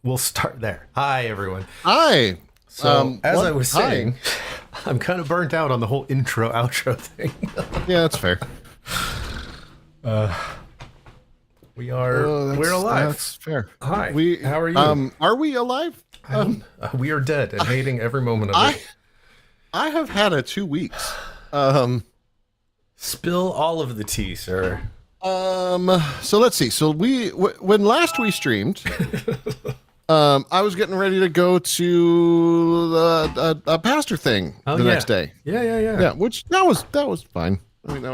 we'll start there. Hi, everyone. Hi. So, as what? I was Hi. saying, I'm kind of burnt out on the whole intro outro thing. Yeah, that's fair. We're alive. That's fair. Hi. We How are you? are we alive? We are dead and hating every moment of I it. I have had a 2 weeks. Spill all of the tea, sir. So let's see. So when last we streamed, I was getting ready to go to a pastor thing the next day. Yeah. Which that was fine. I mean, that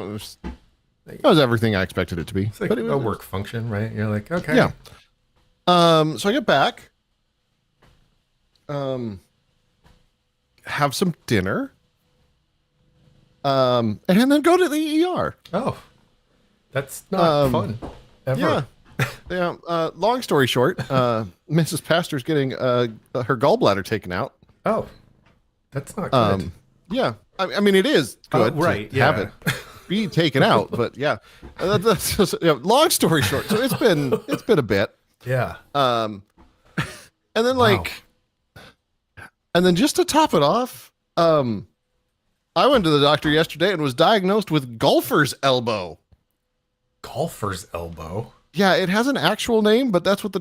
was everything I expected it to be. It's like but it was a work function, right? You're like, okay. Yeah. So I get back, have some dinner, and then go to the ER. Oh, that's not fun. Ever. Yeah. Long story short, Mrs. Pastor's getting her gallbladder taken out. Oh, that's not good. Yeah. I mean, it is good right, to have it be taken out, but yeah. That's just, long story short. So it's been a bit. Yeah. And then and then just to top it off, I went to the doctor yesterday and was diagnosed with golfer's elbow. Golfer's elbow? Yeah, it has an actual name, but that's what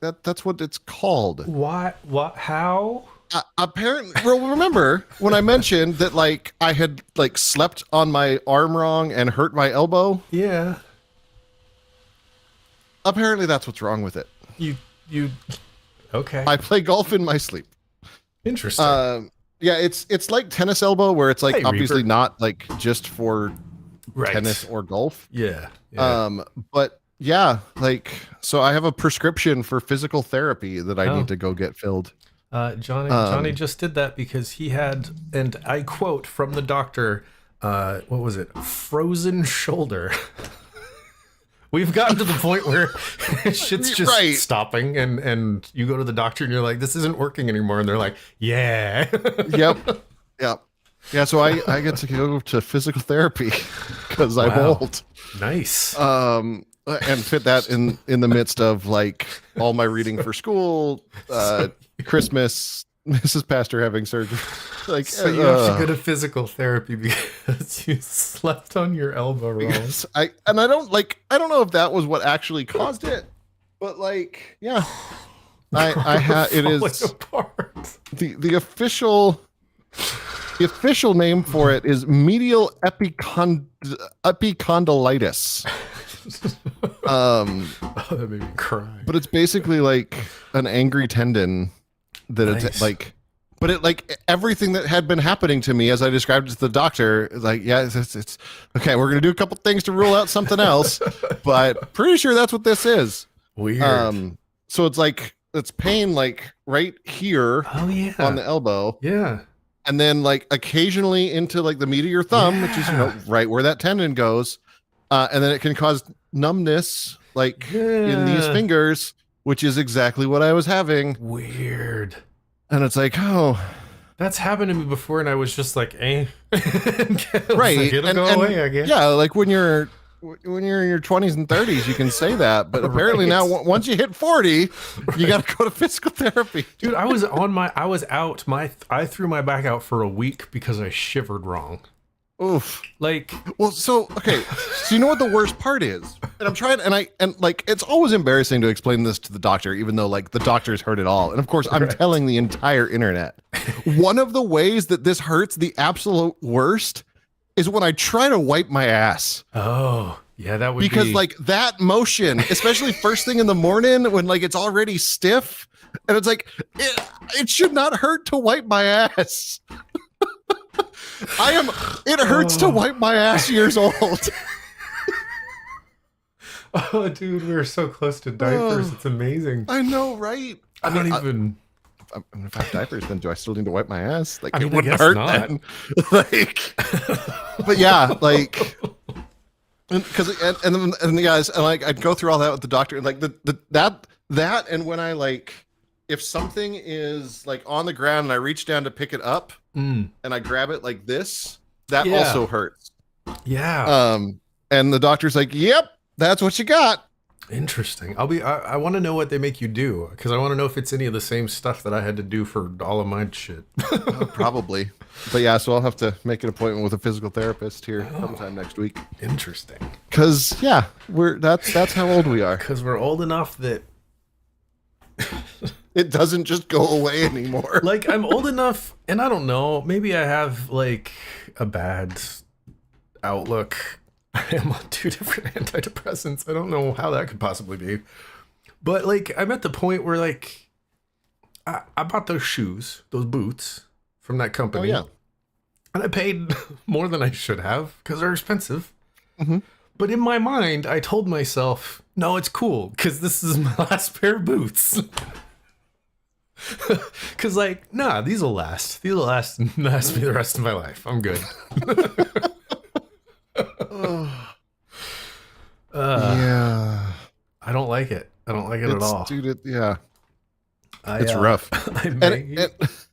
that's what it's called. What? How? Apparently, well, remember when I mentioned that I had slept on my arm wrong and hurt my elbow? Yeah. Apparently that's what's wrong with it. You okay. I play golf in my sleep. Interesting. Yeah, it's like tennis elbow where it's Hey, obviously Reaper. not just for Right. tennis or golf. Yeah. But yeah, so I have a prescription for physical therapy that I need to go get filled. Johnny just did that because he had, and I quote from the doctor, what was it? Frozen shoulder. We've gotten to the point where shit's just stopping, and you go to the doctor and you're like, this isn't working anymore. And they're like, yeah. Yep. Yeah, so I get to go to physical therapy because I'm old. Nice. And fit that in the midst of all my reading for school, Christmas, Mrs. Pastor having surgery. So you have to go to physical therapy because you slept on your elbow wrong. I don't know if that was what actually caused it, but yeah, I have it is apart. the official name for it is medial epicondylitis. That made me cry. But it's basically an angry tendon that Nice. it's but it everything that had been happening to me as I described it to the doctor, it's okay, we're gonna do a couple things to rule out something else, but pretty sure that's what this is. Weird. So it's pain right here Oh yeah. on the elbow. Yeah. And then occasionally into the meat of your thumb, which is right where that tendon goes. And then it can cause numbness in these fingers, which is exactly what I was having. Weird. And it's oh, That's happened to me before, and I was just like, eh. right. It'll go away, I guess. Yeah, when you're in your 20s and 30s, you can say that, but apparently now once you hit 40, you got to go to physical therapy. Dude, I threw my back out for a week because I shivered wrong. Oof. Well, so you know what the worst part is? And I'm trying, and it's always embarrassing to explain this to the doctor, even though the doctor's heard it all. And of course, I'm telling the entire internet. One of the ways that this hurts the absolute worst is when I try to wipe my ass. Oh, yeah, that would be... Because that motion, especially first thing in the morning when it's already stiff, and it's it should not hurt to wipe my ass. It hurts to wipe my ass years old. Oh, dude, we're so close to diapers. It's amazing. I know, right? I don't even... If I have diapers, then do I still need to wipe my ass? I mean, it wouldn't I guess hurt not. then. But yeah, because and the guys, and I'd go through all that with the doctor, and that, and when I if something is on the ground and I reach down to pick it up and I grab it like this, that also hurts. Yeah. And the doctor's like, "Yep, that's what you got." Interesting. I want to know what they make you do, because I want to know if it's any of the same stuff that I had to do for all of my shit. Probably. But yeah, so I'll have to make an appointment with a physical therapist here sometime next week. Interesting. Because yeah, that's how old we are. Because we're old enough that it doesn't just go away anymore. Like, I'm old enough, and I don't know, maybe I have like a bad outlook. I am on 2 different antidepressants. I don't know how that could possibly be. But like, I'm at the point where like I bought those shoes, those boots from that company. Oh, yeah. And I paid more than I should have because they're expensive. Mm-hmm. But in my mind, I told myself, no, it's cool because this is my last pair of boots. Because like, nah, these will last. These will last me the rest of my life. I'm good. Yeah. I don't like it. I don't like it at all. Dude, yeah. It's rough.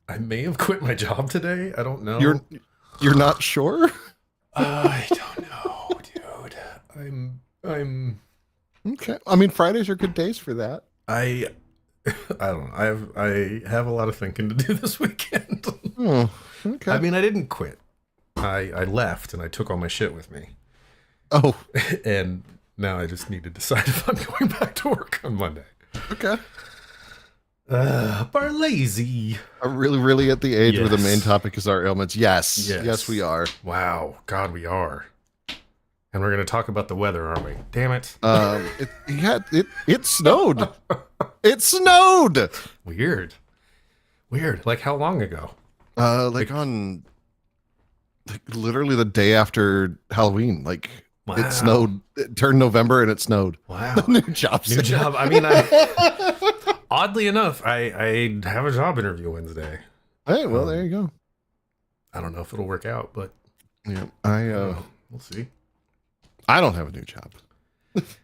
I may have quit my job today. I don't know. You're not sure? I don't know, dude. I'm okay. I mean, Fridays are good days for that. I don't know. I have a lot of thinking to do this weekend. Oh, okay. I mean, I didn't quit. I left and I took all my shit with me. Oh. And now I just need to decide if I'm going back to work on Monday. Okay. Bar lazy. I'm really at the age where the main topic is our ailments. Yes, we are. Wow, God, we are. And we're going to talk about the weather, aren't we? Damn it. It snowed. It snowed. Weird. Like how long ago? On literally the day after Halloween. Like wow. It snowed. It turned November and it snowed. Wow. New job. I mean, oddly enough, I have a job interview Wednesday. Hey, well, there you go. I don't know if it'll work out, but yeah, we'll see. I don't have a new job.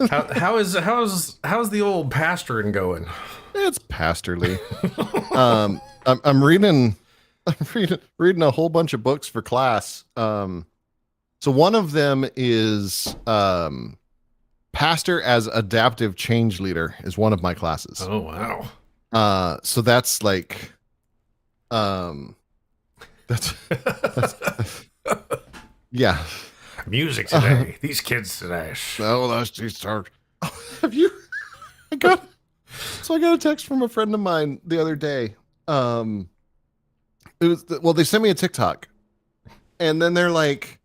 how's the old pastoring going? It's pastorly. I'm reading a whole bunch of books for class. So one of them is Pastor as Adaptive Change Leader is one of my classes. Oh wow. So that's like that's yeah. Music today. These kids today. Oh, that's just hard. Have you? I got a text from a friend of mine the other day. They sent me a TikTok, and then they're like,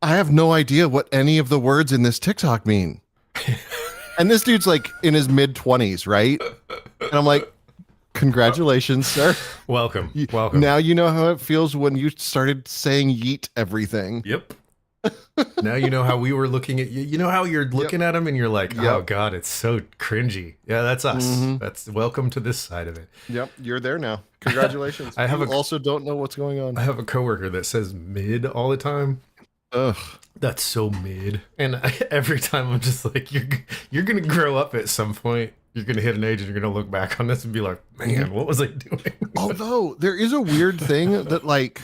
"I have no idea what any of the words in this TikTok mean." And this dude's like in his mid-20s, right? And I'm like, "Congratulations, sir. Welcome. Now you know how it feels when you started saying yeet everything." Yep. Now you know how we were looking at you. You know how you're looking at him and you're like, oh God, it's so cringy. Yeah, that's us. Mm-hmm. That's welcome to this side of it. Yep, you're there now. Congratulations. I also don't know what's going on. I have a coworker that says mid all the time. Ugh. That's so mid. And every time I'm just like, you're gonna grow up at some point. You're gonna hit an age and you're gonna look back on this and be like, man, what was I doing? Although there is a weird thing that like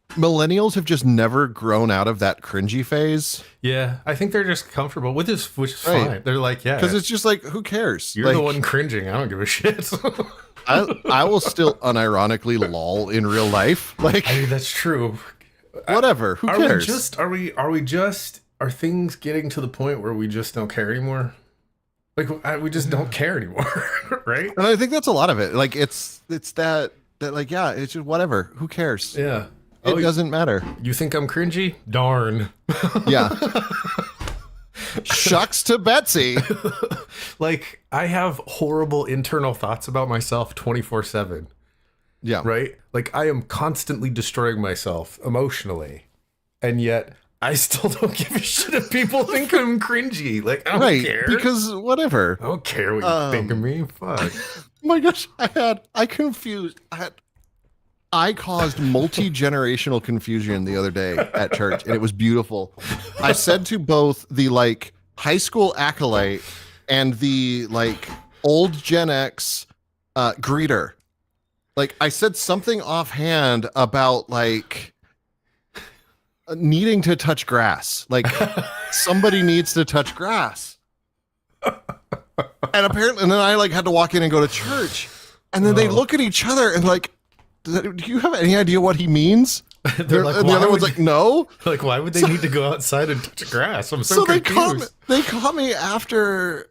millennials have just never grown out of that cringy phase. Yeah, I think they're just comfortable with this, which is fine. They're like, yeah, because it's just like, who cares? You're like, the one cringing. I don't give a shit. I will still unironically lol in real life. Like, I mean, that's true. Whatever. Who cares? Are things getting to the point where we just don't care anymore? Like, we just don't care anymore, right? And I think that's a lot of it. Like, it's that like, yeah, it's just whatever. Who cares? Yeah. It doesn't matter. You think I'm cringy? Darn. Yeah. Shucks to Betsy. Like, I have horrible internal thoughts about myself 24/7. Yeah. Right? Like, I am constantly destroying myself emotionally. And yet, I still don't give a shit if people think I'm cringy. Like, I don't care. Because whatever. I don't care what you think of me. Fuck. Oh my gosh. I caused multi-generational confusion the other day at church, and it was beautiful. I said to both the like high school acolyte and the like old Gen X greeter, like I said something offhand about like needing to touch grass. Like somebody needs to touch grass. And apparently, and then I like had to walk in and go to church, and then they look at each other and like, do you have any idea what he means? They're like, and the other one's like, no. Like, why would they need to go outside and touch grass? I'm so confused. They caught me after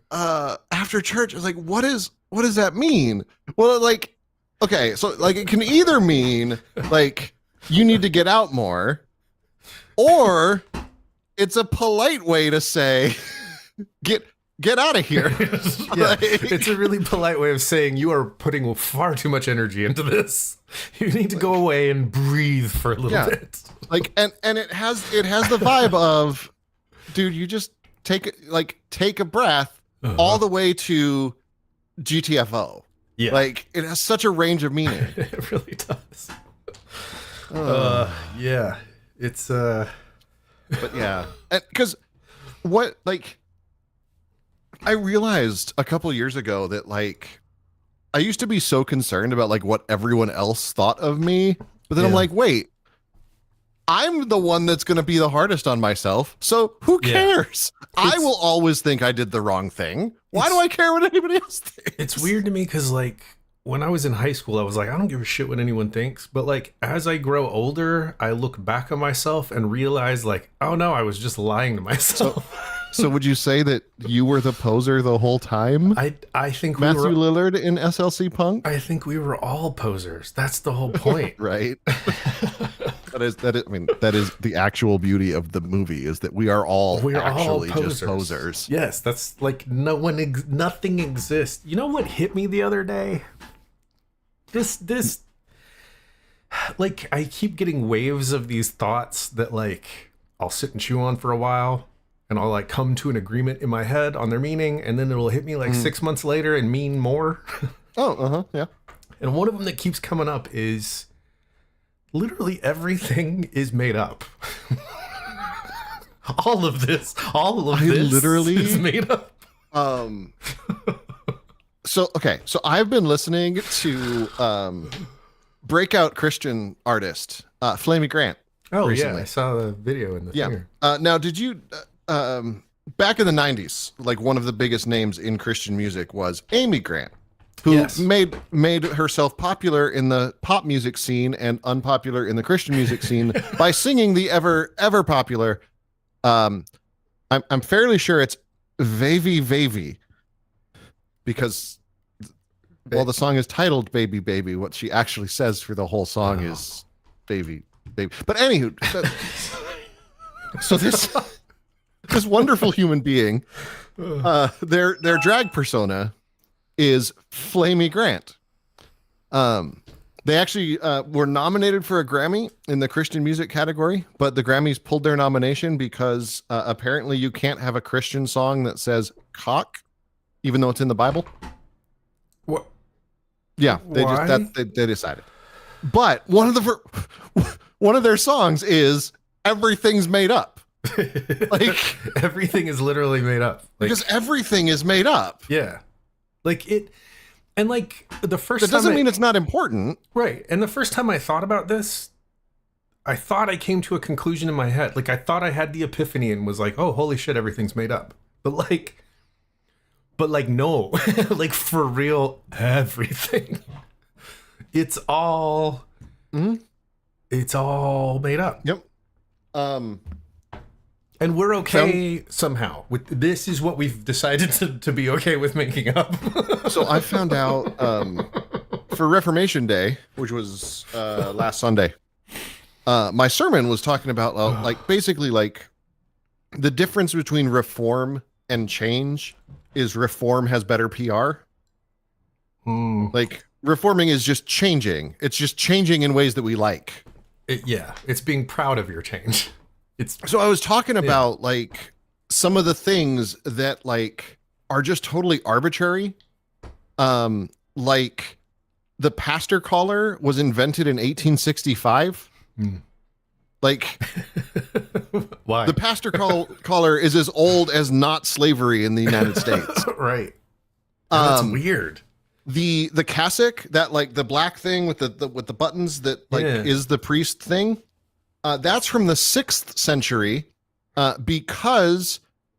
church. I was like, what does that mean? Well, like, okay, so like it can either mean like you need to get out more, or it's a polite way to say get out of here. Yeah, like, it's a really polite way of saying you are putting far too much energy into this. You need to go away and breathe for a little bit. Like, and it has the vibe of, dude, you just take a breath all the way to GTFO. Yeah. Like, it has such a range of meaning. It really does. Yeah. It's but yeah. Because what, like, I realized a couple years ago that like I used to be so concerned about like what everyone else thought of me, but then I'm like, wait, I'm the one that's going to be the hardest on myself. So who cares? I will always think I did the wrong thing. Why do I care what anybody else thinks? It's weird to me because like when I was in high school, I was like, I don't give a shit what anyone thinks. But like as I grow older, I look back on myself and realize like, oh no, I was just lying to myself. So would you say that you were the poser the whole time? I think Matthew Lillard in SLC Punk? I think we were all posers. That's the whole point. Right. That is I mean, that is the actual beauty of the movie, is that we're actually all just posers. Yes, that's like nothing exists. You know what hit me the other day? This like I keep getting waves of these thoughts that like I'll sit and chew on for a while. And I'll like come to an agreement in my head on their meaning, and then it'll hit me like 6 months later and mean more. Yeah. And one of them that keeps coming up is literally everything is made up. all of this literally is made up. So I've been listening to breakout Christian artist Flamey Grant. Oh recently. Yeah, I saw the video in the finger. Now, did you? Back in the 90s, like one of the biggest names in Christian music was Amy Grant, who made herself popular in the pop music scene and unpopular in the Christian music scene by singing the ever popular. I'm fairly sure it's Vavy Vavy, because while the song is titled Baby Baby, what she actually says for the whole song is Baby Baby. But anywho, so this wonderful human being, their drag persona is Flamey Grant. They actually were nominated for a Grammy in the Christian music category, but the Grammys pulled their nomination because apparently you can't have a Christian song that says cock, even though it's in the Bible. What? Yeah, they decided. But one of their songs is Everything's Made Up. Like everything is literally made up. Like, because everything is made up. Yeah. Like it, and like the first that doesn't mean it's not important. Right. And the first time I thought about this, I thought I came to a conclusion in my head. Like I thought I had the epiphany and was like, oh, holy shit, everything's made up. But like, no, like for real, everything. It's all made up. Yep. And we're okay somehow with this. Is what we've decided to be okay with making up. So I found out for Reformation Day, which was last Sunday, my sermon was talking about like basically like the difference between reform and change is reform has better PR. Like reforming is just changing. It's just changing in ways that we like. It's being proud of your change. So I was talking about like some of the things that like are just totally arbitrary. Like the pastor collar was invented in 1865. Like why? The pastor collar is as old as not slavery in the United States. Right. That's weird. The cassock, that like the black thing with the buttons that like is the priest thing. That's from the 6th century because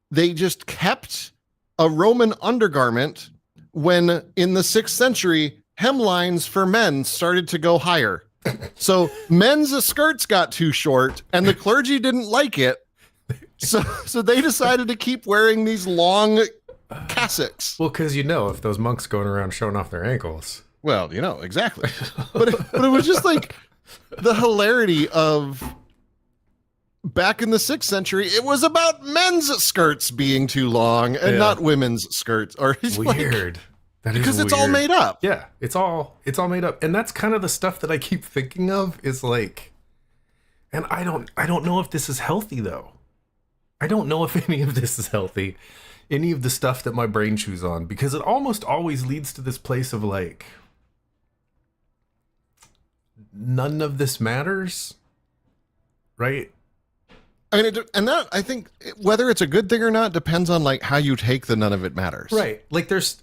they just kept a Roman undergarment when in the 6th century, hemlines for men started to go higher. So men's skirts got too short and the clergy didn't like it. So they decided to keep wearing these long cassocks. Well, because if those monks going around showing off their ankles. Well, exactly. But it was just like the hilarity of back in the 6th century, it was about men's skirts being too long and not women's skirts. Or weird. That is because it's weird. all made up. Yeah, it's all made up. And that's kind of the stuff that I keep thinking of is like, and I don't know if this is healthy though. I don't know if any of this is healthy. Any of the stuff that my brain chews on, because it almost always leads to this place of like, none of this matters, right? I mean, I think whether it's a good thing or not depends on like how you take the none of it matters. Right. Like what's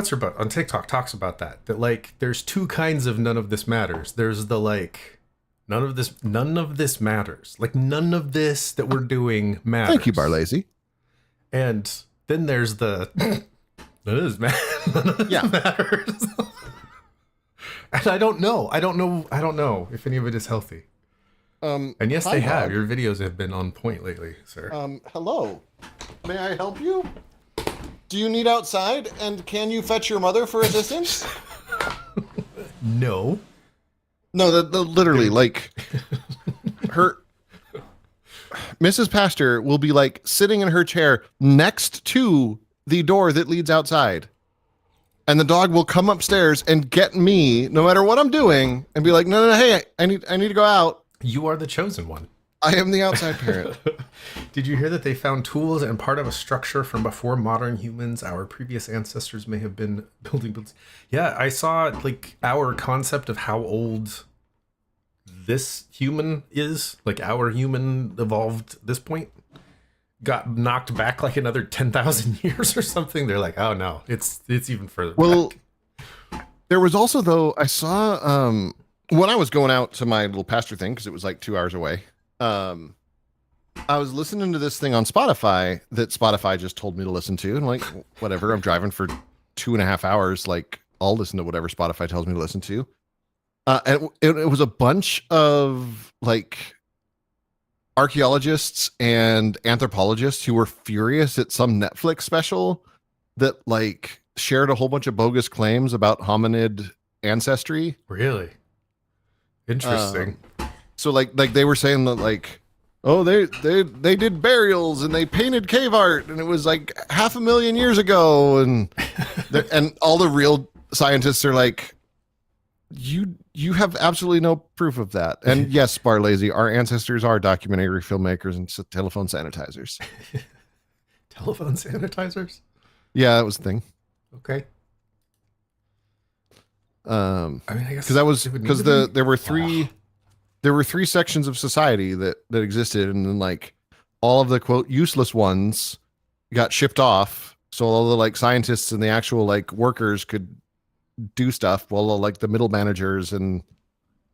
her butt on TikTok talks about that like there's two kinds of none of this matters. There's the like none of this matters. Like none of this that we're doing matters. Thank you, Barlazy. And then there's the none of this matters. And I don't know if any of it is healthy. And yes, they have. Your videos have been on point lately, sir. Hello. May I help you? Do you need outside? And can you fetch your mother for assistance? No. No, literally, like, Mrs. Pastor will be like sitting in her chair next to the door that leads outside. And the dog will come upstairs and get me, no matter what I'm doing, and be like, no, hey, I need to go out. You are the chosen one. I am the outside parent. Did you hear that they found tools and part of a structure from before modern humans? Our previous ancestors may have been building buildings. Yeah, I saw like our concept of how old this human is, like our human evolved at this point, got knocked back like another 10,000 years or something. They're like, oh no, it's even further back. There was also, though, I saw when I was going out to my little pastor thing, because it was like 2 hours away, I was listening to this thing on Spotify that Spotify just told me to listen to. And like, whatever, I'm driving for 2.5 hours. Like, I'll listen to whatever Spotify tells me to listen to. And it was a bunch of like archaeologists and anthropologists who were furious at some Netflix special that like shared a whole bunch of bogus claims about hominid ancestry. Really? Interesting. So like they were saying that like, oh, they did burials and they painted cave art and it was like 500,000 years ago, and and all the real scientists are like, you have absolutely no proof of that. And yes, Barlazy, our ancestors are documentary filmmakers and telephone sanitizers. Telephone sanitizers? Yeah, that was the thing. Okay. I mean, I guess because there were three sections of society that existed, and then like all of the quote useless ones got shipped off, so all the like scientists and the actual like workers could do stuff, while like the middle managers and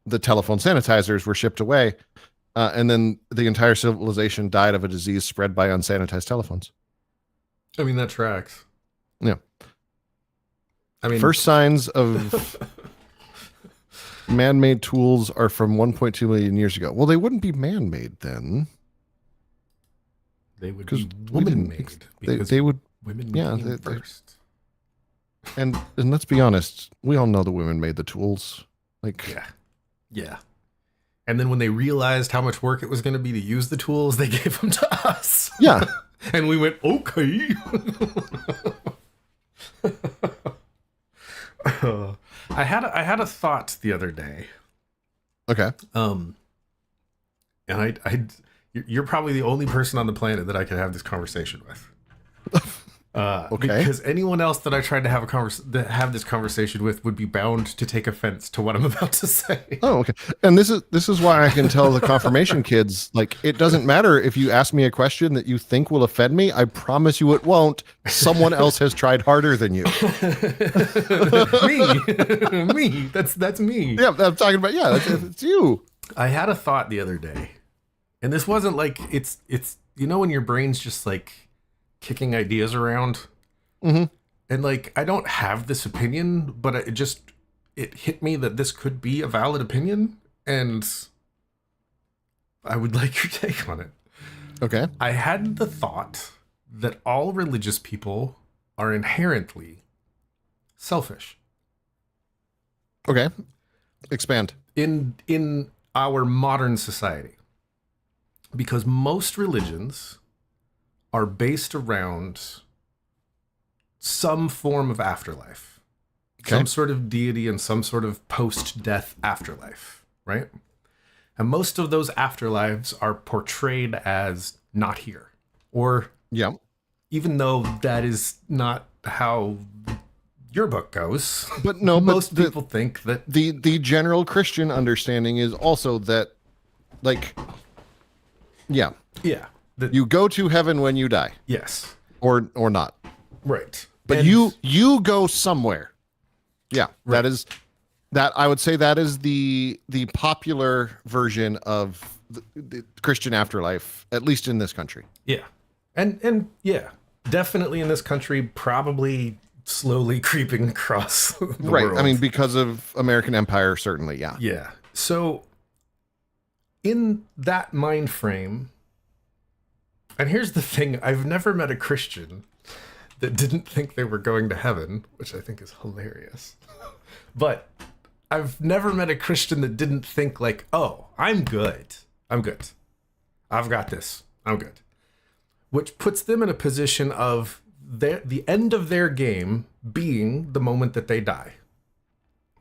the telephone sanitizers were shipped away, and then the entire civilization died of a disease spread by unsanitized telephones. I mean, that tracks. Yeah. I mean, first signs of man-made tools are from 1.2 million years ago. Well, they wouldn't be man-made then. They would be women-made. They would. Women came first. And let's be honest, we all know the women made the tools. Like, yeah. And then when they realized how much work it was going to be to use the tools, they gave them to us. Yeah. And we went, okay. I had a thought the other day. Okay. And you're probably the only person on the planet that I could have this conversation with. Okay. Because anyone else that I tried to have this conversation with would be bound to take offense to what I'm about to say. Oh, okay. And this is why I can tell the confirmation kids, like, it doesn't matter if you ask me a question that you think will offend me. I promise you it won't. Someone else has tried harder than you. Me. That's me. Yeah, I'm talking about. Yeah, it's you. I had a thought the other day, and this wasn't like it's when your brain's just like kicking ideas around. Mm-hmm. And like, I don't have this opinion, but it hit me that this could be a valid opinion, and I would like your take on it. Okay. I had the thought that all religious people are inherently selfish. Okay. Expand. In our modern society. Because most religions are based around some form of afterlife. Okay. Some sort of deity and some sort of post-death afterlife, right? And most of those afterlives are portrayed as not here. Or Yeah. even though that is not how your book goes, But no, most people think that the general Christian understanding is also that, like, yeah, that you go to heaven when you die, yes, or not, right. but And you go somewhere. Yeah, Right. that I would say that is the popular version of the Christian afterlife, at least in this country. yeah, and yeah, definitely in this country, probably slowly creeping across the Right. world. I mean, because of American Empire, certainly. Yeah. Yeah. So in that mind frame, and here's the thing, I've never met a Christian that didn't think they were going to heaven, which I think is hilarious. But I've never met a Christian that didn't think like, oh, I'm good. I'm good. I've got this. I'm good. Which puts them in a position of the end of their game being the moment that they die.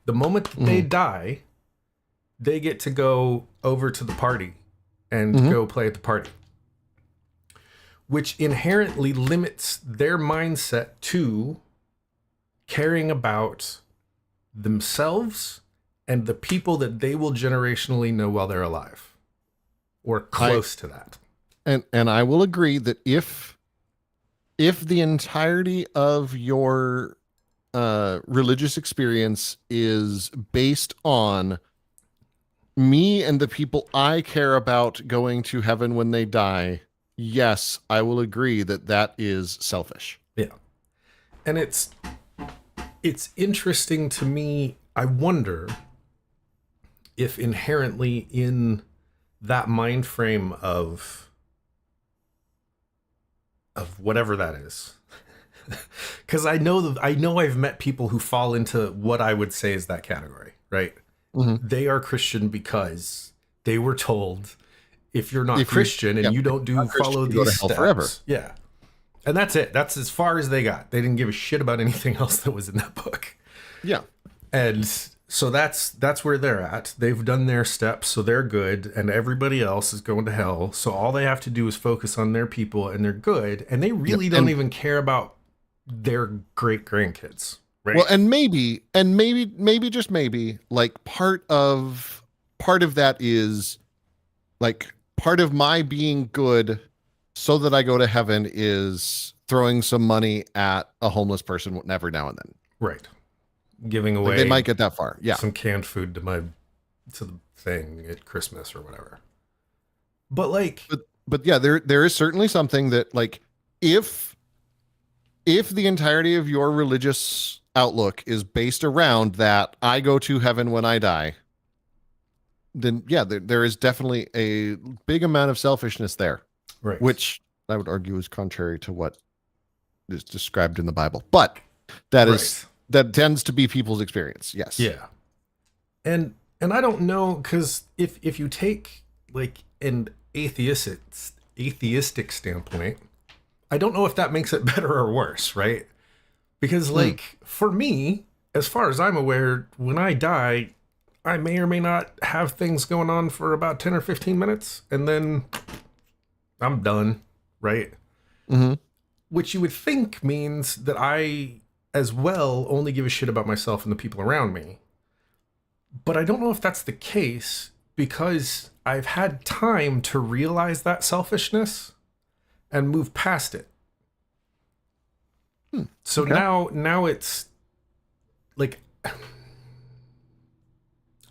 The moment that they die, they get to go over to the party and go play at the party, which inherently limits their mindset to caring about themselves and the people that they will generationally know while they're alive, or close to that. And I will agree that if the entirety of your religious experience is based on me and the people I care about going to heaven when they die, yes, I will agree that that is selfish. Yeah. And it's interesting to me. I wonder if inherently in that mind frame of whatever that is, because I know I've met people who fall into what I would say is that category, right? They are Christian because they were told, if you're not Christian and you don't follow these steps, forever. Yeah. And that's it. That's as far as they got. They didn't give a shit about anything else that was in that book. Yeah. And so that's where they're at. They've done their steps, so they're good, and everybody else is going to hell. So all they have to do is focus on their people, and they're good. And they really don't even care about their great grandkids, right? Well, and maybe just maybe, like part of that is like part of my being good so that I go to heaven is throwing some money at a homeless person every now and then. Right. Giving away. Like they might get that far. Yeah. Some canned food to the thing at Christmas or whatever. But like, but yeah, there is certainly something that, like, if the entirety of your religious outlook is based around that I go to heaven when I die, then yeah, there is definitely a big amount of selfishness there. right. Which I would argue is contrary to what is described in the Bible. But that tends to be people's experience. Yes. Yeah. And I don't know, because if you take like an atheistic standpoint, I don't know if that makes it better or worse, right? Because like for me, as far as I'm aware, when I die, I may or may not have things going on for about 10 or 15 minutes, and then I'm done, right? Mm-hmm. Which you would think means that I, as well, only give a shit about myself and the people around me. But I don't know if that's the case, because I've had time to realize that selfishness and move past it. So Okay. now it's like, I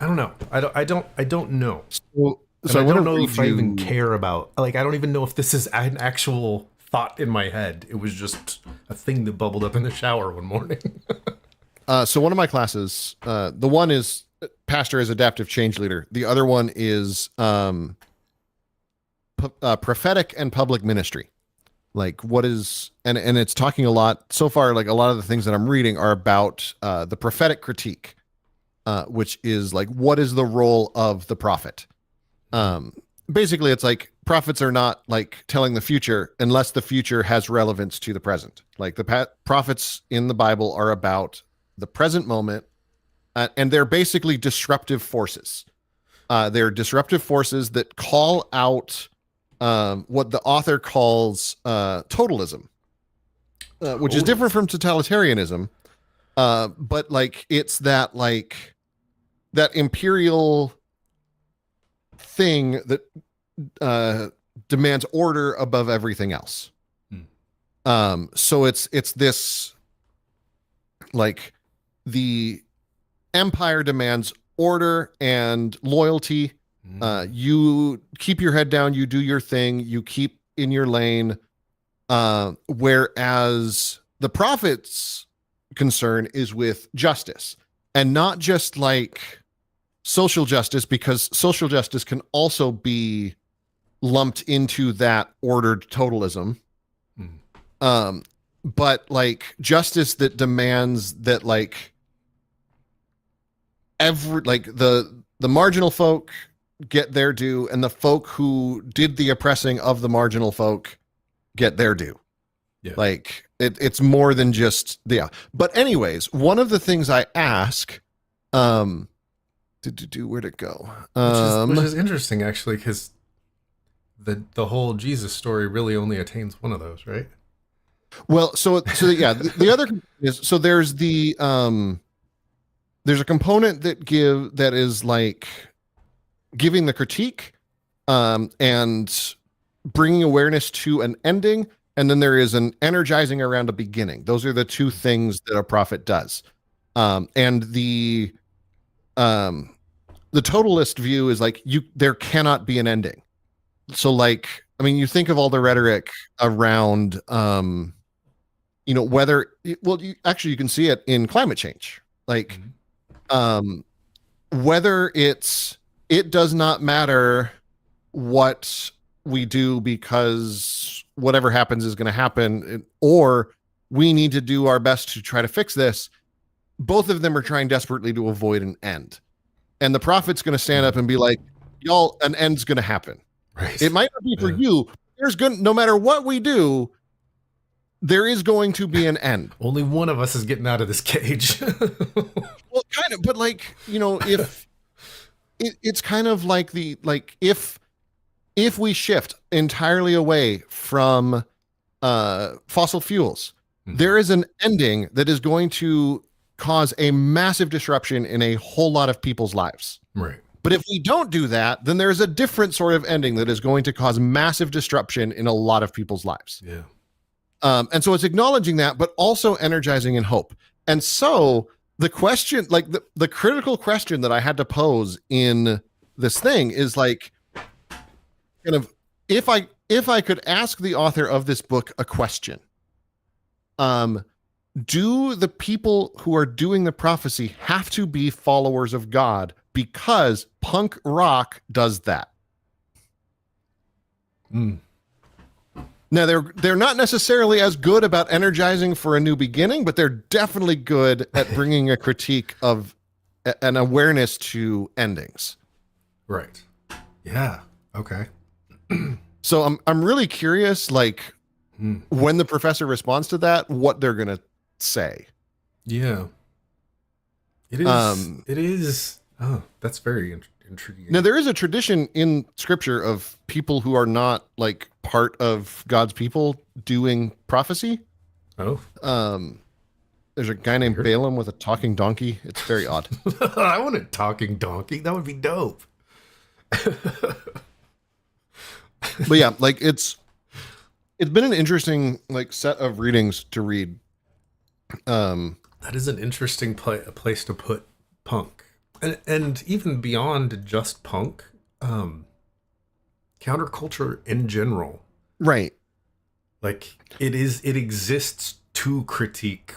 don't know. I don't know. So I I want don't to know read if I even you. care about, like, I don't even know if this is an actual thought in my head. It was just a thing that bubbled up in the shower one morning. So one of my classes, the one is Pastor as Adaptive Change Leader. The other one is prophetic and public ministry. Like what is, and it's talking a lot so far, like a lot of the things that I'm reading are about the prophetic critique, which is like, what is the role of the prophet? Basically, it's like prophets are not like telling the future unless the future has relevance to the present. Like the prophets in the Bible are about the present moment, and they're basically disruptive forces. They're disruptive forces that call out what the author calls totalism, which is different from totalitarianism. But like it's that like that imperial thing that demands order above everything else. So it's this like the empire demands order and loyalty. You keep your head down, you do your thing, you keep in your lane. Whereas the prophet's concern is with justice, and not just like social justice, because social justice can also be lumped into that ordered totalism. But like justice that demands that like the marginal folk get their due, and the folk who did the oppressing of the marginal folk get their due. Yeah. Like it's more than just But anyways, one of the things I ask, where'd it go? Which is interesting actually, because the whole Jesus story really only attains one of those, right? Well, so yeah, the other is, so there's there's a component that is like giving the critique, and bringing awareness to an ending, and then there is an energizing around a beginning. Those are the two things that a prophet does. And the totalist view is like there cannot be an ending. So like, I mean, you think of all the rhetoric around, whether, you can see it in climate change. Like, whether it does not matter what we do because whatever happens is going to happen, or we need to do our best to try to fix this. Both of them are trying desperately to avoid an end. And the prophet's going to stand up and be like, y'all, an end's going to happen. Right. It might not be for you. No matter what we do, there is going to be an end. Only one of us is getting out of this cage. Well, kind of, but like, if it's kind of like if we shift entirely away from fossil fuels, there is an ending that is going to cause a massive disruption in a whole lot of people's lives. Right. But if we don't do that, then there's a different sort of ending that is going to cause massive disruption in a lot of people's lives. Yeah. And so it's acknowledging that, but also energizing in hope. And so the question, like the critical question that I had to pose in this thing is like, kind of, if I could ask the author of this book a question, do the people who are doing the prophecy have to be followers of God because punk rock does that? Now they're not necessarily as good about energizing for a new beginning, but they're definitely good at bringing a critique of an awareness to endings. Right. Yeah. Okay. So I'm really curious, like when the professor responds to that, what they're gonna say. Yeah. It is. It is. Oh, that's very intriguing. Now there is a tradition in Scripture of people who are not like part of God's people doing prophecy. Oh. There's a guy named Balaam with a talking donkey. It's very odd. I want a talking donkey. That would be dope. But yeah, like it's been an interesting like set of readings to read. That is an interesting place to put punk, and even beyond just punk, counterculture in general. Right. Like it exists to critique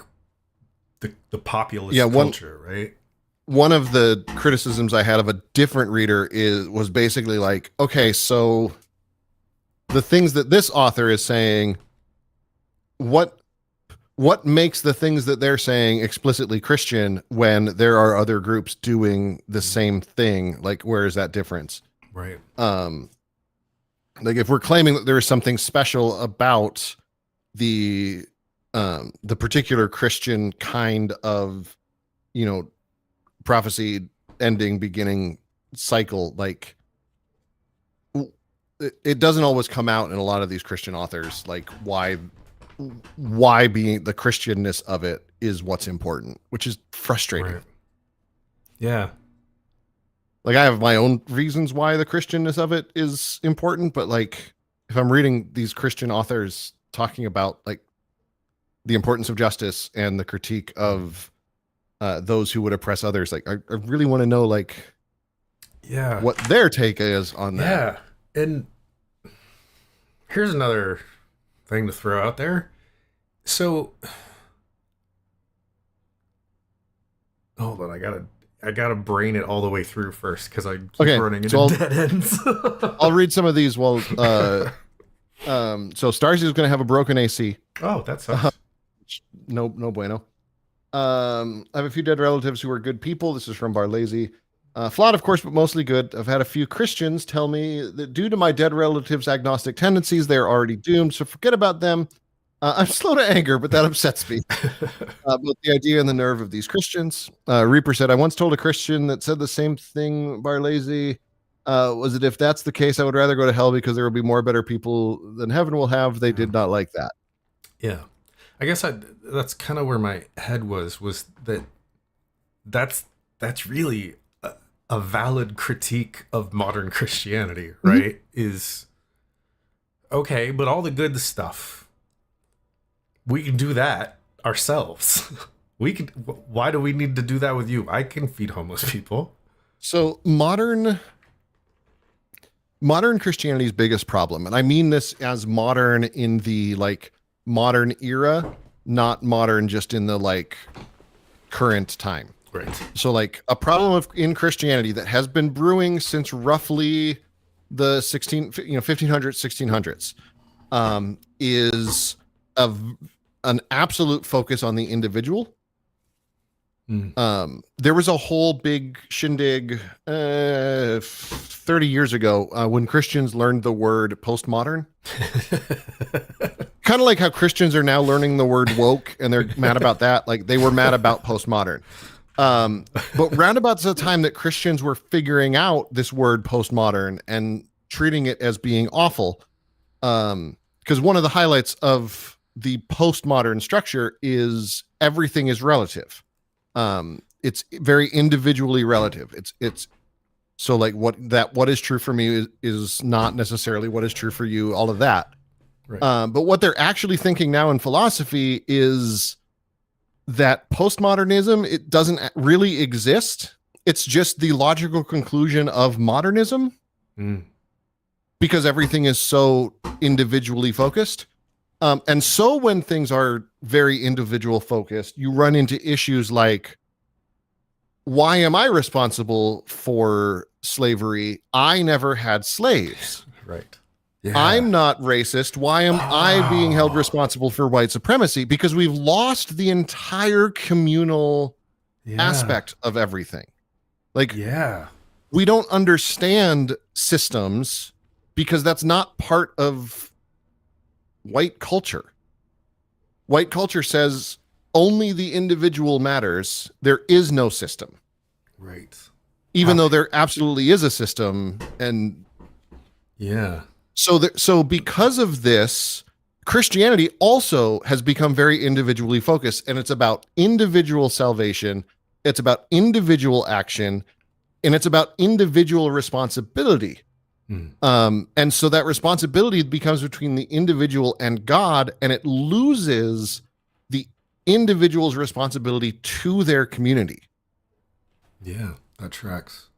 the populist Yeah, culture, right? one of the criticisms I had of a different reader was basically like, okay, so the things that this author is saying, what makes the things that they're saying explicitly Christian when there are other groups doing the same thing? Like, where is that difference? Right. Like if we're claiming that there is something special about the particular Christian kind of, prophecy ending beginning cycle, like it doesn't always come out in a lot of these Christian authors, like why being the Christianness of it is what's important, which is frustrating. Right. Yeah. Like I have my own reasons why the Christianness of it is important, but like if I'm reading these Christian authors talking about like the importance of justice and the critique of those who would oppress others, like I really want to know like what their take is on that. Yeah. And here's another thing to throw out there. So hold on, I gotta brain it all the way through first because I keep running into dead ends. I'll read some of these while so Starsy's is gonna have a broken AC. Oh, that sucks. No bueno. I have a few dead relatives who are good people. This is from Barlazy. Flawed, of course, but mostly good. I've had a few Christians tell me that due to my dead relatives' agnostic tendencies, they are already doomed, so forget about them. I'm slow to anger, but that upsets me. Both the idea and the nerve of these Christians. Reaper said, I once told a Christian that said the same thing, Barlazy. Was it if that's the case, I would rather go to hell because there will be more better people than heaven will have. They did not like that. Yeah. I guess that's kind of where my head was that that's really a valid critique of modern Christianity, right? Mm-hmm. Is okay, but all the good stuff, we can do that ourselves. Why do we need to do that with you? I can feed homeless people. So modern Christianity's biggest problem, and I mean this as modern in the like modern era, not modern just in the like current time. Right. So like a problem in Christianity that has been brewing since roughly the 1500s, 1600s, is an absolute focus on the individual. There was a whole big shindig 30 years ago when Christians learned the word postmodern. Kind of like how Christians are now learning the word woke and they're mad about that. Like they were mad about postmodern. But roundabouts the time that Christians were figuring out this word postmodern and treating it as being awful. Because one of the highlights of the postmodern structure is everything is relative. It's very individually relative. It's so like what is true for me is not necessarily what is true for you, all of that. Right. But what they're actually thinking now in philosophy is that postmodernism, it doesn't really exist. It's just the logical conclusion of modernism because everything is so individually focused. And so when things are very individual focused, you run into issues like, why am I responsible for slavery? I never had slaves. Right. Yeah. I'm not racist. Why am I being held responsible for white supremacy? Because we've lost the entire communal aspect of everything. Like, we don't understand systems because that's not part of white culture. White culture says only the individual matters. There is no system. Right. Even though there absolutely is a system. And so because of this, Christianity also has become very individually focused, and it's about individual salvation. It's about individual action, and it's about individual responsibility. And so that responsibility becomes between the individual and God, and it loses the individual's responsibility to their community. Yeah, that tracks.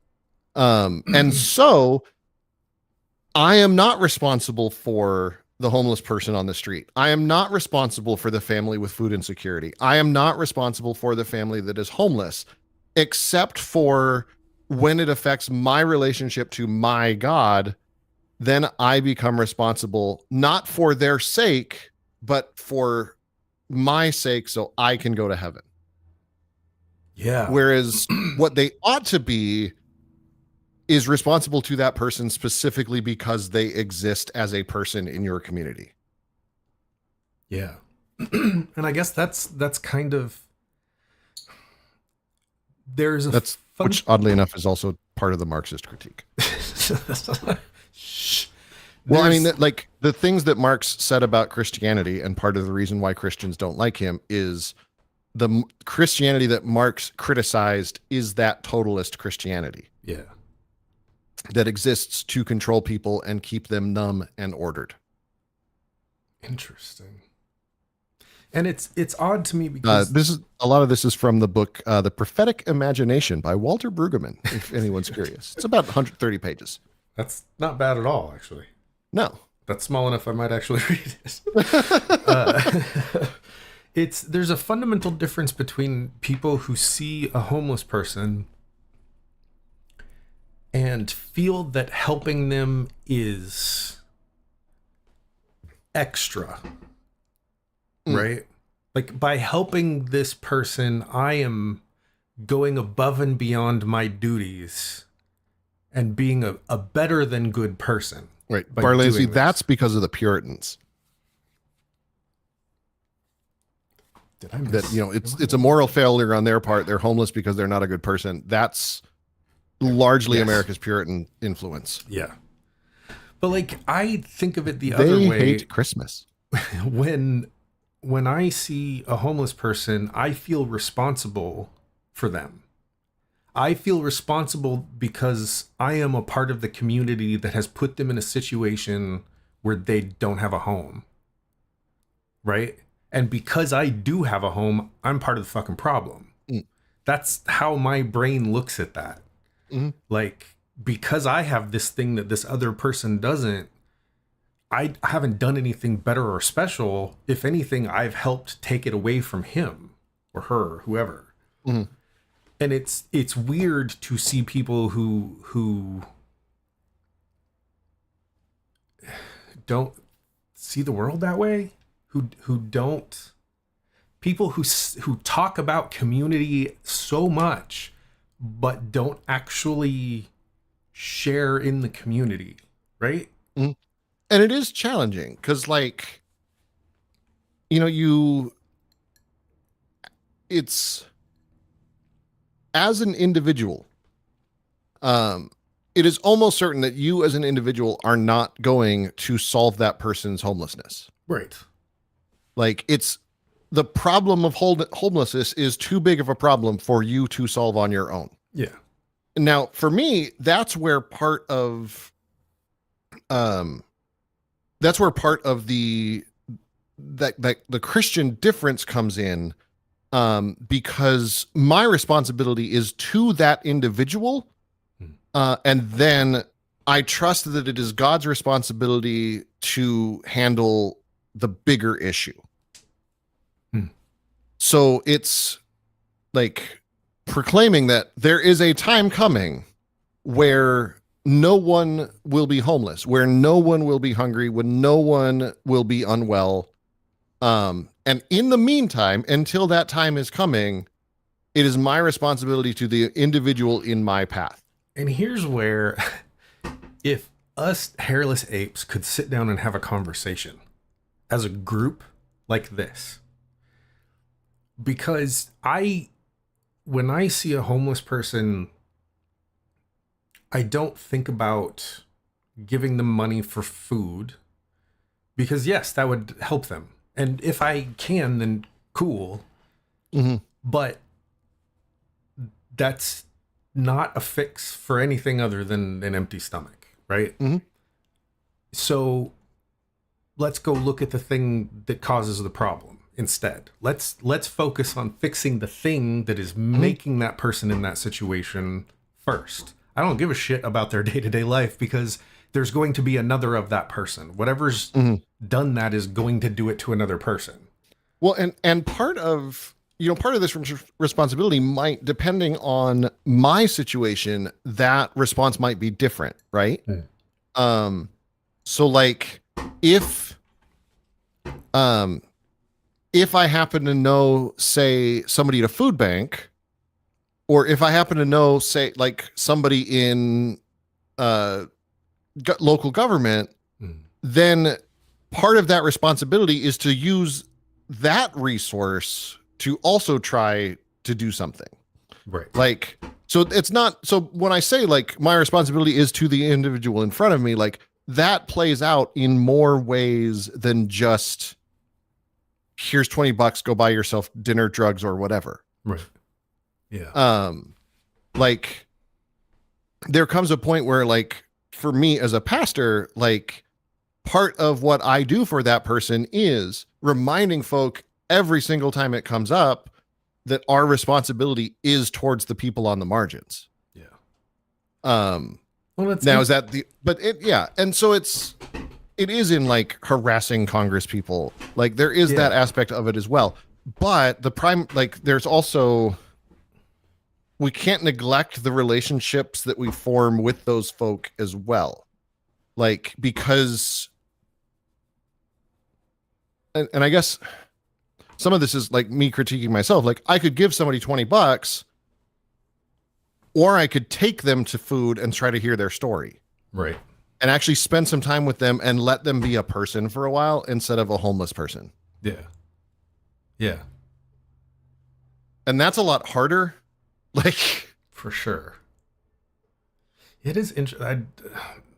And so I am not responsible for the homeless person on the street. I am not responsible for the family with food insecurity. I am not responsible for the family that is homeless, except for when it affects my relationship to my God. Then I become responsible, not for their sake, but for my sake, so I can go to heaven. Yeah. Whereas what they ought to be is responsible to that person specifically because they exist as a person in your community. Yeah. And I guess that's kind of, there's a which oddly enough is also part of the Marxist critique. Well, I mean, like the things that Marx said about Christianity, and part of the reason why Christians don't like him is the Christianity that Marx criticized is that totalist Christianity. Yeah. That exists to control people and keep them numb and ordered. Interesting. And it's odd to me because a lot of this is from the book The Prophetic Imagination by Walter Brueggemann, if anyone's curious. It's about 130 pages. That's not bad at all, actually. No. That's small enough I might actually read it. There's a fundamental difference between people who see a homeless person and feel that helping them is extra, right? Like, by helping this person, I am going above and beyond my duties and being a better than good person. Right. Barlazy, that's because of the Puritans. Did I miss? That, it's a moral failure on their part. They're homeless because they're not a good person. That's largely America's Puritan influence. Yeah. But like, I think of it the other way. They hate Christmas. When I see a homeless person, I feel responsible for them. I feel responsible because I am a part of the community that has put them in a situation where they don't have a home. Right? And because I do have a home, I'm part of the fucking problem. That's how my brain looks at that. Like, because I have this thing that this other person doesn't, I haven't done anything better or special. If anything, I've helped take it away from him or her, whoever. And it's weird to see people who don't see the world that way, who don't, people who talk about community so much but don't actually share in the community, right? And it is challenging because, like, it's as an individual, it is almost certain that you as an individual are not going to solve that person's homelessness. Right. Like, it's the problem of homelessness is too big of a problem for you to solve on your own. Yeah. Now, for me, that's where part of the Christian difference comes in, because my responsibility is to that individual, and then I trust that it is God's responsibility to handle the bigger issue. So it's like proclaiming that there is a time coming where no one will be homeless, where no one will be hungry, when no one will be unwell. And in the meantime, until that time is coming, it is my responsibility to the individual in my path. And here's where, if us hairless apes could sit down and have a conversation as a group like this, because when I see a homeless person, I don't think about giving them money for food, because yes, that would help them. And if I can, then cool. But that's not a fix for anything other than an empty stomach, right? So let's go look at the thing that causes the problem instead. Let's focus on fixing the thing that is making that person in that situation first. I don't give a shit about their day-to-day life, because there's going to be another of that person. Whatever's done that is going to do it to another person. Well, and part of this responsibility might, depending on my situation, that response might be different, right? So like if I happen to know, say, somebody at a food bank, or if I happen to know, say, like somebody in local government, then part of that responsibility is to use that resource to also try to do something. Right. Like, so it's not, so when I say like my responsibility is to the individual in front of me, like that plays out in more ways than just here's $20, go buy yourself dinner, drugs, or whatever. Right. Yeah. Like there comes a point where, like, for me as a pastor, like part of what I do for that person is reminding folk every single time it comes up that our responsibility is towards the people on the margins. Yeah. Well, now is that and so it is in like harassing Congress people. Like there is that aspect of it as well. But there's also, we can't neglect the relationships that we form with those folk as well. Like, because, and I guess some of this is like me critiquing myself. Like I could give somebody $20, or I could take them to food and try to hear their story. Right. And actually spend some time with them and let them be a person for a while instead of a homeless person. Yeah. Yeah. And that's a lot harder. Like, for sure. It is interesting. I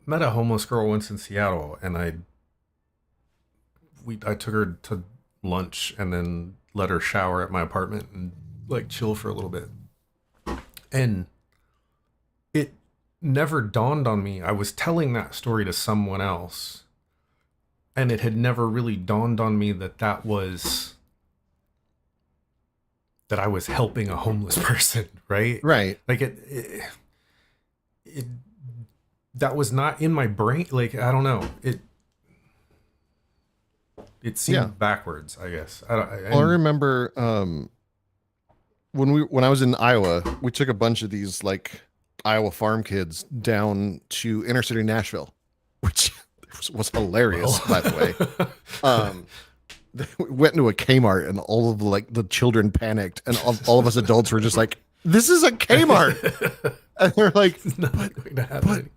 met a homeless girl once in Seattle, and I took her to lunch and then let her shower at my apartment and like chill for a little bit. And it never dawned on me. I was telling that story to someone else, and it had never really dawned on me that I was helping a homeless person, right? Right. Like it that was not in my brain. Like, I don't know. It seemed backwards, I guess. I remember when I was in Iowa, we took a bunch of these like Iowa farm kids down to inner city Nashville, which was hilarious, by the way. We went into a Kmart, and all of the children panicked, and all of us adults were just like, "This is a Kmart," and they're like, "It's not going to happen."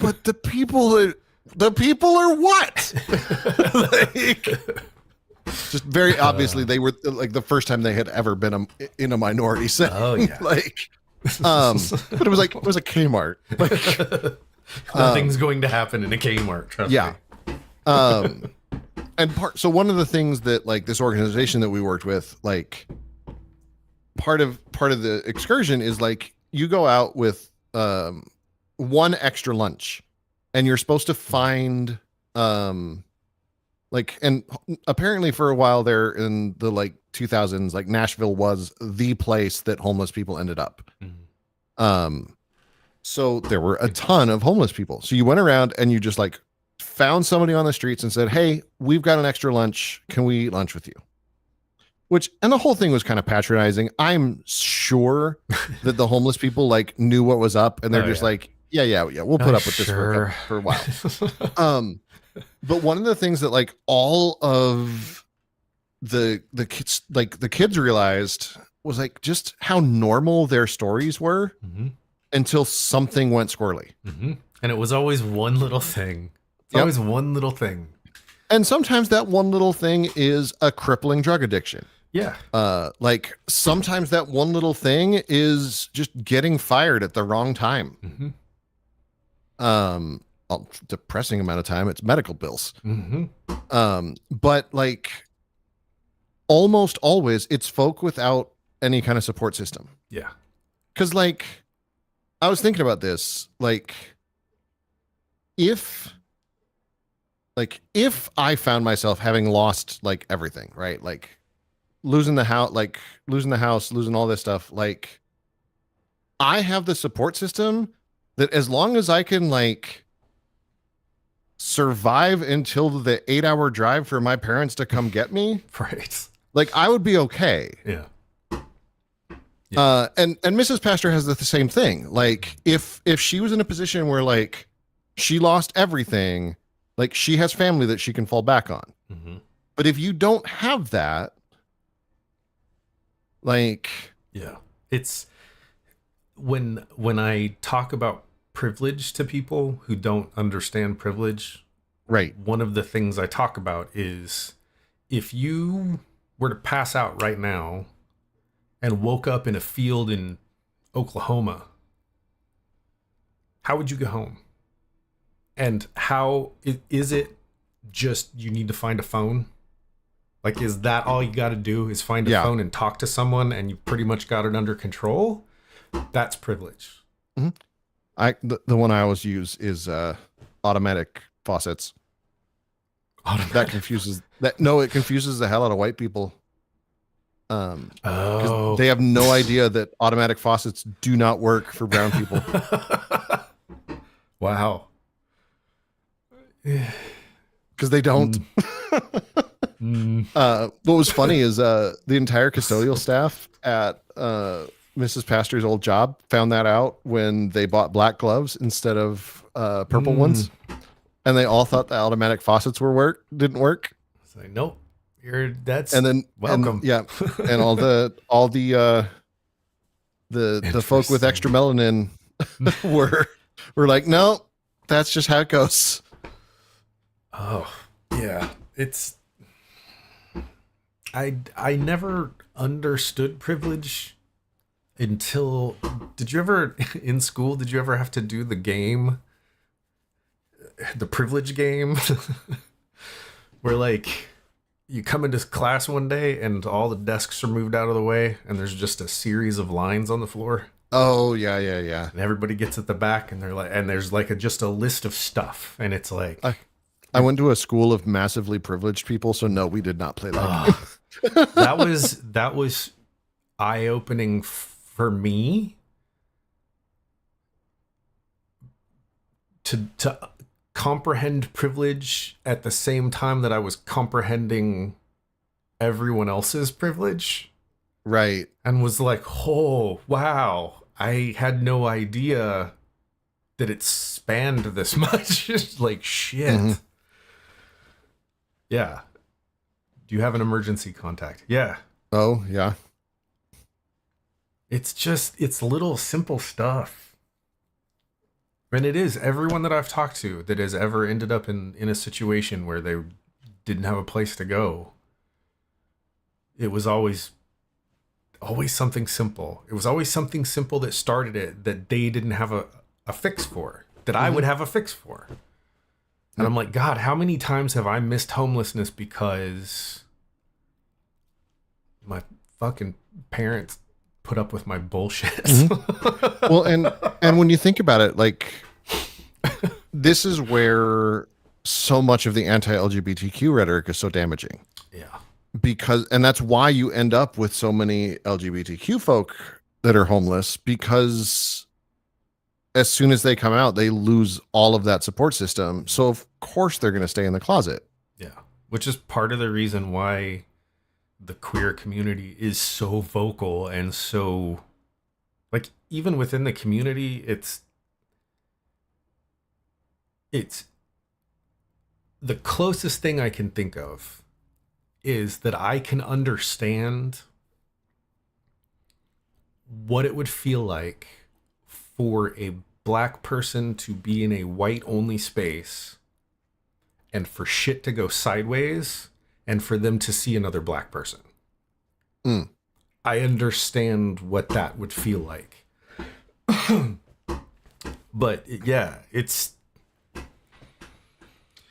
But the people are what? Like, just very obviously, they were like the first time they had ever been in a minority setting. Oh yeah. Like, but it was a Kmart. Like, nothing's going to happen in a Kmart. Trust me. And so one of the things that like this organization that we worked with, like part of the excursion is like you go out with one extra lunch, and you're supposed to find like, and apparently for a while there in the like 2000s, like Nashville was the place that homeless people ended up. So there were a ton of homeless people. So you went around and you just like found somebody on the streets and said, "Hey, we've got an extra lunch. Can we eat lunch with you?" And the whole thing was kind of patronizing. I'm sure that the homeless people like knew what was up, and they're like, yeah, we'll put up with this for a while. But one of the things that like all of the kids realized was like just how normal their stories were until something went squirrely. And it was always one little thing. It's always one little thing. And sometimes that one little thing is a crippling drug addiction. Yeah. Like sometimes that one little thing is just getting fired at the wrong time. A depressing amount of time. It's medical bills. But like almost always it's folk without any kind of support system. Yeah. Cause like I was thinking about this, like if I found myself having lost like everything, right? Like losing the house, losing all this stuff. Like I have the support system that as long as I can like survive until the 8-hour drive for my parents to come get me, Right. like I would be okay. Yeah. And Mrs. Pastor has the same thing. Like if she was in a position where like she lost everything, like she has family that she can fall back on. Mm-hmm. But if you don't have that, like, yeah, it's when I talk about privilege to people who don't understand privilege, right. one of the things I talk about is if you were to pass out right now and woke up in a field in Oklahoma, how would you go home? And how is it just you need to find a phone? Like, is that all you got to do is find a phone and talk to someone and you pretty much got it under control? That's privilege. Mm-hmm. The one I always use is automatic faucets. That confuses that. No, it confuses the hell out of white people. They have no idea that automatic faucets do not work for brown people. Wow. Because they don't. What was funny is the entire custodial staff at Mrs. Pastor's old job found that out when they bought black gloves instead of purple ones, and they all thought the automatic faucets didn't work. It's like, nope, that's and then welcome. And all the folk with extra melanin were like, no, that's just how it goes. Oh yeah, it's. I never understood privilege until, did you ever in school, did you ever have to do the game, the privilege game, where like you come into class one day and all the desks are moved out of the way and there's just a series of lines on the floor? Oh yeah. And everybody gets at the back and they're like, and there's like just a list of stuff and it's like, I went to a school of massively privileged people, so no, we did not play that game. that was eye-opening for me to comprehend privilege at the same time that I was comprehending everyone else's privilege. Right. And was like, oh wow, I had no idea that it spanned this much. Like shit. Mm-hmm. Yeah. Do you have an emergency contact? Yeah. Oh, yeah. It's little simple stuff. And it is everyone that I've talked to that has ever ended up in a situation where they didn't have a place to go. It was always something simple. It was always something simple that started it that they didn't have a fix for, that I would have a fix for. And I'm like, God, how many times have I missed homelessness because my fucking parents put up with my bullshit? Mm-hmm. Well, and when you think about it, like, this is where so much of the anti-LGBTQ rhetoric is so damaging. Yeah. And that's why you end up with so many LGBTQ folk that are homeless, because as soon as they come out, they lose all of that support system. So of course they're going to stay in the closet. Yeah. Which is part of the reason why the queer community is so vocal and so, like, even within the community, it's the closest thing I can think of is that I can understand what it would feel like for a black person to be in a white only space and for shit to go sideways and for them to see another black person. I understand what that would feel like. But yeah, it's,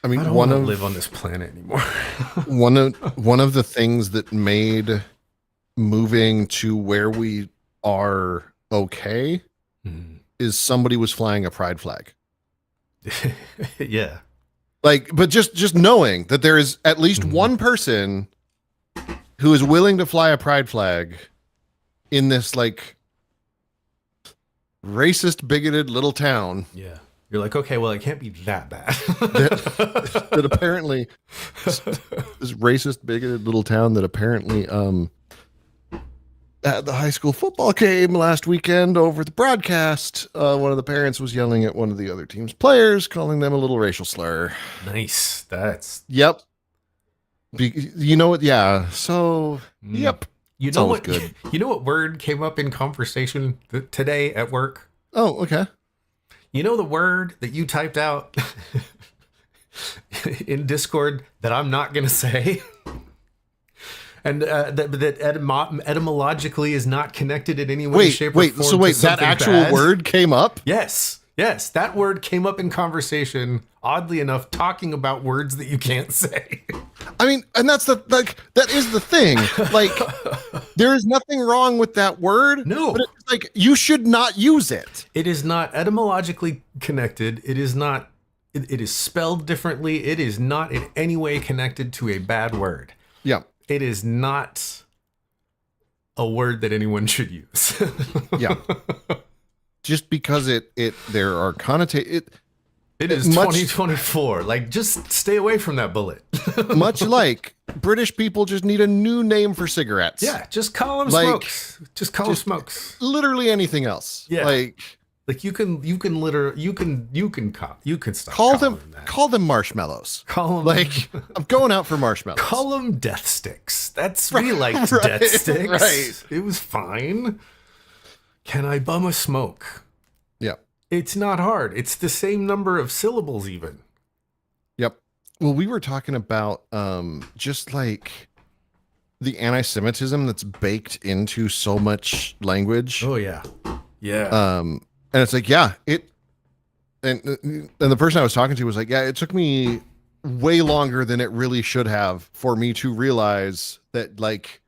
I mean, I don't want to live on this planet anymore. one of the things that made moving to where we are okay is somebody was flying a pride flag. Yeah. Like, but just knowing that there is at least one person who is willing to fly a pride flag in this like racist, bigoted little town. Yeah. You're like, okay, well, it can't be that bad. that apparently this racist, bigoted little town that apparently at the high school football game last weekend over the broadcast, one of the parents was yelling at one of the other team's players, calling them a little racial slur. Nice. That's yep. You know what? Yeah. So yep. You know what? Good. You know what word came up in conversation today at work? Oh, okay. You know the word that you typed out in Discord that I'm not going to say? And that etymologically is not connected in any way, shape, or form. Wait, that actual bad. Word came up? Yes, that word came up in conversation, oddly enough, talking about words that you can't say. I mean, and that is the thing. Like, there is nothing wrong with that word. No. But it's like, you should not use it. It is not etymologically connected. It is not, it is spelled differently. It is not in any way connected to a bad word. Yeah. It is not a word that anyone should use. Yeah. Just because there are connotations. It is 2024. Like, just stay away from that bullet. Much like British people just need a new name for cigarettes. Yeah, just call them smokes. Just call them smokes. Literally anything else. Yeah. Like you can stop. Call them marshmallows. Call them like I'm going out for marshmallows. Call them death sticks. We liked death sticks. Right. It was fine. Can I bum a smoke? Yeah. It's not hard. It's the same number of syllables even. Yep. Well, we were talking about just like the anti-Semitism that's baked into so much language. Oh yeah. Yeah. And it's like, yeah, and the person I was talking to was like, yeah, it took me way longer than it really should have for me to realize that, like,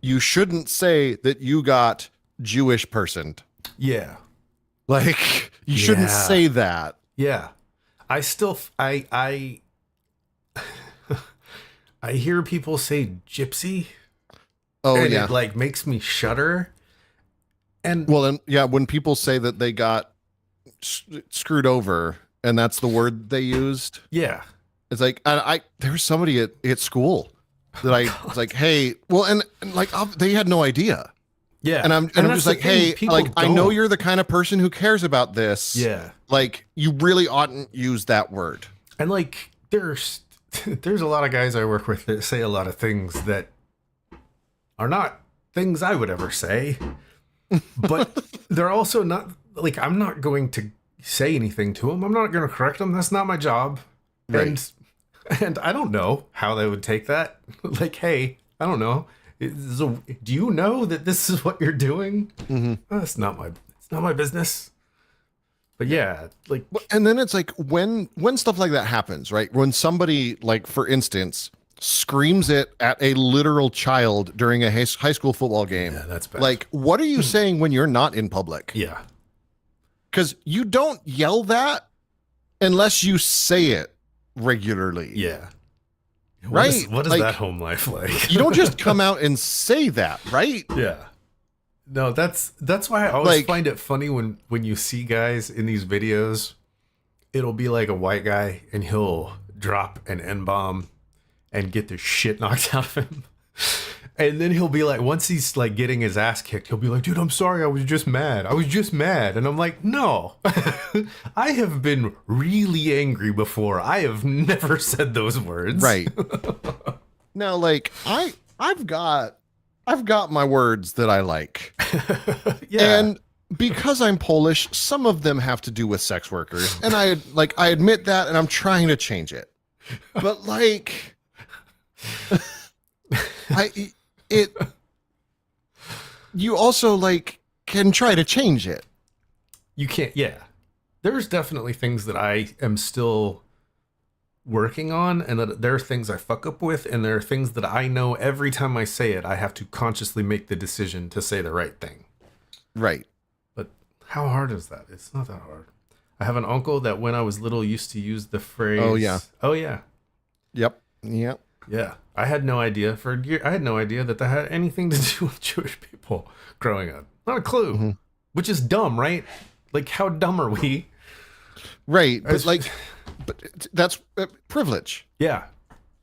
you shouldn't say that you got Jewish personed. Yeah. Like, you shouldn't say that. Yeah. I hear people say gypsy. Oh, and yeah. It like makes me shudder. And well, and yeah, when people say that they got screwed over and that's the word they used. Yeah. It's like, there was somebody at school that I was like, hey, well, and like, they had no idea. Yeah. And I'm just like, hey, like, I know you're the kind of person who cares about this. Yeah. Like, you really oughtn't use that word. And like, there's a lot of guys I work with that say a lot of things that are not things I would ever say. But they're also not, like, I'm not going to say anything to them. I'm not going to correct them. That's not my job. Right. And I don't know how they would take that. Like, hey, I don't know. Do you know that this is what you're doing? Mm-hmm. Oh, it's not my business. But yeah, like, and then it's like when stuff like that happens, right? When somebody, like, for instance, screams it at a literal child during a high school football game. Yeah, that's bad. Like, what are you saying when you're not in public? Yeah. Because you don't yell that unless you say it regularly. Yeah. Right? What is like, that home life like? You don't just come out and say that, right? Yeah. No, that's why I always find it funny when you see guys in these videos. It'll be like a white guy and he'll drop an N-bomb and get the shit knocked out of him. And then he'll be like, once he's like getting his ass kicked, he'll be like, dude, I'm sorry, I was just mad. And I'm like, no, I have been really angry before. I have never said those words. Right. Now, like, I've got my words that I like. Yeah. And because I'm Polish, some of them have to do with sex workers. And I admit that, and I'm trying to change it. But like, you also like can try to change it. You can't. Yeah. There's definitely things that I am still working on, and that there are things I fuck up with, and there are things that I know every time I say it, I have to consciously make the decision to say the right thing. Right. But how hard is that? It's not that hard. I have an uncle that when I was little used to use the phrase, oh yeah. Yep. Yeah. I had no idea that that had anything to do with Jewish people growing up. Not a clue. Mm-hmm. Which is dumb, right? Like, how dumb are we? Right. But that's privilege. Yeah.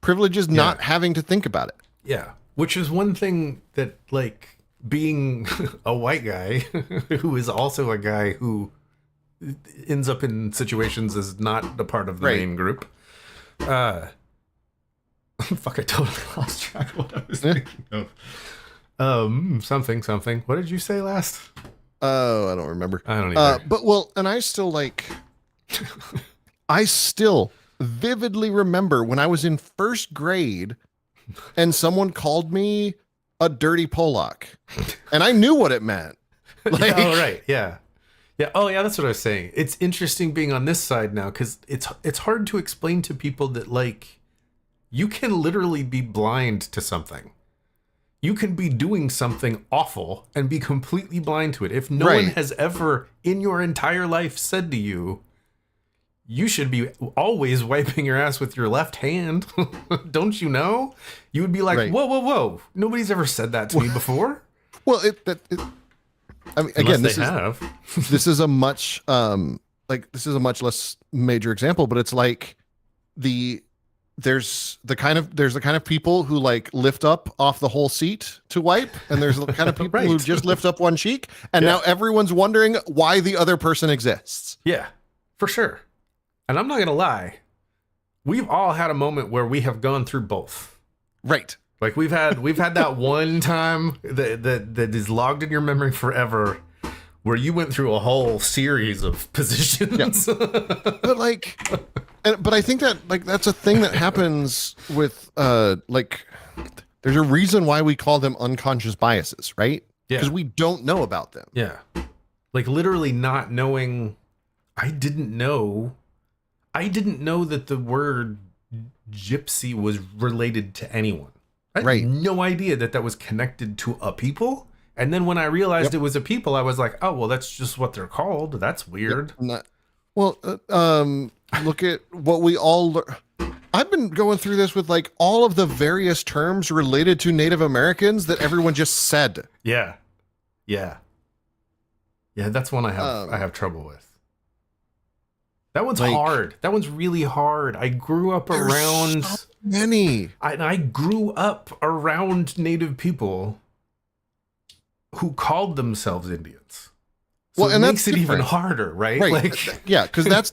Privilege is not having to think about it. Yeah. Which is one thing that, like, being a white guy who is also a guy who ends up in situations as not a part of the main group. Fuck, I totally lost track of what I was thinking of. Something. What did you say last? Oh, I don't remember. I don't either. And I still I still vividly remember when I was in first grade and someone called me a dirty Polak, and I knew what it meant. Like, oh, right. Yeah. Yeah. Oh, yeah. That's what I was saying. It's interesting being on this side now because it's hard to explain to people that, like, you can literally be blind to something. You can be doing something awful and be completely blind to it. If no one has ever in your entire life said to you, you should be always wiping your ass with your left hand. Don't you know? You would be like, whoa. Nobody's ever said that to me before. Well, I mean, again, this is a much much less major example, but it's like there's the kind of people who like lift up off the whole seat to wipe, and there's the kind of people who just lift up one cheek, and now everyone's wondering why the other person exists. Yeah, for sure. And I'm not gonna lie, we've all had a moment where we have gone through both. Right. Like we've had that one time that is logged in your memory forever, where you went through a whole series of positions. Yeah. But I think that like that's a thing that happens with like there's a reason why we call them unconscious biases, right? Yeah. Because we don't know about them. Yeah. Like literally not knowing. I didn't know that the word gypsy was related to anyone. I had no idea that was connected to a people. And then when I realized it was a people, I was like, oh, well, that's just what they're called. That's weird. Look at what we all I've been going through this with like all of the various terms related to Native Americans that everyone just said. Yeah. Yeah. Yeah, that's one I have trouble with. That one's hard. That one's really hard. I grew up around so many. I grew up around Native people who called themselves Indians. So it makes it even harder, right? Like, yeah, because that's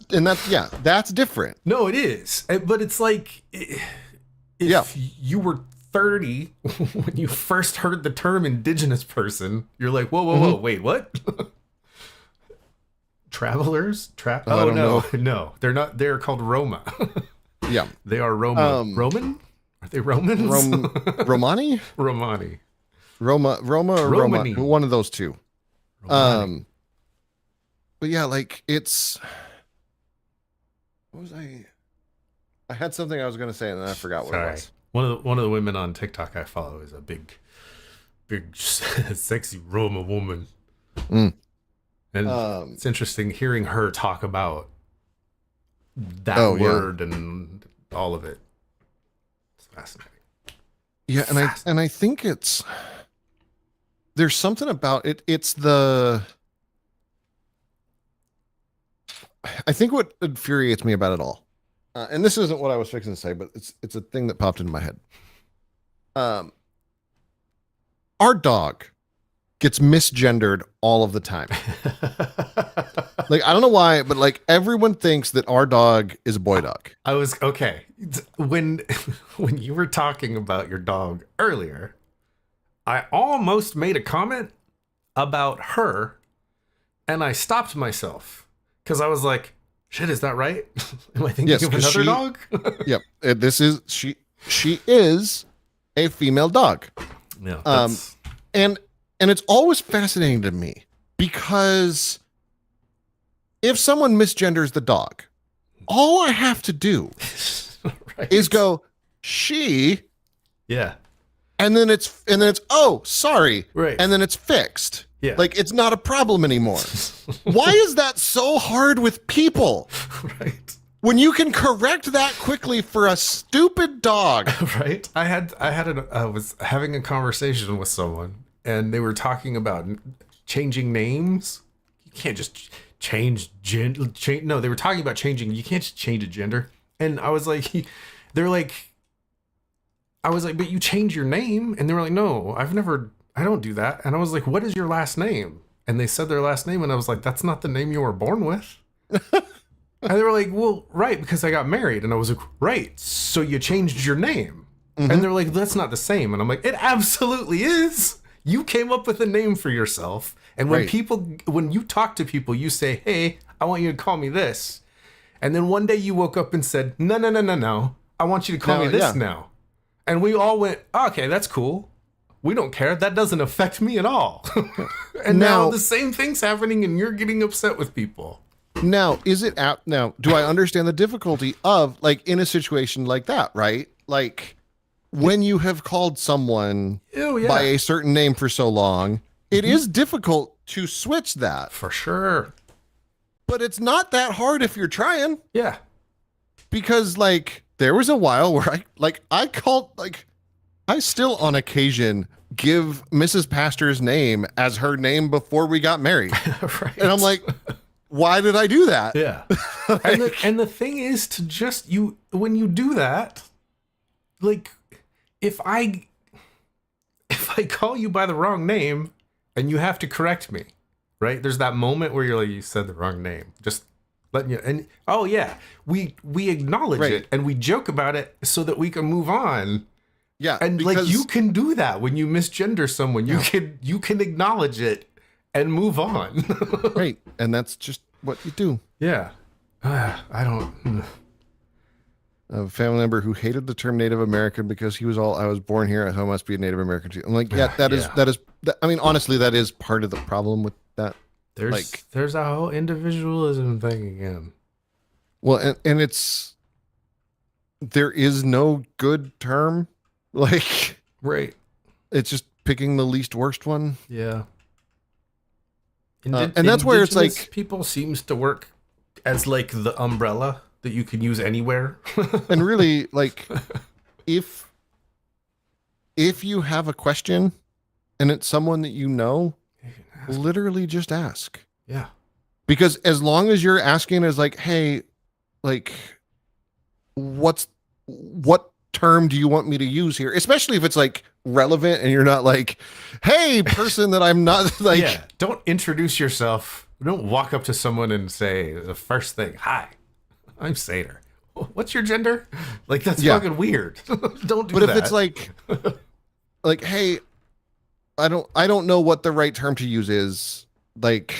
different. No, it is. But it's like if you were 30 when you first heard the term indigenous person, you're like, whoa, wait, what? Travelers? No, they're not. They're called Roma. Yeah, they are Roma. Roman? Are they Romans? Romani? Romani. Roma or Romani. Roma? One of those two. Romani. But yeah, like it's. What was I had something I was going to say and then I forgot what it was. One of the women on TikTok I follow is a big, sexy Roma woman. Mm. And it's interesting hearing her talk about that word and all of it. It's fascinating. Yeah, and I think there's something about it. I think what infuriates me about it all, and this isn't what I was fixing to say, but it's a thing that popped into my head. Our dog gets misgendered all of the time. Like, I don't know why, but like everyone thinks that our dog is a boy dog. I was okay. When you were talking about your dog earlier, I almost made a comment about her and I stopped myself because I was like, shit, is that right? Am I thinking of another dog? Yep. She is a female dog. Yeah. And it's always fascinating to me because if someone misgenders the dog, all I have to do is go, she. Yeah. And then it's, oh, sorry. Right. And then it's fixed. Yeah. Like it's not a problem anymore. Why is that so hard with people? Right. When you can correct that quickly for a stupid dog. Right. I was having a conversation with someone and they were talking about changing names. You can't just No, they were talking about changing. You can't just change a gender. And I was like, they're like, I was like, but you change your name. And they were like, no, I don't do that. And I was like, what is your last name? And they said their last name. And I was like, that's not the name you were born with. And they were like, well, right, because I got married. And I was like, right, so you changed your name. Mm-hmm. And they're like, that's not the same. And I'm like, it absolutely is. You came up with a name for yourself. And when you talk to people, you say, hey, I want you to call me this. And then one day you woke up and said, no. I want you to call me this now. And we all went, okay, that's cool. We don't care. That doesn't affect me at all. And now the same thing's happening and you're getting upset with people. Now, do I understand the difficulty of, like, in a situation like that, right? Like, when you have called someone by a certain name for so long, it is difficult to switch that. For sure. But it's not that hard if you're trying. Yeah. Because, like, there was a while where I still on occasion give Mrs. Pastor's name as her name before we got married. Right. And I'm like, why did I do that? Yeah. And the thing is to just, when you do that, like, if I call you by the wrong name and you have to correct me, right? There's that moment where you're like, you said the wrong name. Just letting you, and oh yeah, we acknowledge it and we joke about it so that we can move on. Yeah. And like, you can do that when you misgender someone. You can acknowledge it and move on. Right. And that's just what you do. Yeah. I don't. A family member who hated the term Native American because he was I was born here, I must be a Native American too. I'm like, that is, I mean, honestly, that is part of the problem with that. There's a whole individualism thing again. Well, and there is no good term. Like, right. It's just picking the least worst one. Yeah. And that's where it's like, people seems to work as like the umbrella that you can use anywhere. And really, like, if you have a question and it's someone that you know, literally just ask. Yeah. Because as long as you're asking is like, hey, like, what term do you want me to use here? Especially if it's like relevant and you're not like, hey, person that I'm not like. Yeah. Don't introduce yourself. Don't walk up to someone and say the first thing, hi, I'm Satyr. What's your gender? Like, that's fucking weird. Don't do that. But if it's like, hey, I don't know what the right term to use is. Like,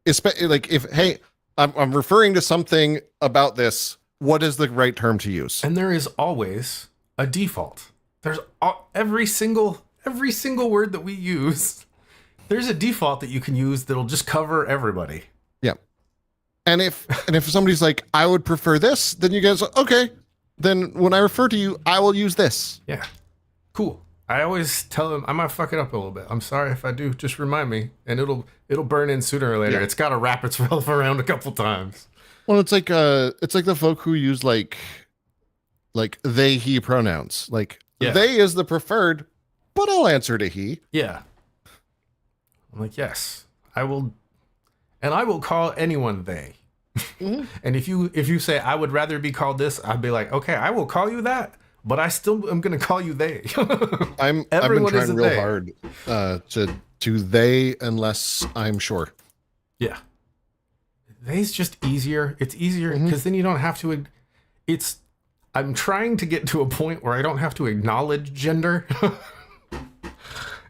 especially like if, hey, I'm referring to something about this. What is the right term to use? And there is always a default. There's every single word that we use. There's a default that you can use that'll just cover everybody. Yeah. And if somebody's like, I would prefer this, then you guys, okay, then when I refer to you, I will use this. Yeah. Cool. I always tell them I might fuck it up a little bit. I'm sorry if I do. Just remind me, and it'll burn in sooner or later. Yeah. It's got to wrap itself around a couple times. Well, it's like the folk who use like they, he pronouns. Like, they is the preferred, but I'll answer to he. Yeah. I'm like, yes, I will. And I will call anyone they. Mm-hmm. And if you say I would rather be called this, I'd be like, okay, I will call you that, but I still am going to call you they. I've been trying real hard to they unless I'm sure. Yeah. They's just easier. It's easier because then you don't have to. I'm trying to get to a point where I don't have to acknowledge gender.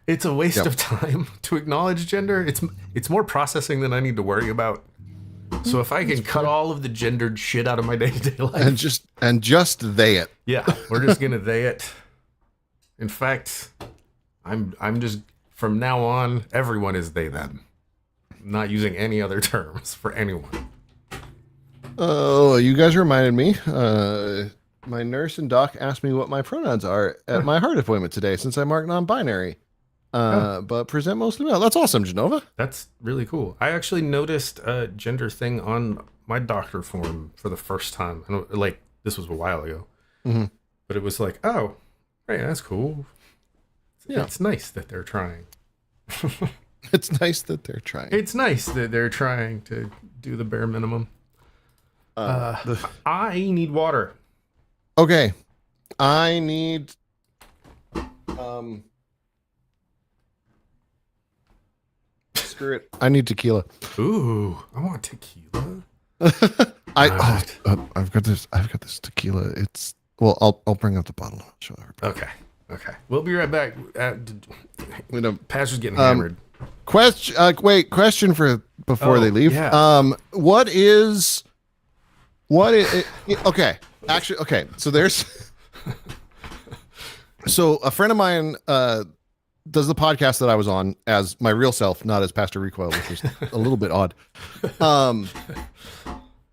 It's a waste of time to acknowledge gender. It's more processing than I need to worry about. So if I can cut all of the gendered shit out of my day-to-day life. And just they it. Yeah, we're just gonna they it. In fact, I'm just, from now on, everyone is they them. I'm not using any other terms for anyone. Oh, you guys reminded me. My nurse and doc asked me what my pronouns are at my heart appointment today since I marked non-binary. But present mostly male. That's awesome, Genova. That's really cool. I actually noticed a gender thing on my doctor form for the first time. And like, this was a while ago. Mm-hmm. But it was like, oh, right, that's cool. Yeah. It's nice that they're trying. It's nice that they're trying. It's nice that they're trying to do the bare minimum. I need water. Okay. I need screw it. I need tequila. Ooh, I want tequila. I've got this tequila. It's I'll bring up the bottle. I'll show everybody. Okay. We'll be right back. Pastor's getting hammered. Question for before they leave. Yeah. Okay. Actually, okay. So a friend of mine does the podcast that I was on as my real self, not as Pastor Recoil, which is a little bit odd.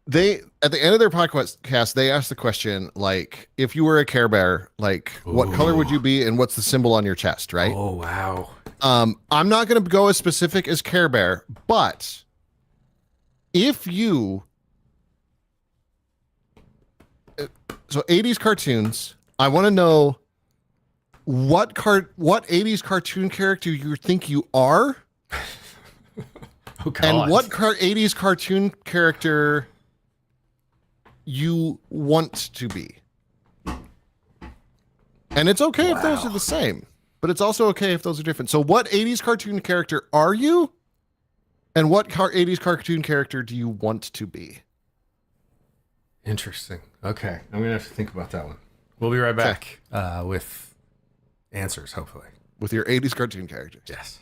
They at the end of their podcast, they asked the question, like, if you were a Care Bear, like, what color would you be, and what's the symbol on your chest, right? Oh wow. I'm not going to go as specific as Care Bear, but if you, so 80s cartoons, I want to know what 80s cartoon character you think you are, Oh, God. and what 80s cartoon character you want to be. And it's okay if those are the same, but it's also okay if those are different. So what 80s cartoon character are you? And what 80s cartoon character do you want to be? Interesting. Okay. I'm going to have to think about that one. We'll be right back with answers, hopefully. With your 80s cartoon characters. Yes.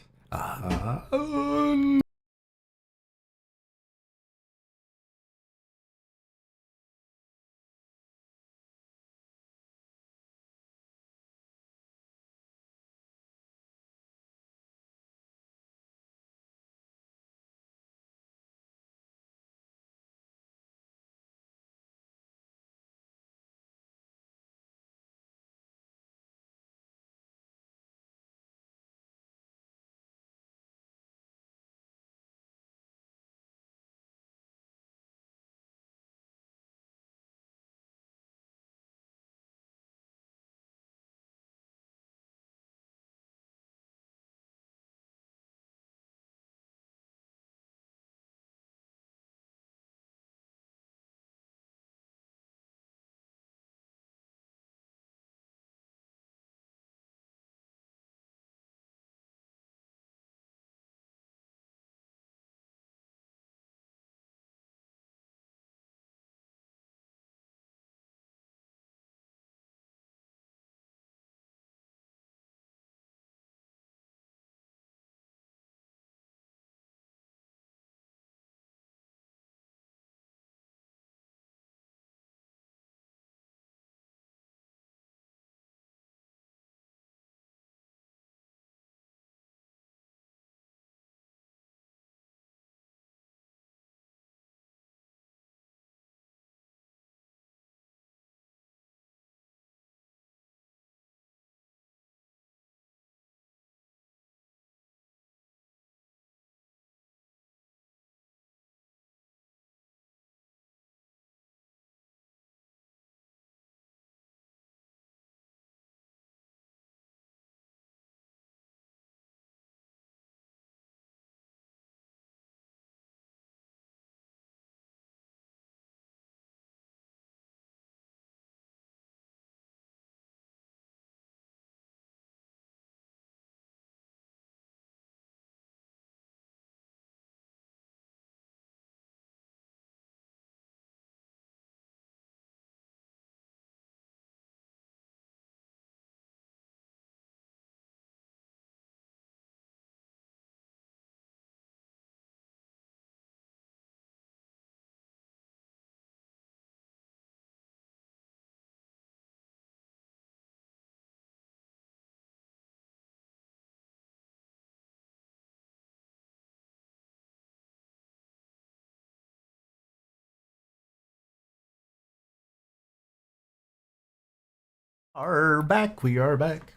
We are back.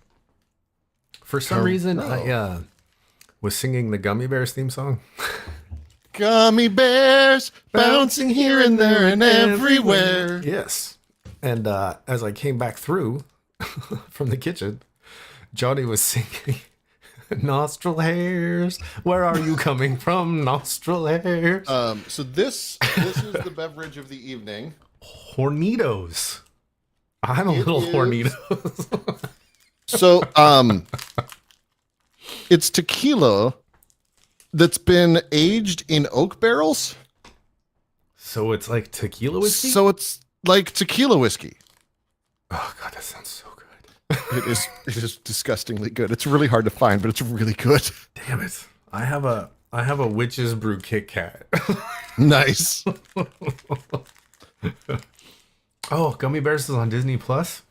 For some reason, I was singing the Gummy Bears theme song. Gummy bears bouncing here and there and everywhere. Yes. And as I came back through from the kitchen, Johnny was singing Nostril hairs. Where are you coming from? Nostril hairs. So this is the beverage of the evening. Hornitos. I'm a It little is- hornitos. So it's tequila that's been aged in oak barrels. So it's like tequila whiskey? So it's like tequila whiskey. Oh god, that sounds so good. It is disgustingly good. It's really hard to find, but it's really good. Damn it. I have a witch's brew Kit Kat. Nice. Oh, Gummy Bears is on Disney Plus.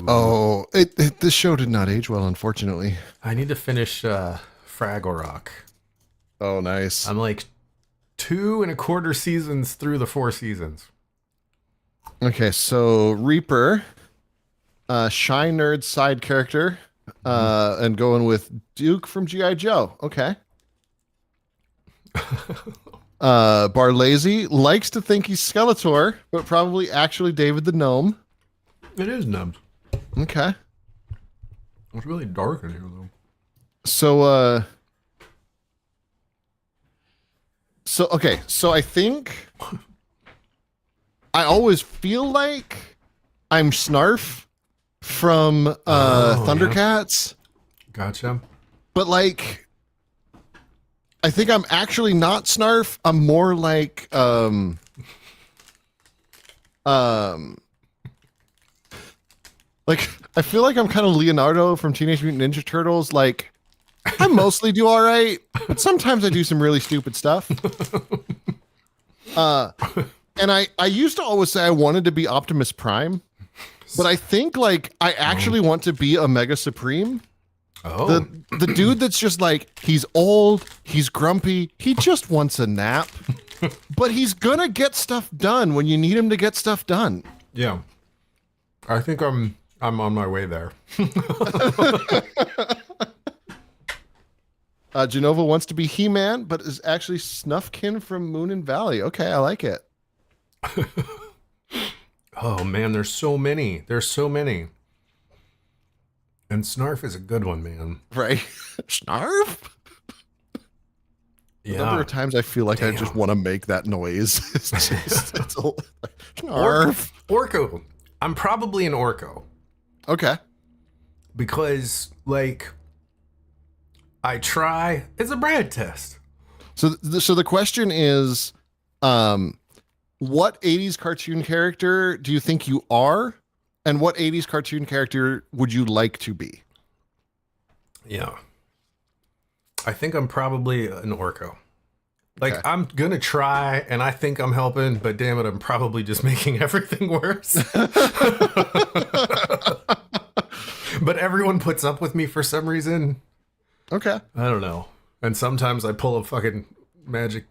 Oh, this show did not age well, unfortunately. I need to finish Fraggle Rock. Oh, nice. I'm like 2.25 seasons through the 4 seasons. Okay, so Reaper, Shy Nerd side character, and going with Duke from G.I. Joe. Okay. Barlazy likes to think he's Skeletor, but probably actually David the Gnome. It is Nubs. Okay. It's really dark in here though. So I think I always feel like I'm Snarf from Thundercats. Gotcha. But like I think I'm actually not Snarf. I'm more like like I feel like I'm kind of Leonardo from Teenage Mutant Ninja Turtles. Like I mostly do all right, but sometimes I do some really stupid stuff. And I used to always say I wanted to be Optimus Prime, but I think like I actually want to be Omega Supreme. Oh. The dude that's just like, he's old, he's grumpy, he just wants a nap, but he's gonna get stuff done when you need him to get stuff done. Yeah. I think I'm on my way there. Genova wants to be He-Man, but is actually Snufkin from Moon and Valley. Okay, I like it. Oh man, there's so many. There's so many. And Snarf is a good one, man. Right? Snarf? Yeah. The number of times I feel like I just want to make that noise. It's just, Snarf. Orko. I'm probably an Orko. Okay. Because, like, I try. It's a Brad test. So the question is, what 80s cartoon character do you think you are? And what 80s cartoon character would you like to be? Yeah. I think I'm probably an Orko. Like, Okay. I'm gonna try, and I think I'm helping, but damn it, I'm probably just making everything worse. But everyone puts up with me for some reason. Okay. I don't know. And sometimes I pull a fucking magic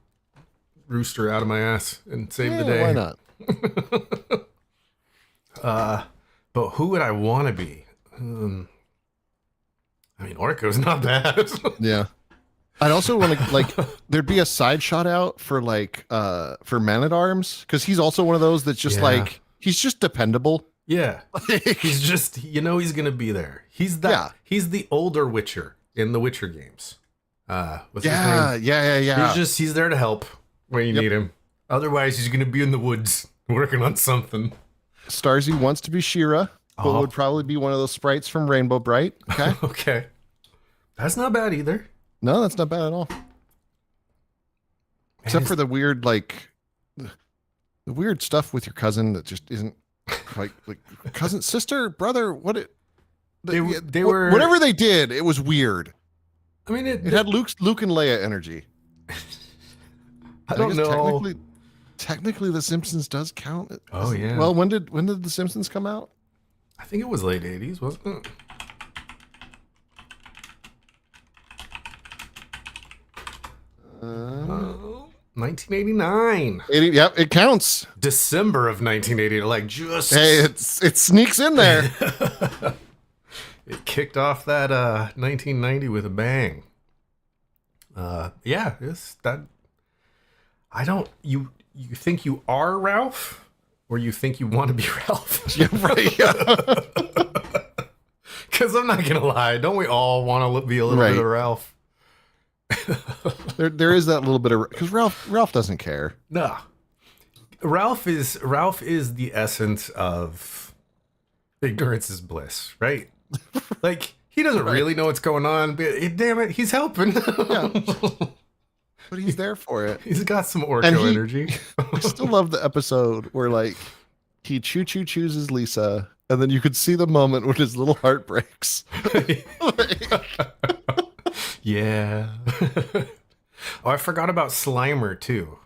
rooster out of my ass and save the day. Why not? But who would I want to be? I mean, Orko's not bad. Yeah. I'd also want to, like, there'd be a side shot out for, like, for Man-at-Arms, because he's also one of those that's just, Yeah. like, he's just dependable. Yeah. He's just, he's going to be there. He's that. Yeah. He's the older Witcher in the Witcher games. What's his Yeah, name? yeah. He's there to help when you need him. Otherwise, he's going to be in the woods working on something. Starzy wants to be She-Ra, but would probably be one of those sprites from Rainbow Bright. Okay. Okay. That's not bad either. No, that's not bad at all. Except for the weird, like, the weird stuff with your cousin that just isn't like cousin, sister, brother. What it? They were whatever they did. It was weird. I mean, It had Luke and Leia energy. I don't know. Technically, The Simpsons does count. Oh yeah. Well, when did The Simpsons come out? I think it was late 80s, wasn't it? Uh, 1989. Yep, it counts. December of 1980. Like just. Hey, it sneaks in there. It kicked off that 1990 with a bang. Yeah, it's that. I don't. You think you are Ralph, or you think you want to be Ralph? Yeah, right. Yeah. Because I'm not gonna lie, don't we all want to be a little bit of Ralph? there is that little bit of, because Ralph doesn't care. No, Ralph is the essence of ignorance is bliss, right? Like he doesn't really know what's going on, but damn it, he's helping. Yeah. But he's there for it. He's got some Orko energy. I still love the episode where like he chooses Lisa, and then you could see the moment when his little heart breaks. Yeah. Oh, I forgot about Slimer too.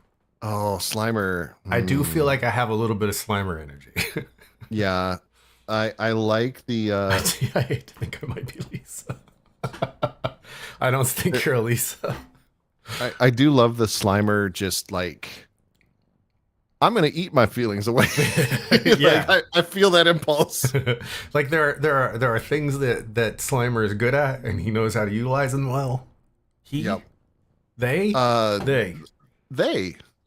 Oh, Slimer. I do feel like I have a little bit of Slimer energy. Yeah. I like the I think I might be Lisa. I don't think you're a Lisa. I do love the Slimer just like, I'm gonna eat my feelings away. Yeah. Like, I feel that impulse. Like there are things that Slimer is good at and he knows how to utilize them well. They. Yep,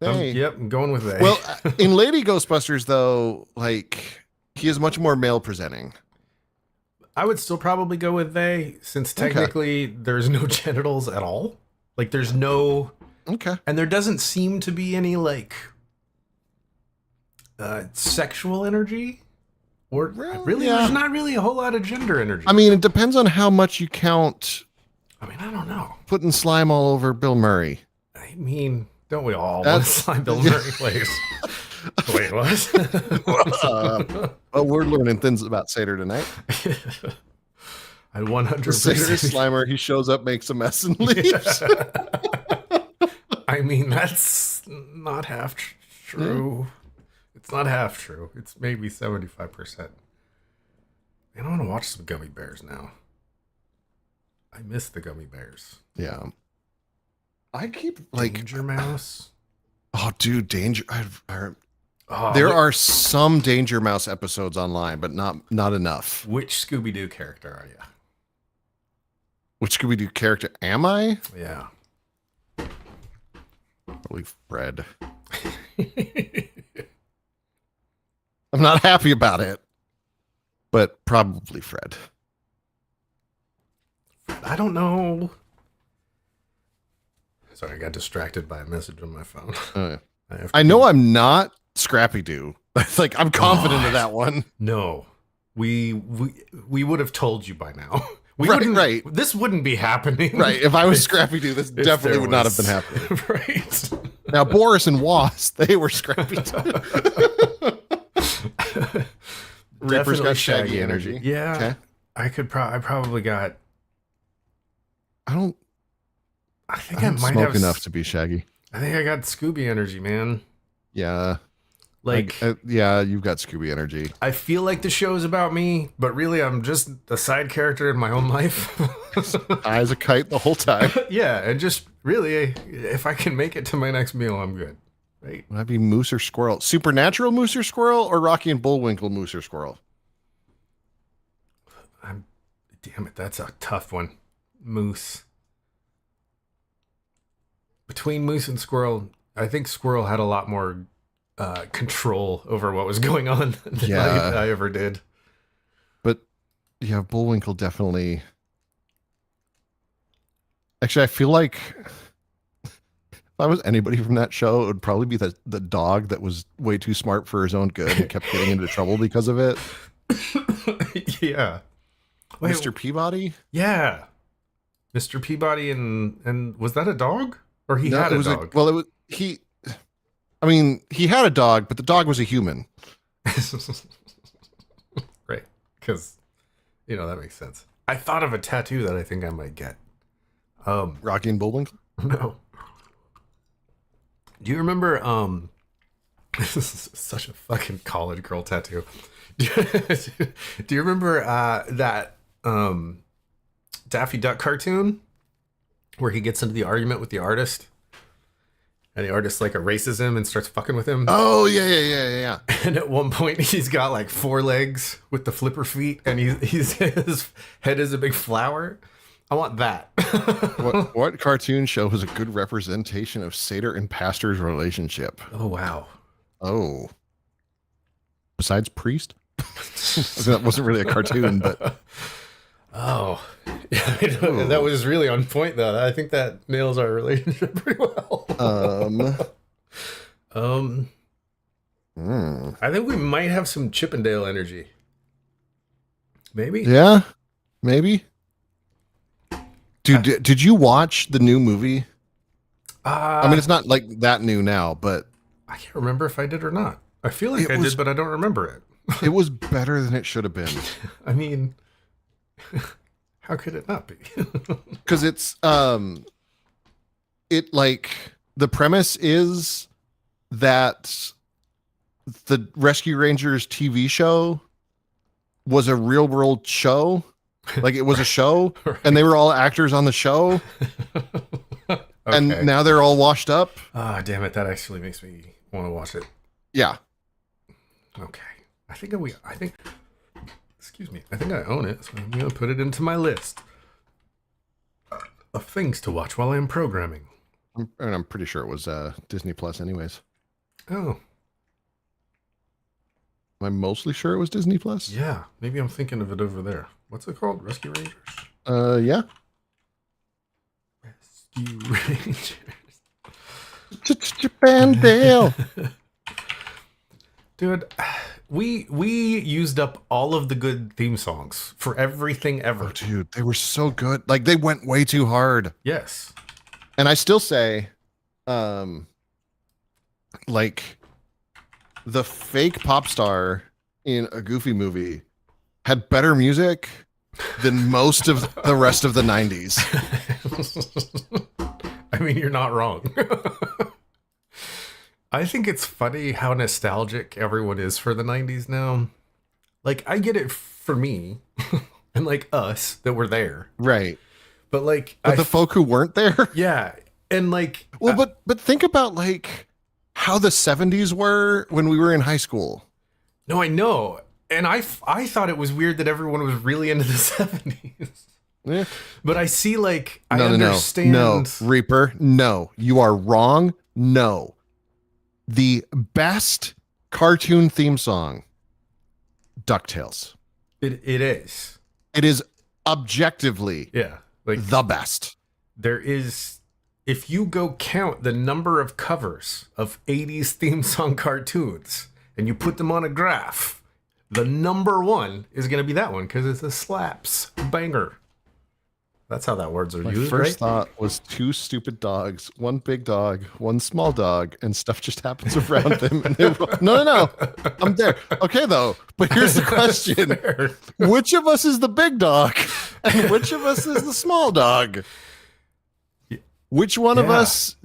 I'm going with they. Well, in Lady Ghostbusters though, like he is much more male presenting. I would still probably go with they, since technically there's no genitals at all. Like there's no and there doesn't seem to be any like sexual energy, or really there's not really a whole lot of gender energy. I mean, it depends on how much you count. I mean, I don't know. Putting slime all over Bill Murray. I mean, don't we all want to slime Bill Murray, please? Wait, what? Oh, we're learning things about Satyr tonight. I 100%. Satyr is Slimer. He shows up, makes a mess, and leaves. I mean, that's not half true. It's not half true. It's maybe 75%. I want to watch some Gummy Bears now. I miss the Gummy Bears. Yeah. I keep like Danger Mouse. Oh, dude, Danger. There are some Danger Mouse episodes online, but not enough. Which Scooby-Doo character are you? Which Scooby-Doo character am I? Yeah. Probably Fred. I'm not happy about it, but probably Fred. I don't know. Sorry, I got distracted by a message on my phone. I know I'm not Scrappy-Doo. Like, I'm confident of that one. No. We would have told you by now. Right. This wouldn't be happening. Right. If I was Scrappy-Doo, this definitely would not have been happening. Right. Now, Boris and Was, they were Scrappy-Doo. Reaper's got Shaggy energy. Yeah. Okay. I probably got... I think I might smoke have enough to be Shaggy. I think I got Scooby energy, man. Yeah. Like, yeah, you've got Scooby energy. I feel like the show is about me, but really I'm just a side character in my own life. High as a kite the whole time. Yeah, and just really, if I can make it to my next meal, I'm good. Right? Would that be Moose or Squirrel? Supernatural Moose or Squirrel, or Rocky and Bullwinkle Moose or Squirrel? Damn it, that's a tough one. Moose. Between Moose and Squirrel, I think Squirrel had a lot more control over what was going on than I ever did. But yeah, Bullwinkle definitely. Actually, I feel like if I was anybody from that show, it would probably be the dog that was way too smart for his own good and kept getting into trouble because of it. Yeah. Wait, Mr. Peabody? Yeah. Mr. Peabody and was that a dog? Or he had a dog? He had a dog, but the dog was a human. Right. Because, that makes sense. I thought of a tattoo that I think I might get. Rocky and Bullwinkle? No. Do you remember, this is such a fucking college girl tattoo. Do you remember that Daffy Duck cartoon where he gets into the argument with the artist and the artist like erases him and starts fucking with him? Oh, yeah. And at one point he's got like 4 legs with the flipper feet and his head is a big flower. I want that. What cartoon show was a good representation of Satyr and Pastor's relationship? Oh, wow. Oh. Besides Priest? That wasn't really a cartoon, but Oh, yeah, that was really on point, though. I think that nails our relationship pretty well. Um, I think we might have some Chippendale energy. Maybe. Yeah, maybe. Dude, did you watch the new movie? I mean, it's not like that new now, but I can't remember if I did or not. I feel like I did, but I don't remember it. It was better than it should have been. I mean, how could it not be? Because it's it like the premise is that the Rescue Rangers TV show was a real world show. Like it was a show, right. And they were all actors on the show. Okay. And now they're all washed up. Ah, damn it! That actually makes me want to watch it. Yeah. Okay. Excuse me. I think I own it, so I'm gonna put it into my list of things to watch while I'm programming. I'm pretty sure it was Disney Plus, anyways. Oh. Am I mostly sure it was Disney Plus? Yeah. Maybe I'm thinking of it over there. What's it called? Rescue Rangers? Yeah. Rescue Rangers. Chippendale. Dude, we used up all of the good theme songs for everything ever. Oh, dude, they were so good. Like they went way too hard. Yes. And I still say, like the fake pop star in a Goofy movie had better music than most of the rest of the 90s. I mean, you're not wrong. I think it's funny how nostalgic everyone is for the 90s now. Like, I get it for me and like us that were there. Right. But like the folk who weren't there? Yeah. And like but think about like how the 70s were when we were in high school. No, I know. And I thought it was weird that everyone was really into the 70s. Yeah. But I see like I understand. No, Reaper. No, you are wrong. No. The best cartoon theme song, DuckTales. It is. It is objectively like the best. There is, if you go count the number of covers of 80s theme song cartoons and you put them on a graph, the number one is going to be that one because it's a slaps banger. That's how that words are used. My first thought was two stupid dogs, one big dog, one small dog, and stuff just happens around them. And they no, I'm there. Okay, though. But here's the question: which of us is the big dog, and which of us is the small dog? Which one of us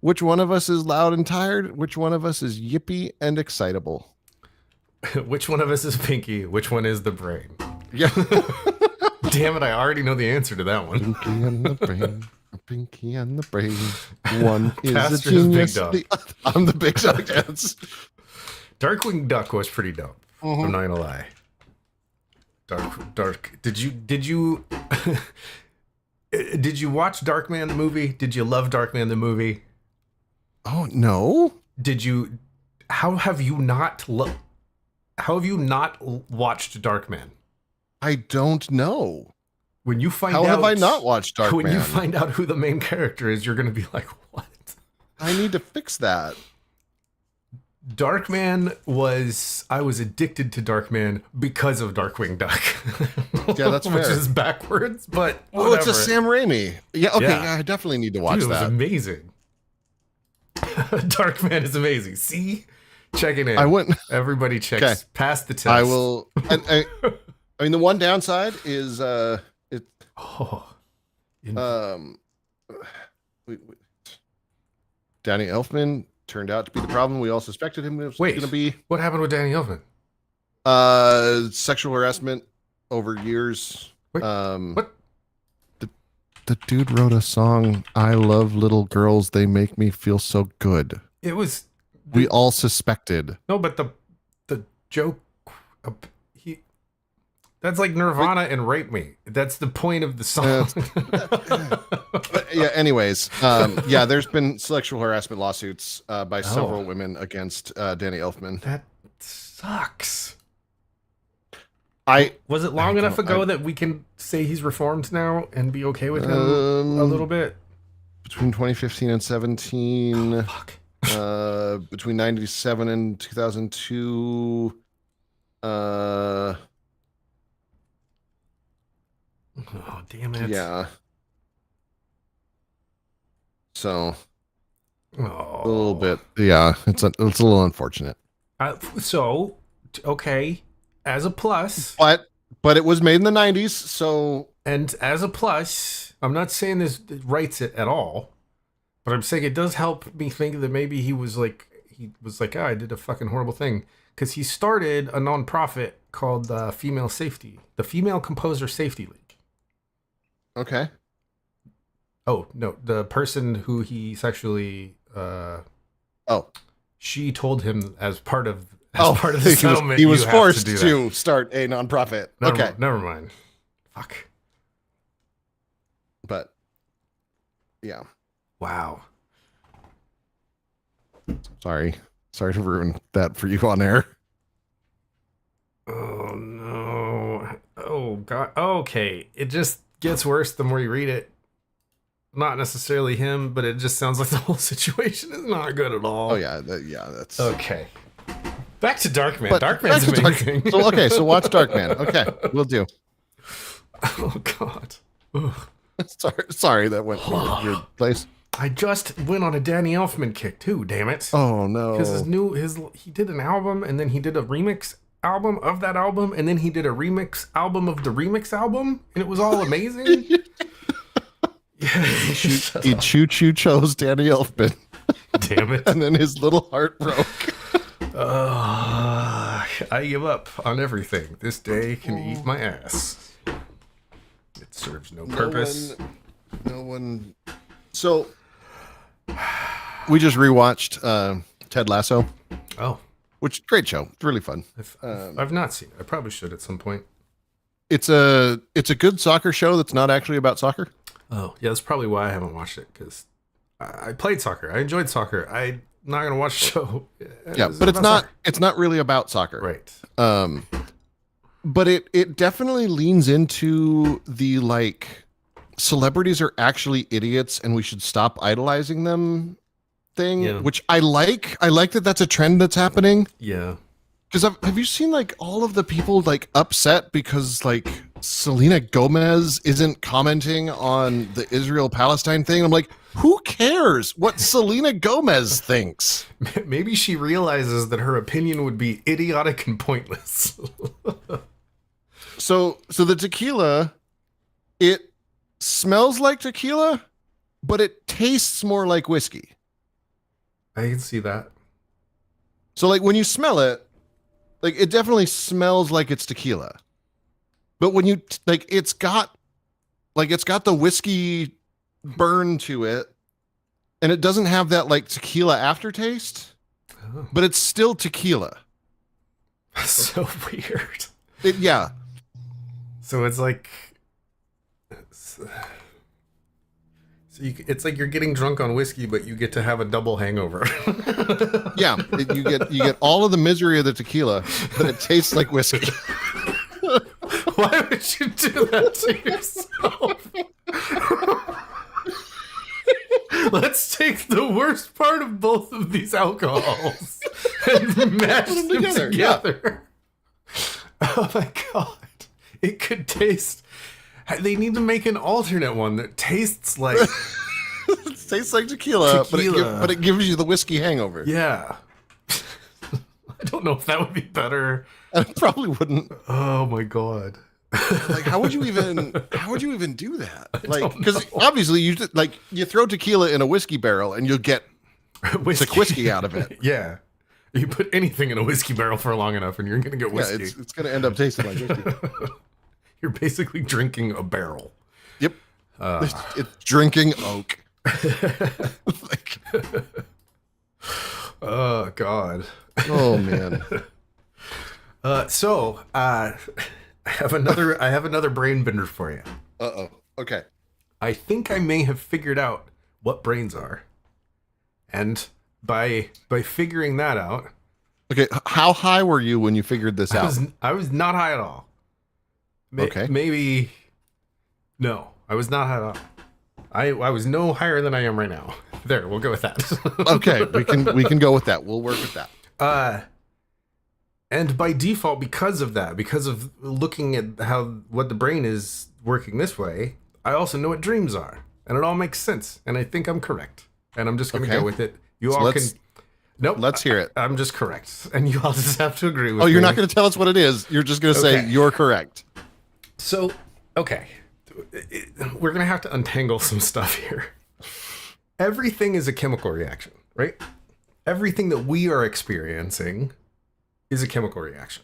Which one of us is loud and tired? Which one of us is yippy and excitable? Which one of us is Pinky? Which one is the brain? Yeah. Damn it, I already know the answer to that one. Pinky and the brain. Pinky and the brain. One is Pastor's a genius. big dog. I'm the big dog dance. Darkwing Duck was pretty dope. I'm not gonna lie. Dark. Did you did you watch Darkman the movie? Did you love Darkman the movie? Oh no. Did you? How have you not watched Darkman? I don't know. When you find out, how have I not watched Darkman? When you find out who the main character is, you're going to be like, "What?" I need to fix that. Darkman was. I was addicted to Darkman because of Darkwing Duck. Yeah, that's fair. Which is backwards, but whatever. Oh, it's a Sam Raimi. Yeah, okay. Yeah, I definitely need to watch that. It was amazing. Darkman is amazing. See, checking in. I wouldn't. Everybody checks. Okay. Pass the test. I will. I mean, the one downside is Danny Elfman turned out to be the problem. We all suspected him was going to be. What happened with Danny Elfman? Sexual harassment over years. Wait, what? The dude wrote a song, "I love little girls, they make me feel so good." It was. We all suspected. No, but the joke. That's like Nirvana and Rape Me. That's the point of the song. Yeah. Anyways, there's been sexual harassment lawsuits by several women against Danny Elfman. That sucks. Was it long enough ago that we can say he's reformed now and be okay with him a little bit? Between 2015 and 17. Oh, fuck. Between 97 and 2002. Oh, damn it. Yeah. So Oh. a little bit. Yeah, it's a little unfortunate. So, okay, as a plus. But it was made in the 90s, so. And as a plus, I'm not saying this writes it at all, but I'm saying it does help me think that maybe he was like, oh, I did a fucking horrible thing. Because he started a nonprofit called the Female Composer Safety League. Okay. Oh, no, the person who he sexually, she told him as part of the settlement. He was forced to start a nonprofit. Never mind. Fuck. But, yeah. Wow. Sorry to ruin that for you on air. Oh, no. Oh, God. Okay. It just gets worse the more you read it. Not necessarily him, but it just sounds like the whole situation is not good at all. Oh, yeah. That's... Okay. Back to Darkman. Darkman's amazing. So watch Darkman. Okay, will do. Oh, God. Ugh. Sorry, that went to a weird place. I just went on a Danny Elfman kick, too, damn it. Oh, no. Because he did an album, and then he did a remix album of that album, and then he did a remix album of the remix album, and it was all amazing. He choo-choo chose Danny Elfman. Damn it. And then his little heart broke. I give up on everything. This day can eat my ass. It serves no purpose. No one. So, we just rewatched Ted Lasso. Oh. Which, great show. It's really fun. I've not seen it. I probably should at some point. It's a good soccer show that's not actually about soccer. Oh, yeah, that's probably why I haven't watched it, because I played soccer. I enjoyed soccer. I'm not going to watch the show. Yeah, but it's not really about soccer. Right. But it definitely leans into the, like, celebrities are actually idiots and we should stop idolizing them thing, which I like. I like that that's a trend that's happening. Yeah. Because have you seen, like, all of the people, like, upset because, like, Selena Gomez isn't commenting on the Israel-Palestine thing? I'm like, who cares what Selena Gomez thinks? Maybe she realizes that her opinion would be idiotic and pointless. So the tequila, it smells like tequila, but it tastes more like whiskey. I can see that. So, like, when you smell it, like, it definitely smells like it's tequila. But when you, like, it's got the whiskey burn to it, and it doesn't have that, like, tequila aftertaste, but it's still tequila. That's so weird. Yeah. So it's like, it's like you're getting drunk on whiskey, but you get to have a double hangover. Yeah, you get all of the misery of the tequila, but it tastes like whiskey. Why would you do that to yourself? Let's take the worst part of both of these alcohols and mash them together. Yeah. Oh my God. It could taste... They need to make an alternate one that tastes like... It tastes like tequila. But it gives you the whiskey hangover. Yeah. I don't know if that would be better. I probably wouldn't. Oh my God. Like, how would you even do that? Like, because obviously you throw tequila in a whiskey barrel and you'll get sick whiskey out of it. Yeah. You put anything in a whiskey barrel for long enough and you're going to get whiskey. Yeah, it's going to end up tasting like whiskey. You're basically drinking a barrel. Yep. It's drinking oak. Oh God. Oh man. So I have another brain bender for you. Uh-oh. Okay. I think I may have figured out what brains are. And by figuring that out. Okay, how high were you when you figured this out? I was not high at all. Okay. Maybe. No, I was not. I was no higher than I am right now. There, we'll go with that. Okay, we can go with that. We'll work with that. And by default, because of looking at what the brain is working this way, I also know what dreams are, and it all makes sense. And I think I'm correct, and I'm just going to go with it. You all can. Nope. Let's hear it. I'm just correct, and you all just have to agree with me. Oh, you're not going to tell us what it is. You're just going to say you're correct. So, okay, we're going to have to untangle some stuff here. Everything is a chemical reaction, right? Everything that we are experiencing is a chemical reaction.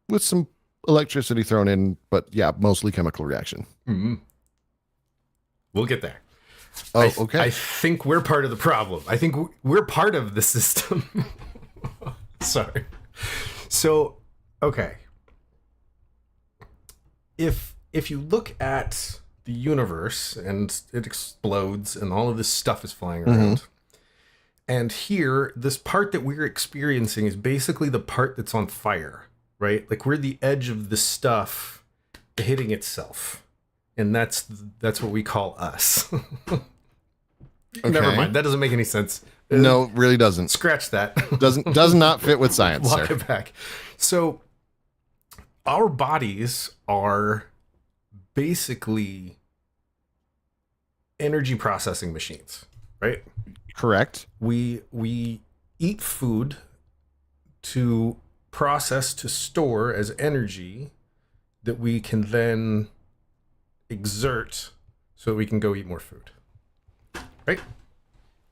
With some electricity thrown in, but yeah, mostly chemical reaction. Mm-hmm. We'll get there. Oh, okay. I think we're part of the problem. I think we're part of the system. Sorry. So, okay. If you look at the universe and it explodes and all of this stuff is flying around, and here, this part that we're experiencing is basically the part that's on fire, right? Like we're the edge of the stuff hitting itself. And that's what we call us. Okay. Never mind. That doesn't make any sense. No, it really doesn't. Scratch that. Does not fit with science. Walk it back. So our bodies are basically energy processing machines, right? Correct. We eat food to process to store as energy that we can then exert so that we can go eat more food. Right?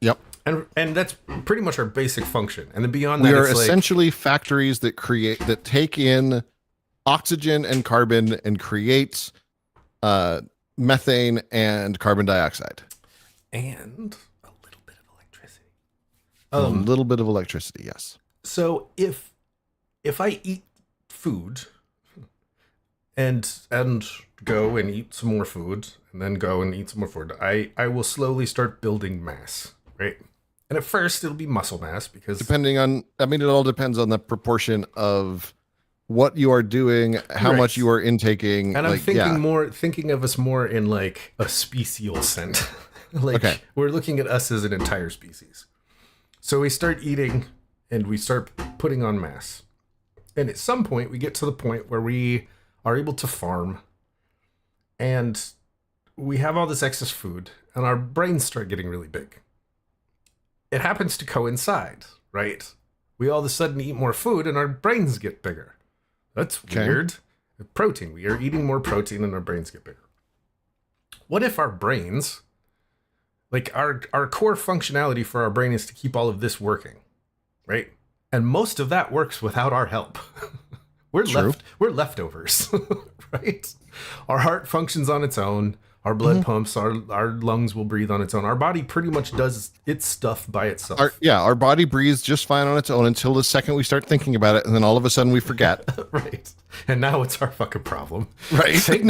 Yep. And that's pretty much our basic function. And then beyond that, we are essentially factories that take in oxygen and carbon and create methane and carbon dioxide. And a little bit of electricity. A little bit of electricity, yes. So if I eat food and go and eat some more food and then go and eat some more food, I will slowly start building mass, right? And at first it'll be muscle mass because it all depends on the proportion of what you are doing, how much you are intaking. And I'm thinking of us more in like a special sense. We're looking at us as an entire species. So we start eating and we start putting on mass. And at some point we get to the point where we are able to farm and we have all this excess food and our brains start getting really big. It happens to coincide, right? We all of a sudden eat more food and our brains get bigger. That's weird. Protein. We are eating more protein and our brains get bigger. What if our brains, like our core functionality for our brain is to keep all of this working, right? And most of that works without our help. We're leftovers, right? Our heart functions on its own. Our blood pumps, our lungs will breathe on its own. Our body pretty much does its stuff by itself. Our body breathes just fine on its own until the second we start thinking about it, and then all of a sudden we forget. Right. And now it's our fucking problem. Right. Thank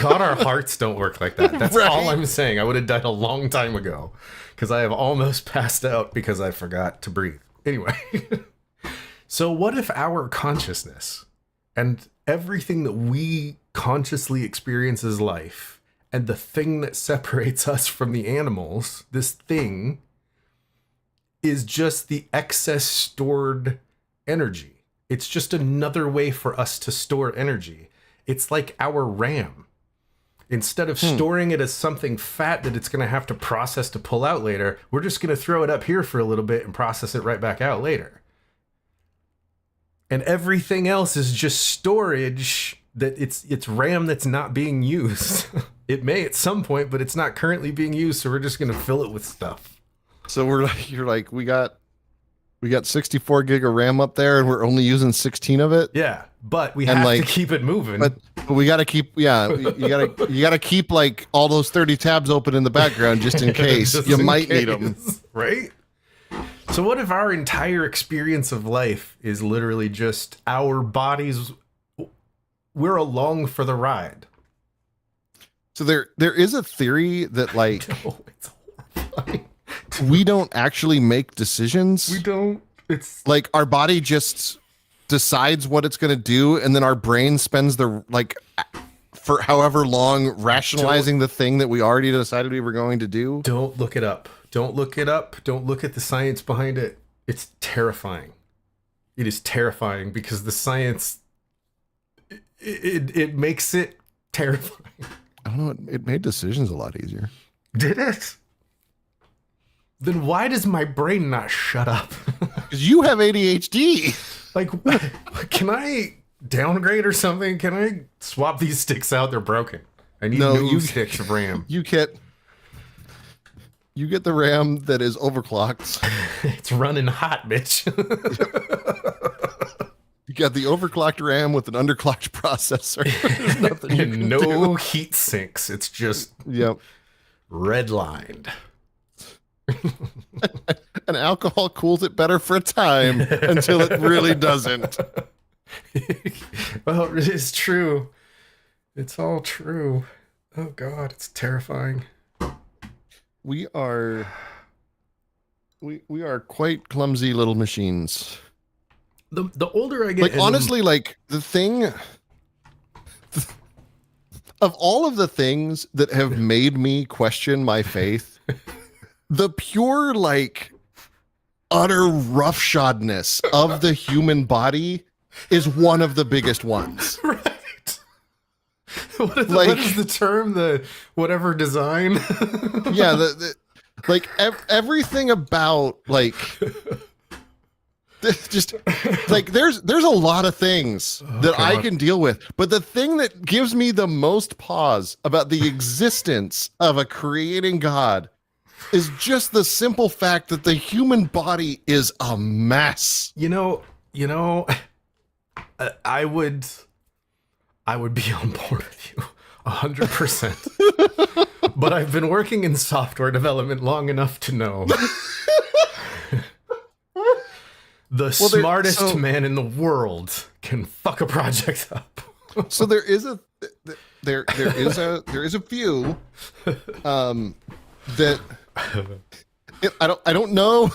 God our hearts don't work like that. That's all I'm saying. I would have died a long time ago because I have almost passed out because I forgot to breathe. Anyway. So what if our consciousness and everything that we consciously experience as life and the thing that separates us from the animals, this thing, is just the excess stored energy. It's just another way for us to store energy. It's like our RAM. Instead of storing it as something fat that it's going to have to process to pull out later, we're just going to throw it up here for a little bit and process it right back out later. And everything else is just storage that it's RAM that's not being used. It may at some point, but it's not currently being used, so we're just going to fill it with stuff. So you're like, we got 64 gig of RAM up there and we're only using 16 of it. Yeah, but we have to keep it moving. But we got to keep, you got to keep like all those 30 tabs open in the background just in case you might need them. Right? So what if our entire experience of life is literally just our bodies? We're along for the ride. So there is a theory that like it's horrifying. We don't actually make decisions. We don't. It's like our body just decides what it's going to do, and then our brain spends the for however long rationalizing the thing that we already decided we were going to do. Don't look it up. Don't look it up. Don't look at the science behind it. It's terrifying. It is terrifying because the science, it makes it terrifying. I don't know. It made decisions a lot easier. Did it? Then why does my brain not shut up? Because you have ADHD. Like, can I downgrade or something? Can I swap these sticks out? They're broken. I need new sticks of RAM. You get the RAM that is overclocked. It's running hot, bitch. You got the overclocked RAM with an underclocked processor. There's nothing you can no heat sinks. It's just redlined. And alcohol cools it better for a time until it really doesn't. Well, it's true. It's all true. Oh God, it's terrifying. We are quite clumsy little machines. The older I get, like honestly, like the thing of all of the things that have made me question my faith, the pure like utter roughshodness of the human body is one of the biggest ones. Right. What is the term? The whatever design? Yeah, like everything about like just like there's a lot of things that God. I can deal with, but the thing that gives me the most pause about the existence of a creating God is just the simple fact that the human body is a mess. You know, I would be on board with you 100%. But I've been working in software development long enough to know the smartest man in the world can fuck a project up. So there is a view that I don't know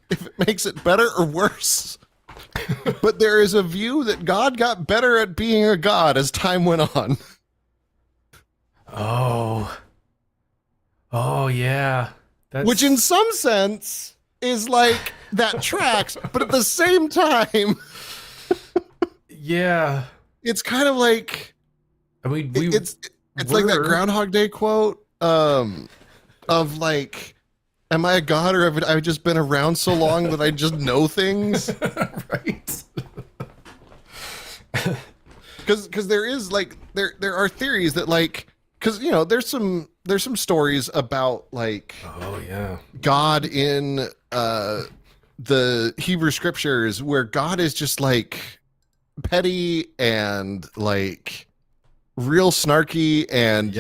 if it makes it better or worse, but there is a view that God got better at being a god as time went on. Oh yeah. Which in some sense is like that tracks, but at the same time, yeah, it's kind of like, I mean, it's like that Groundhog Day quote of like, am I a god or have I just been around so long that I just know things? Right. Because there is like there are theories that like, because you know there's some stories about like God in the Hebrew scriptures where God is just like petty and like real snarky and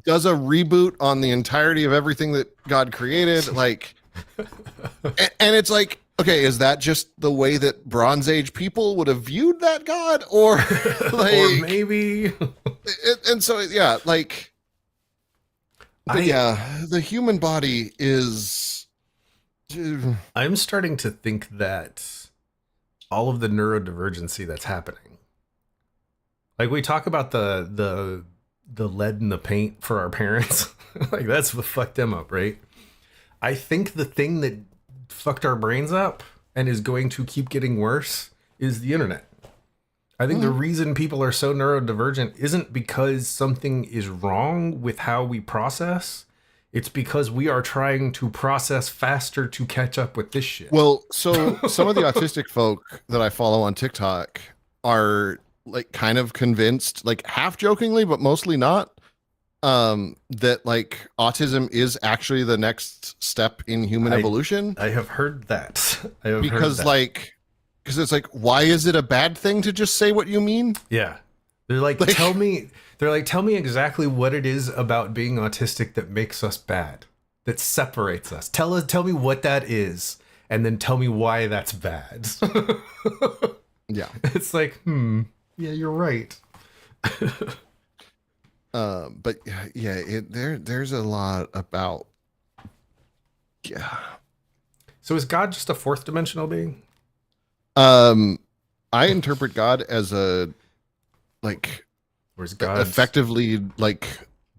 does a reboot on the entirety of everything that God created, like and it's like, okay, is that just the way that Bronze Age people would have viewed that God, or like, or maybe and so like the human body is, I'm starting to think that all of the neurodivergency that's happening, like we talk about the lead in the paint for our parents, like that's what fucked them up, right? I think the thing that fucked our brains up and is going to keep getting worse is the internet. I think the reason people are so neurodivergent isn't because something is wrong with how we process. It's because we are trying to process faster to catch up with this shit. Well, so some of the autistic folk that I follow on TikTok are like kind of convinced, like half jokingly, but mostly not, that like autism is actually the next step in human evolution. I have heard that. Because it's like, why is it a bad thing to just say what you mean? Yeah. They're like, tell me exactly what it is about being autistic that makes us bad, that separates us. Tell me what that is, and then tell me why that's bad. Yeah. It's like, yeah, you're right. But yeah, there's a lot about, So is God just a fourth dimensional being? I interpret God as a like Where's God effectively like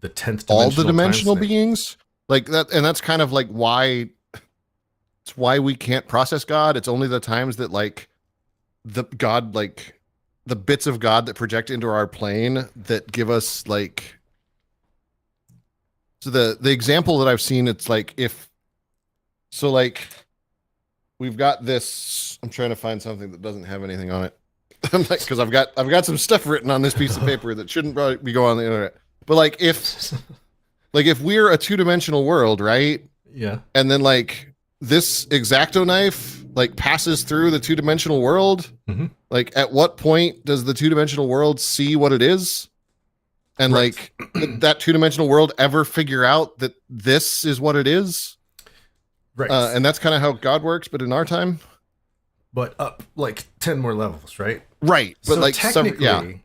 the 10th all the dimensional time snake. beings like that, and that's kind of like why it's why we can't process God. It's only the times that like the God like the bits of God that project into our plane that give us like. So the example that I've seen, it's like like we've got this. I'm trying to find something that doesn't have anything on it. I'm like, because I've got some stuff written on this piece of paper that shouldn't probably be going on the internet. But like if we're a 2-dimensional world, right? Yeah. And then like this X-Acto knife like passes through the 2-dimensional world. Mm-hmm. Like at what point does the 2-dimensional world see what it is? And right. Like that 2-dimensional world ever figure out that this is what it is? Right. And that's kind of how God works, but in our time. But up like 10 more levels, right? Right. But so like technically,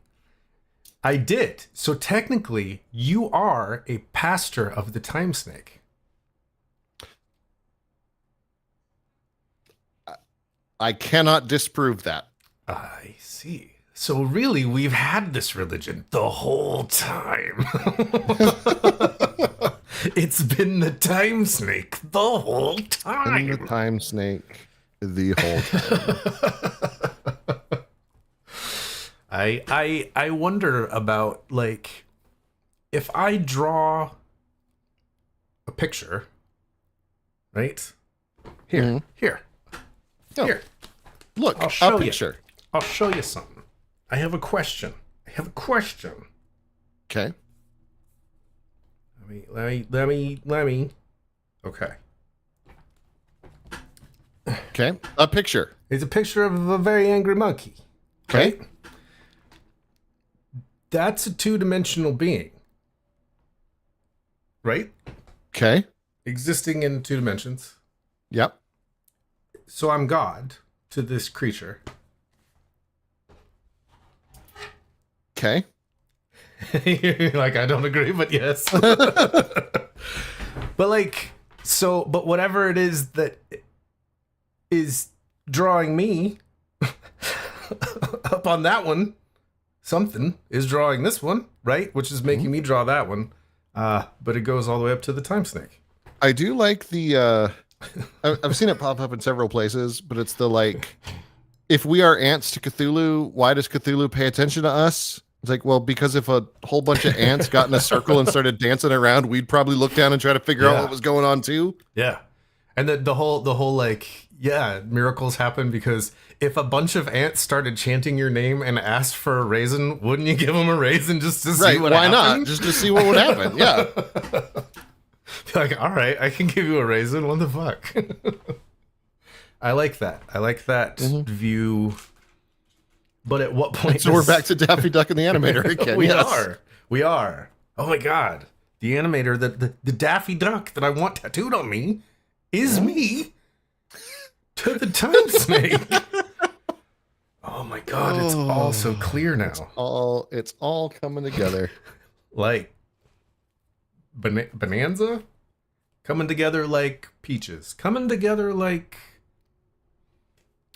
I did. So technically, you are a pastor of the time snake. I cannot disprove that. I see. So really, we've had this religion the whole time. It's been the time snake the whole time. The time snake the whole time. I wonder about like if I draw a picture, right? Here. Oh, Here. Look, I'll show a picture. I'll show you something. I have a question. Okay. Let me. Okay. Okay. A picture. It's a picture of a very angry monkey. Okay. Right? That's a 2-dimensional being. Right? Okay. Existing in 2 dimensions. Yep. So I'm God to this creature. Okay. You're like, I don't agree, but yes. But like, but whatever it is that is drawing me up on that one, something is drawing this one, right? Which is making me draw that one. But it goes all the way up to the time snake. I do like the, I've seen it pop up in several places, but it's the like, if we are ants to Cthulhu, why does Cthulhu pay attention to us? It's like, well, because if a whole bunch of ants got in a circle and started dancing around, we'd probably look down and try to figure out what was going on too. Yeah. And the whole like, yeah, miracles happen because if a bunch of ants started chanting your name and asked for a raisin, wouldn't you give them a raisin just to see what happened? Why not? Just to see what would happen. Yeah. Like, all right, I can give you a raisin. What the fuck? I like that. View. But at what point? So we're back to Daffy Duck and the animator again. We are. Oh my god, the animator, the Daffy Duck that I want tattooed on me, is me. To the time snake. Oh my god, it's all so clear now. It's all coming together. Like Bonanza, coming together like peaches, coming together like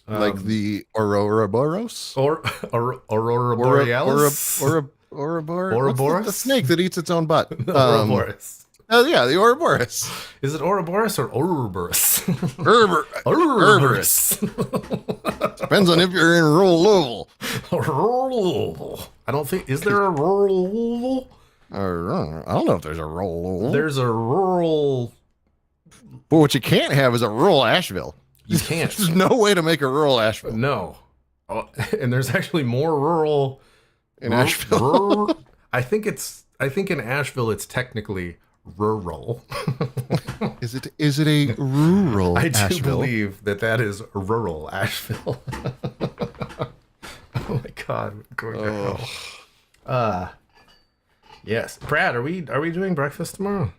the Aurora Boros? Aurora Borealis? Ouroboros? What's the snake that eats its own butt? Ouroboros. Oh, yeah, the Ouroboros. Is it Ouroboros or Ouroboros? Ouroboros. Depends on if you're in rural Louisville. I don't think, is there a rural Louisville? I don't know if there's a rural Louisville. There's a rural... But what you can't have is a rural Asheville. You can't. There's no way to make a rural Asheville. No. Oh, and there's actually more rural in Asheville. I think in Asheville it's technically rural. Is it a rural I do Asheville? believe that is rural Asheville. Oh my god, we're going to hell. Yes. Brad, are we doing breakfast tomorrow?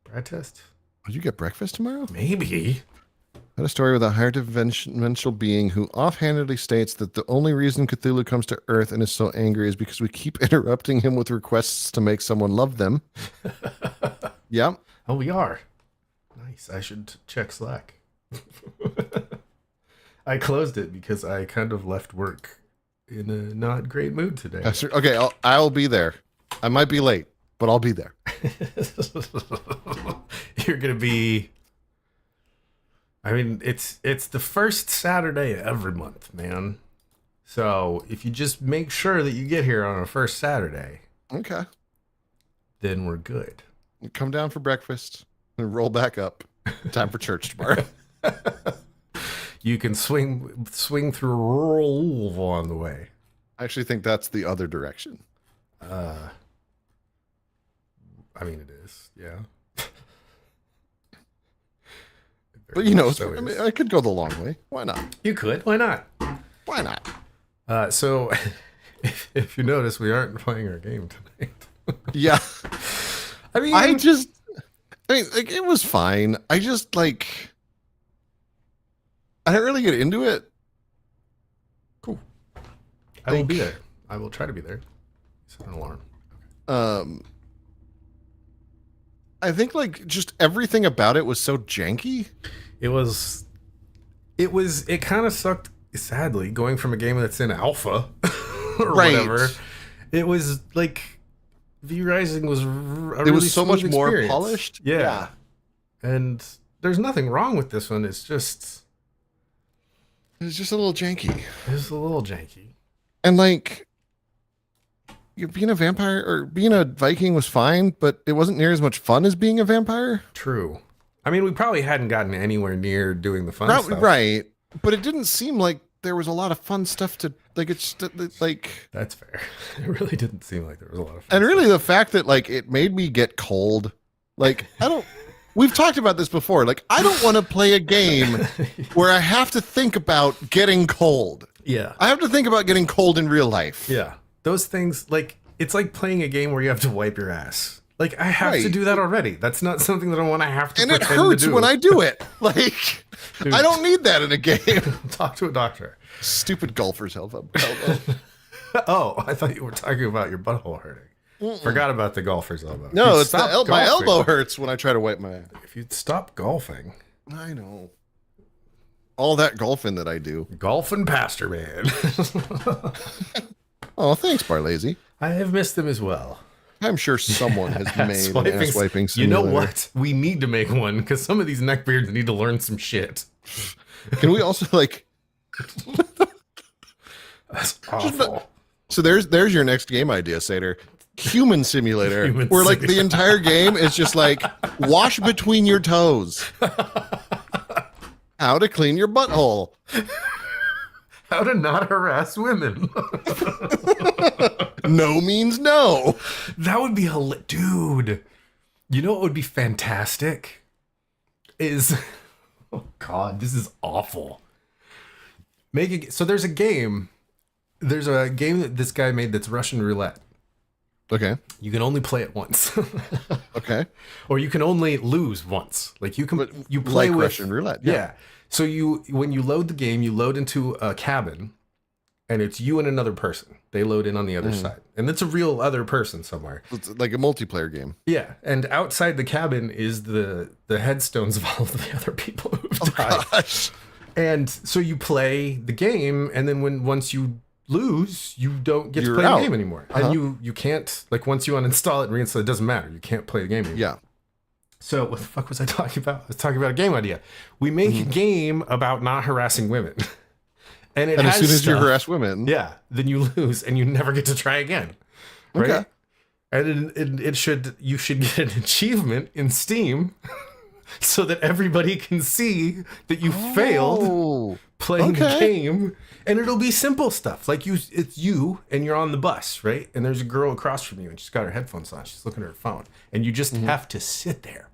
Brad test? Did you get breakfast tomorrow? Maybe. I had a story with a higher dimensional being who offhandedly states that the only reason Cthulhu comes to Earth and is so angry is because we keep interrupting him with requests to make someone love them. Yeah. Oh, we are. Nice. I should check Slack. I closed it because I kind of left work in a not great mood today. Okay, I'll be there. I might be late, but I'll be there. You're gonna be. I mean, it's the first Saturday of every month, man. So if you just make sure that you get here on a first Saturday, okay, then we're good. Come down for breakfast and roll back up. Time for church tomorrow. You can swing through rural Louisville on the way. I actually think that's the other direction. I mean, it is, yeah. But you know, I mean, I could go the long way. Why not? You could. Why not? Why not? So, if you notice, we aren't playing our game tonight. Yeah. I mean, like, it was fine. I just, like, I didn't really get into it. Cool. I will be there. I will try to be there. Set an alarm. I think, like, just everything about it was so janky. It kind of sucked, sadly, going from a game that's in alpha or whatever. It was like V-Rising was it was so much more polished. Yeah. And there's nothing wrong with this one. It's just a little janky. It's a little janky. And like, being a vampire or being a Viking was fine, but it wasn't near as much fun as being a vampire. True. I mean, we probably hadn't gotten anywhere near doing the fun stuff. Right. But it didn't seem like there was a lot of fun stuff to, like, it's like... That's fair. It really didn't seem like there was a lot of fun And stuff. really the fact that, like, it made me get cold. Like, we've talked about this before. Like, I don't want to play a game where I have to think about getting cold. Yeah. I have to think about getting cold in real life. Yeah. Those things, like, it's like playing a game where you have to wipe your ass. Like, I have to do that already. That's not something that I want to have to pretend to do. And it hurts when I do it. Like, dude, I don't need that in a game. Talk to a doctor. Stupid golfer's elbow. Oh, I thought you were talking about your butthole hurting. Forgot about the golfer's elbow. No, it's my elbow hurts when I try to wipe my ass. If you'd stop golfing. I know. All that golfing that I do. Golfing Pastor, man. Oh, thanks, Barlazy. I have missed them as well. I'm sure someone has made an ass wiping simulator. You know what? We need to make one because some of these neckbeards need to learn some shit. Can we also, like... That's awful. So there's your next game idea, Satyr. Human simulator. Where, like, the entire game is just like, wash between your toes. How to clean your butthole. How to not harass women. No means no. That would be hilarious. Dude, you know what would be fantastic? Oh God, this is awful. So there's a game that this guy made that's Russian roulette. Okay. You can only play it once. Okay. Or you can only lose once. Like you play like with Russian roulette. Yeah. So when you load the game, you load into a cabin and it's you and another person. They load in on the other side. And it's a real other person somewhere. It's like a multiplayer game. Yeah. And outside the cabin is the headstones of all of the other people who've died. Gosh. And so you play the game, and then once you lose, you don't get to play out. the game anymore. And you can't, like, once you uninstall it and reinstall it, doesn't matter. You can't play the game anymore. Yeah. So what the fuck was I talking about? I was talking about a game idea. We make a game about not harassing women. And as soon as you harass women. Yeah. Then you lose and you never get to try again. Right? Okay. And you should get an achievement in Steam so that everybody can see that you failed playing the game. And it'll be simple stuff. Like it's you and you're on the bus, right? And there's a girl across from you and she's got her headphones on. She's looking at her phone. And you just have to sit there.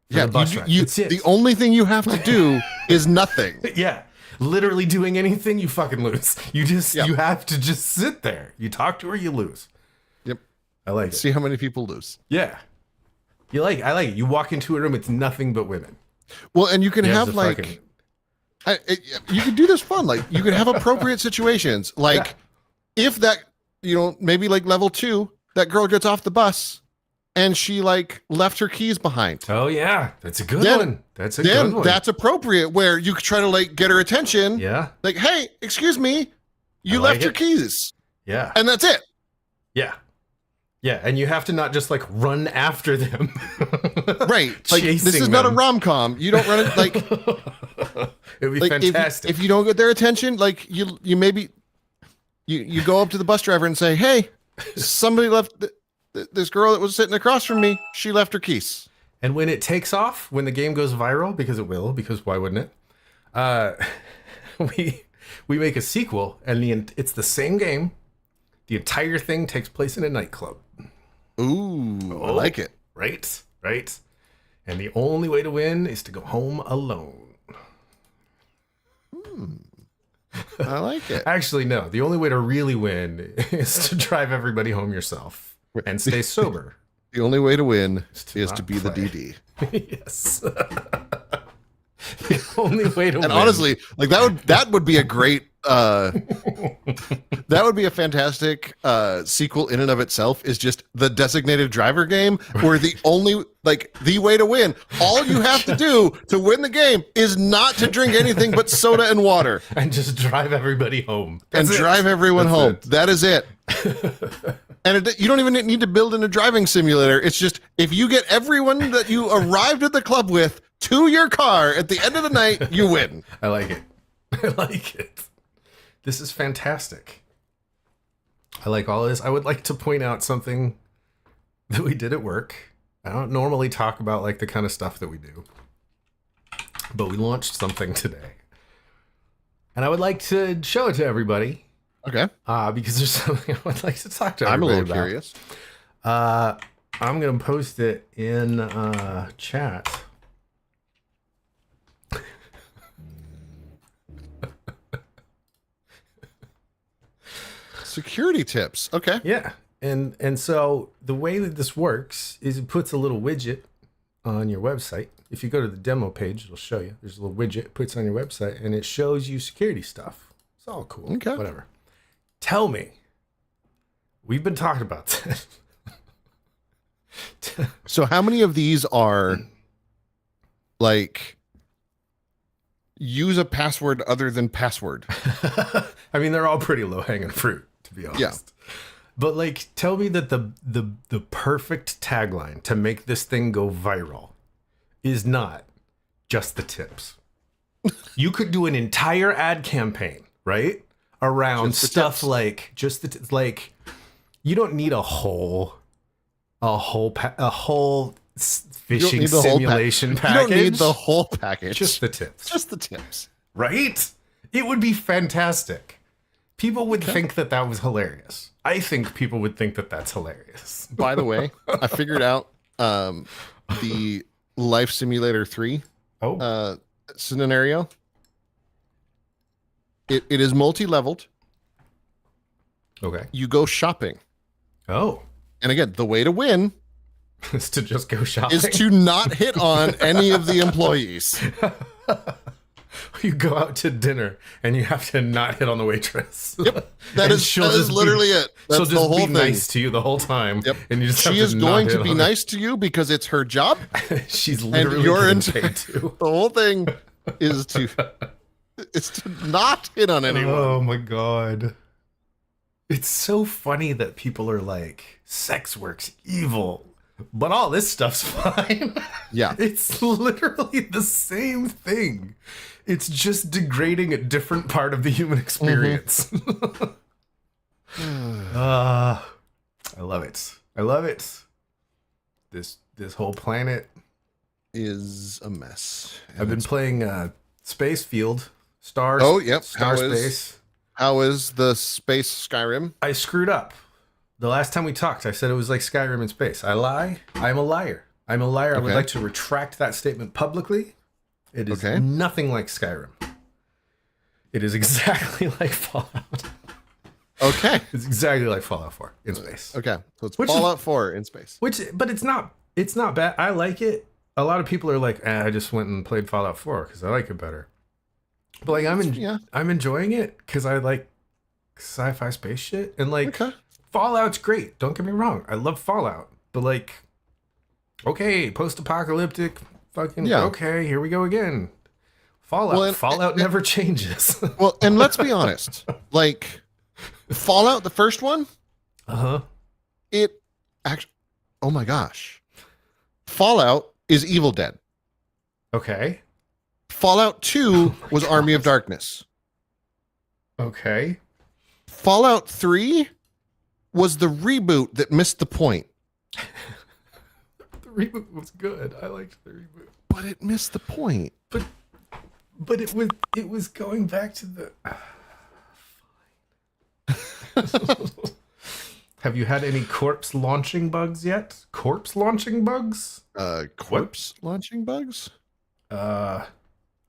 Yeah, the only thing you have to do is nothing. Yeah. Literally doing anything, you fucking lose. You have to just sit there. You talk to her, you lose. Yep. I like it. See how many people lose. Yeah. I like it. You walk into a room, it's nothing but women. Well, and you can have like... you could do this fun. Like, you could have appropriate situations. Like, if that, maybe like level 2, that girl gets off the bus and she like left her keys behind. Oh yeah, that's a good one. That's a good one. That's appropriate where you could try to like get her attention. Yeah. Like, hey, excuse me, you like left your keys. Yeah. And that's it. Yeah. Yeah, and you have to not just like run after them. Right. Like, this is not a rom-com. You don't run it like it'd be like fantastic. If you don't get their attention, like you maybe you go up to the bus driver and say, "Hey, somebody left this girl that was sitting across from me. She left her keys." And when it takes off, when the game goes viral, because it will, because why wouldn't it? We make a sequel, and it's the same game. The entire thing takes place in a nightclub. Ooh, I like it. Right. And the only way to win is to go home alone. I like it. Actually, no. The only way to really win is to drive everybody home yourself and stay sober. The only way to win is to be play. the DD. Yes. The only way to win. And honestly, like that would be a great that would be a fantastic sequel in and of itself, is just the designated driver game, where the way to win, all you have to do to win the game is not to drink anything but soda and water and just drive everybody home. Drive everyone home. That is it. And you don't even need to build in a driving simulator. It's just, if you get everyone that you arrived at the club with to your car at the end of the night, you win. I like it. I like it. This is fantastic. I like all of this. I would like to point out something that we did at work. I don't normally talk about like the kind of stuff that we do, but we launched something today, and I would like to show it to everybody. Okay. Because there's something I would like to talk to everybody about. I'm a little curious. I'm going to post it in chat. Security tips. Okay. Yeah. And so the way that this works is it puts a little widget on your website. If you go to the demo page, it'll show you. There's a little widget it puts on your website, and it shows you security stuff. It's all cool. Okay. Whatever. Tell me. We've been talking about this. So how many of these are like use a password other than password? I mean, they're all pretty low hanging fruit, to be honest. Yeah. But like, tell me that the perfect tagline to make this thing go viral is not just the tips. You could do an entire ad campaign, right? Around stuff like just like, you don't need a whole fishing simulation package. You don't need the whole package. Just the tips. Just the tips. Right? It would be fantastic. People would think that was hilarious. I think people would think that that's hilarious. By the way, I figured out the Life Simulator 3 scenario. It is multi-leveled. Okay. You go shopping. Oh. And again, the way to win is to just go shopping. Is to not hit on any of the employees. You go out to dinner and you have to not hit on the waitress. Yep. That is literally it. That's she'll just the whole be thing. Nice to you the whole time. Yep. And you just she is going to be nice to you because it's her job. She's literally getting paid to. The whole thing is to not hit on anyone. Oh my God. It's so funny that people are like, sex work's evil, but all this stuff's fine. Yeah. It's literally the same thing. It's just degrading a different part of the human experience. I love it. I love it. This whole planet is a mess. I've been playing Space Field. Star Space. How is the space Skyrim? I screwed up. The last time we talked, I said it was like Skyrim in space. I lie. I'm a liar. I'm a liar. Okay. I would like to retract that statement publicly. It is nothing like Skyrim. It is exactly like Fallout. Okay. It's exactly like Fallout 4 in space. Okay. So it's Fallout 4 in space. But it's not bad. I like it. A lot of people are like, I just went and played Fallout 4 because I like it better. But like I'm enjoying it because I like sci-fi space shit, and like Fallout's great. Don't get me wrong, I love Fallout, but like Okay, post-apocalyptic fucking Yeah. okay, here we go again. Fallout. Well, Fallout never changes. well, and let's be honest. Like Fallout, the first one, Uh-huh. it actually, oh my gosh. Fallout is Evil Dead. Okay. Fallout 2 was Army of Darkness. Okay. Fallout 3 was the reboot that missed the point. The reboot was good. I liked the reboot. But it missed the point. But it was going back to the Have you had any corpse launching bugs yet? Corpse launching bugs? Corpse launching bugs? I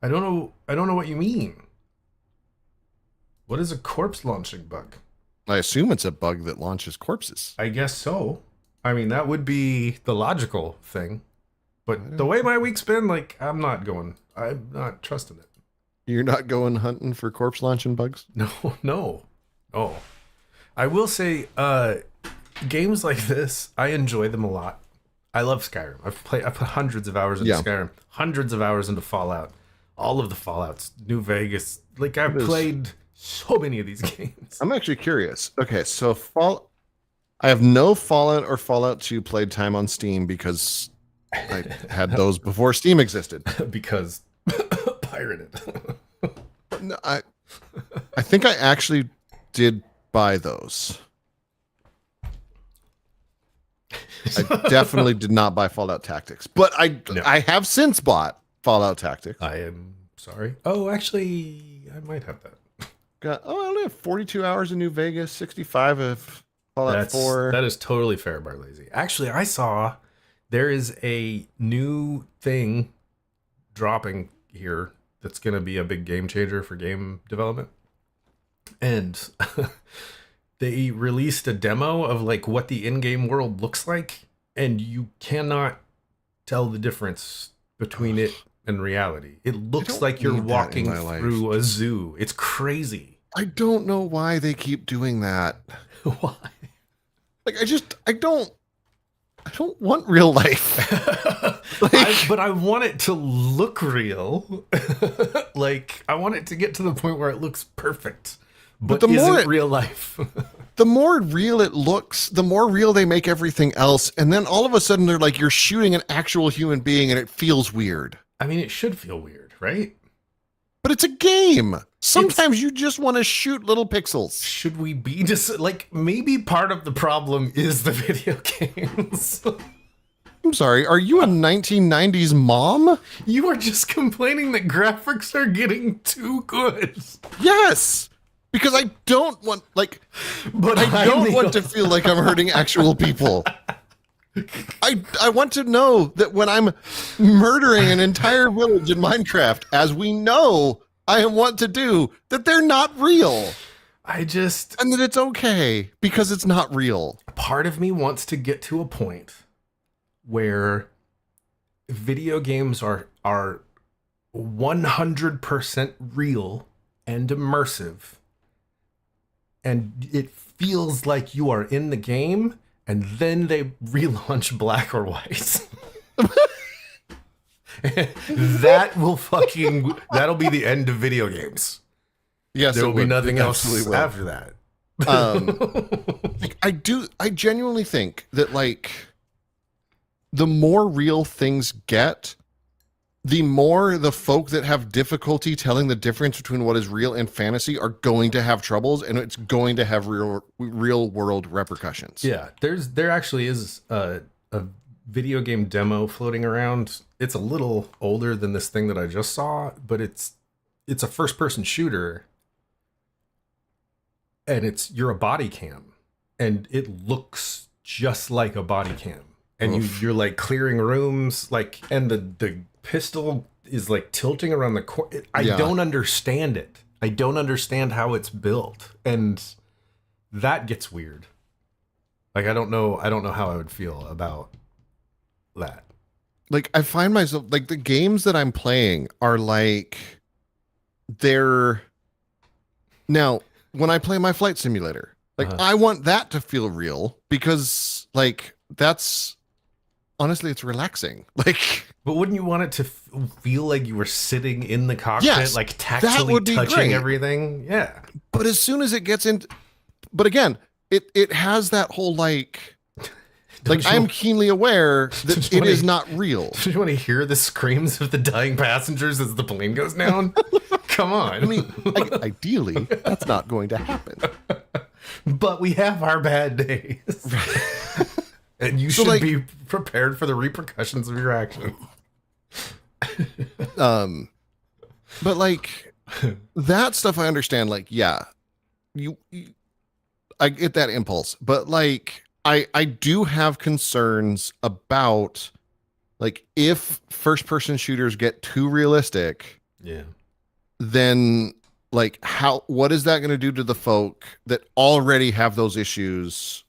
don't know what you mean. What is a corpse launching bug? I assume it's a bug that launches corpses. I guess so. I mean, that would be the logical thing. But the way my week's been, like, I'm not trusting it. You're not going hunting for corpse launching bugs? No. Oh. I will say, games like this, I enjoy them a lot. I love Skyrim. I put hundreds of hours into Skyrim, hundreds of hours into Fallout, all of the Fallouts, New Vegas. Like, I've played so many of these games. I'm actually curious. Okay, so I have no Fallout or Fallout 2 played time on Steam because I had those before Steam existed. Because pirated. No, I think I actually did buy those. I definitely did not buy Fallout Tactics, but I have since bought Fallout Tactics. I am sorry. Oh, actually, I might have that. I only have 42 hours in New Vegas, 65 of Fallout 4. That is totally fair, Barlazy. Actually, I saw there is a new thing dropping here that's going to be a big game changer for game development. And they released a demo of like what the in-game world looks like, and you cannot tell the difference between it and reality. It looks like you're walking through a zoo. It's crazy. I don't know why they keep doing that. Why? Like I don't want real life. But I want it to look real. Like, I want it to get to the point where it looks perfect. But the more real life. The more real it looks, the more real they make everything else. And then all of a sudden they're like, you're shooting an actual human being and it feels weird. I mean, it should feel weird, right? But it's a game. Sometimes you just want to shoot little pixels. Should we be just like, maybe part of the problem is the video games? I'm sorry, are you a 1990s mom? You are just complaining that graphics are getting too good. Yes. Because I don't want, but I don't want to feel like I'm hurting actual people. I want to know that when I'm murdering an entire village in Minecraft, as we know I want to do, that they're not real. And that it's okay because it's not real. Part of me wants to get to a point where video games are 100% real and immersive. And it feels like you are in the game, and then they relaunch Black or White. That'll be the end of video games. Yes, there will be nothing else after that. I genuinely think that the more real things get, the more the folk that have difficulty telling the difference between what is real and fantasy are going to have troubles, and it's going to have real world repercussions. Yeah, there actually is a video game demo floating around. It's a little older than this thing that I just saw, but it's a first person shooter, and you're a body cam, and it looks just like a body cam, and you're like clearing rooms, and the pistol is like tilting around the corner. I don't understand it. I don't understand how it's built, and that gets weird. Like, I don't know how I would feel about that. Like, I find myself, like, the games that I'm playing are now when I play my flight simulator, I want that to feel real because that's honestly, it's relaxing. Like, But wouldn't you want it to feel like you were sitting in the cockpit, yes, like that tactily would be touching great. everything? Yeah. But as soon as it gets in, but again, it has that whole like I'm keenly aware that it is not real. Do you want to hear the screams of the dying passengers as the plane goes down? Come on. I mean, ideally, that's not going to happen. But we have our bad days. And you should be prepared for the repercussions of your actions. But like that stuff I understand, like, yeah, you I get that impulse, but like I do have concerns about like if first person shooters get too realistic, yeah, then like what is that going to do to the folk that already have those issues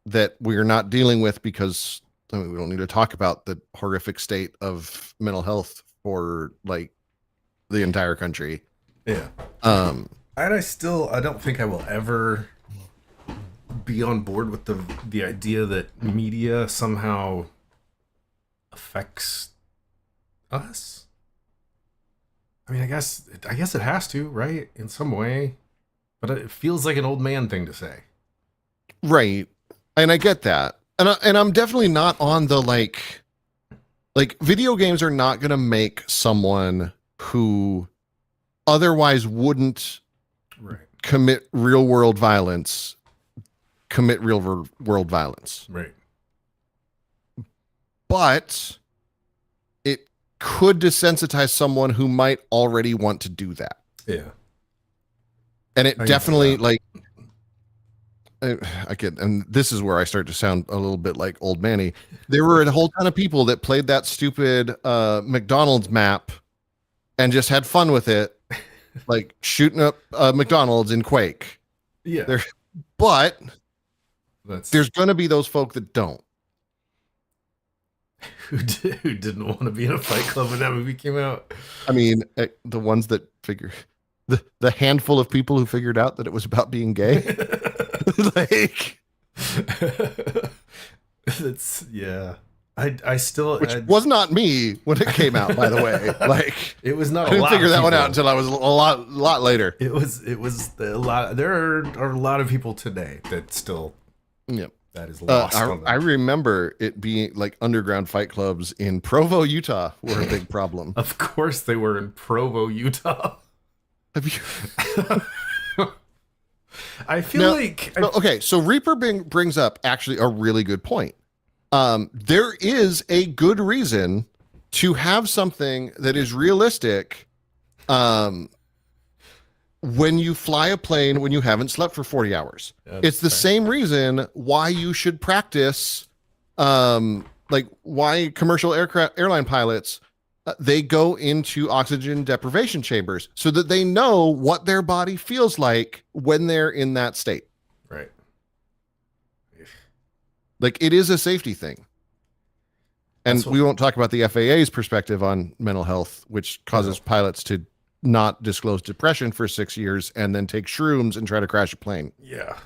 that we're not dealing with? Because I mean, we don't need to talk about the horrific state of mental health for like the entire country. Yeah. And I don't think I will ever be on board with the idea that media somehow affects us. I mean, I guess it has to, right? In some way. But it feels like an old man thing to say. Right. And I get that. And I'm definitely not on the like video games are not going to make someone who otherwise wouldn't commit real world violence. Right. But it could desensitize someone who might already want to do that. Yeah. And it definitely like I get, and this is where I start to sound a little bit like old Manny. There were a whole ton of people that played that stupid McDonald's map and just had fun with it, like shooting up McDonald's in Quake. Yeah. But there's going to be those folk that don't. Who didn't want to be in a fight club when that movie came out. I mean, the ones that the handful of people who figured out that it was about being gay. Like, that's, yeah. I still, which was not me when it came out, by the way. Like, it was not. I didn't figure that one out until I was a lot later. It was a lot. There are a lot of people today that still. Yep. That is lost. I remember it being like underground fight clubs in Provo, Utah, were a big problem. Of course, they were in Provo, Utah. Have you? I feel like okay. So Reaper brings up actually a really good point. There is a good reason to have something that is realistic. When you fly a plane when you haven't slept for 40 hours. It's the same reason why you should practice, like why commercial airline pilots, they go into oxygen deprivation chambers so that they know what their body feels like when they're in that state. Right. Like it is a safety thing. And we won't talk about the FAA's perspective on mental health, which causes pilots to not disclose depression for 6 years and then take shrooms and try to crash a plane. Yeah.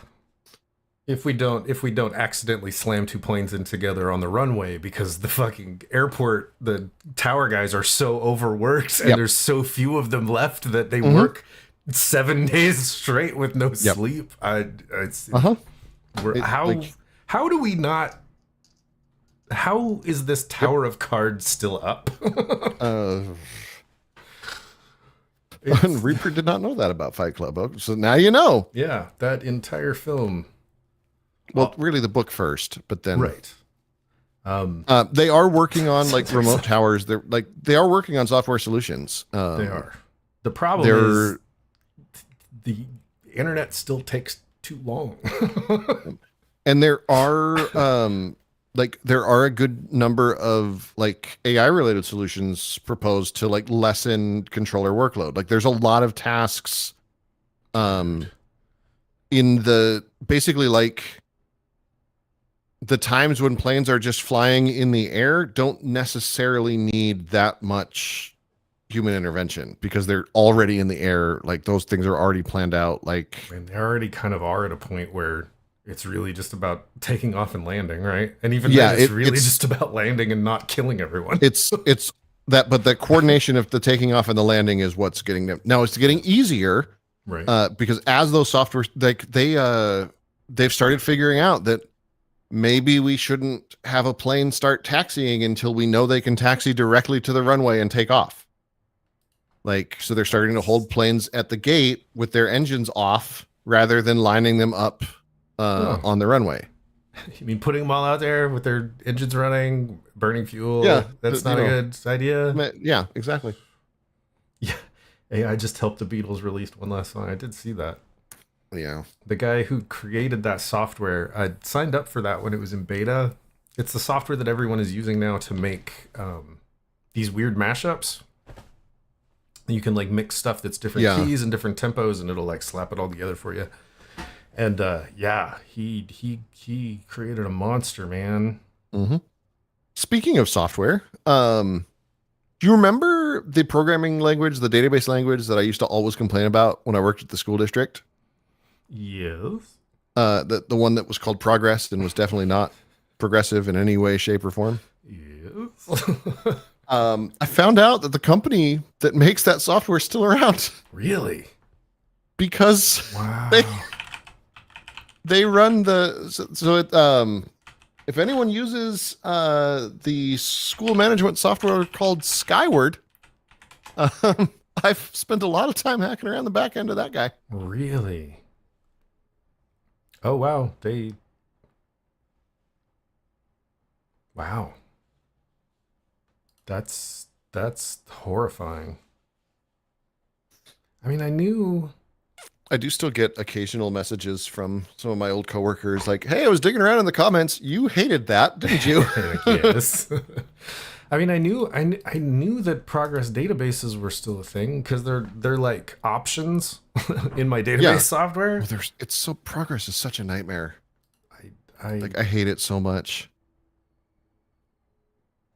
If we don't accidentally slam two planes in together on the runway because the fucking airport, the tower guys are so overworked and there's so few of them left that they work 7 days straight with no sleep. How do we not? How is this tower of cards still up? Reaper did not know that about Fight Club. So now you know. Yeah, that entire film. Well, really the book first, but then right. They are working on like remote towers. They are working on software solutions. They are. The problem is the internet still takes too long. And there are a good number of like AI related solutions proposed to like lessen controller workload. Like there's a lot of tasks in the basically like the times when planes are just flying in the air don't necessarily need that much human intervention because they're already in the air. Like those things are already planned out. Like, and they already kind of are at a point where it's really just about taking off and landing, right? And even Yeah, then, it's really just about landing and not killing everyone. It's that, but the coordination of the taking off and the landing is what's getting them. Now it's getting easier, Right. because as those software, like they've started figuring out that maybe we shouldn't have a plane start taxiing until we know they can taxi directly to the runway and take off. Like, so they're starting to hold planes at the gate with their engines off rather than lining them up on the runway. You mean putting them all out there with their engines running, burning fuel? Yeah, That's not a good idea. Yeah, exactly. Yeah. AI just helped the Beatles release one last song. I did see that. Yeah. The guy who created that software, I signed up for that when it was in beta. It's the software that everyone is using now to make these weird mashups. You can like mix stuff that's different keys and different tempos, and it'll like slap it all together for you. And he created a monster, man. Mm-hmm. Speaking of software, do you remember the programming language, the database language that I used to always complain about when I worked at the school district? Yes. The one that was called Progress and was definitely not progressive in any way, shape, or form. Yes. I found out that the company that makes that software is still around. Really? Because they run if anyone uses the school management software called Skyward, I've spent a lot of time hacking around the back end of that guy. Really? Oh, wow. Wow. That's horrifying. I mean, I do still get occasional messages from some of my old coworkers like, "Hey, I was digging around in the comments. You hated that, didn't you?" Yes. I mean, I knew that progress databases were still a thing because they're like options in my database software. Well, Progress is such a nightmare. I hate it so much.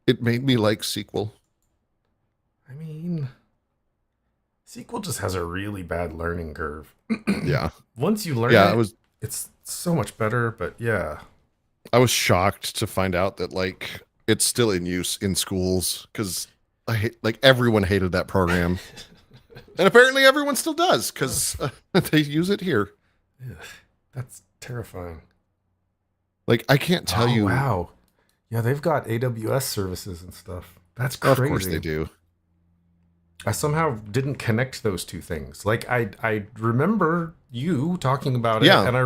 It made me like SQL. I mean, SQL just has a really bad learning curve. Yeah. Once you learn it's so much better, but yeah. I was shocked to find out that like it's still in use in schools because everyone hated that program. And apparently everyone still does because they use it here. Yeah, that's terrifying. Like, I can't tell you. Wow. Yeah, they've got AWS services and stuff. That's crazy. Of course they do. I somehow didn't connect those two things. Like I remember you talking about it, and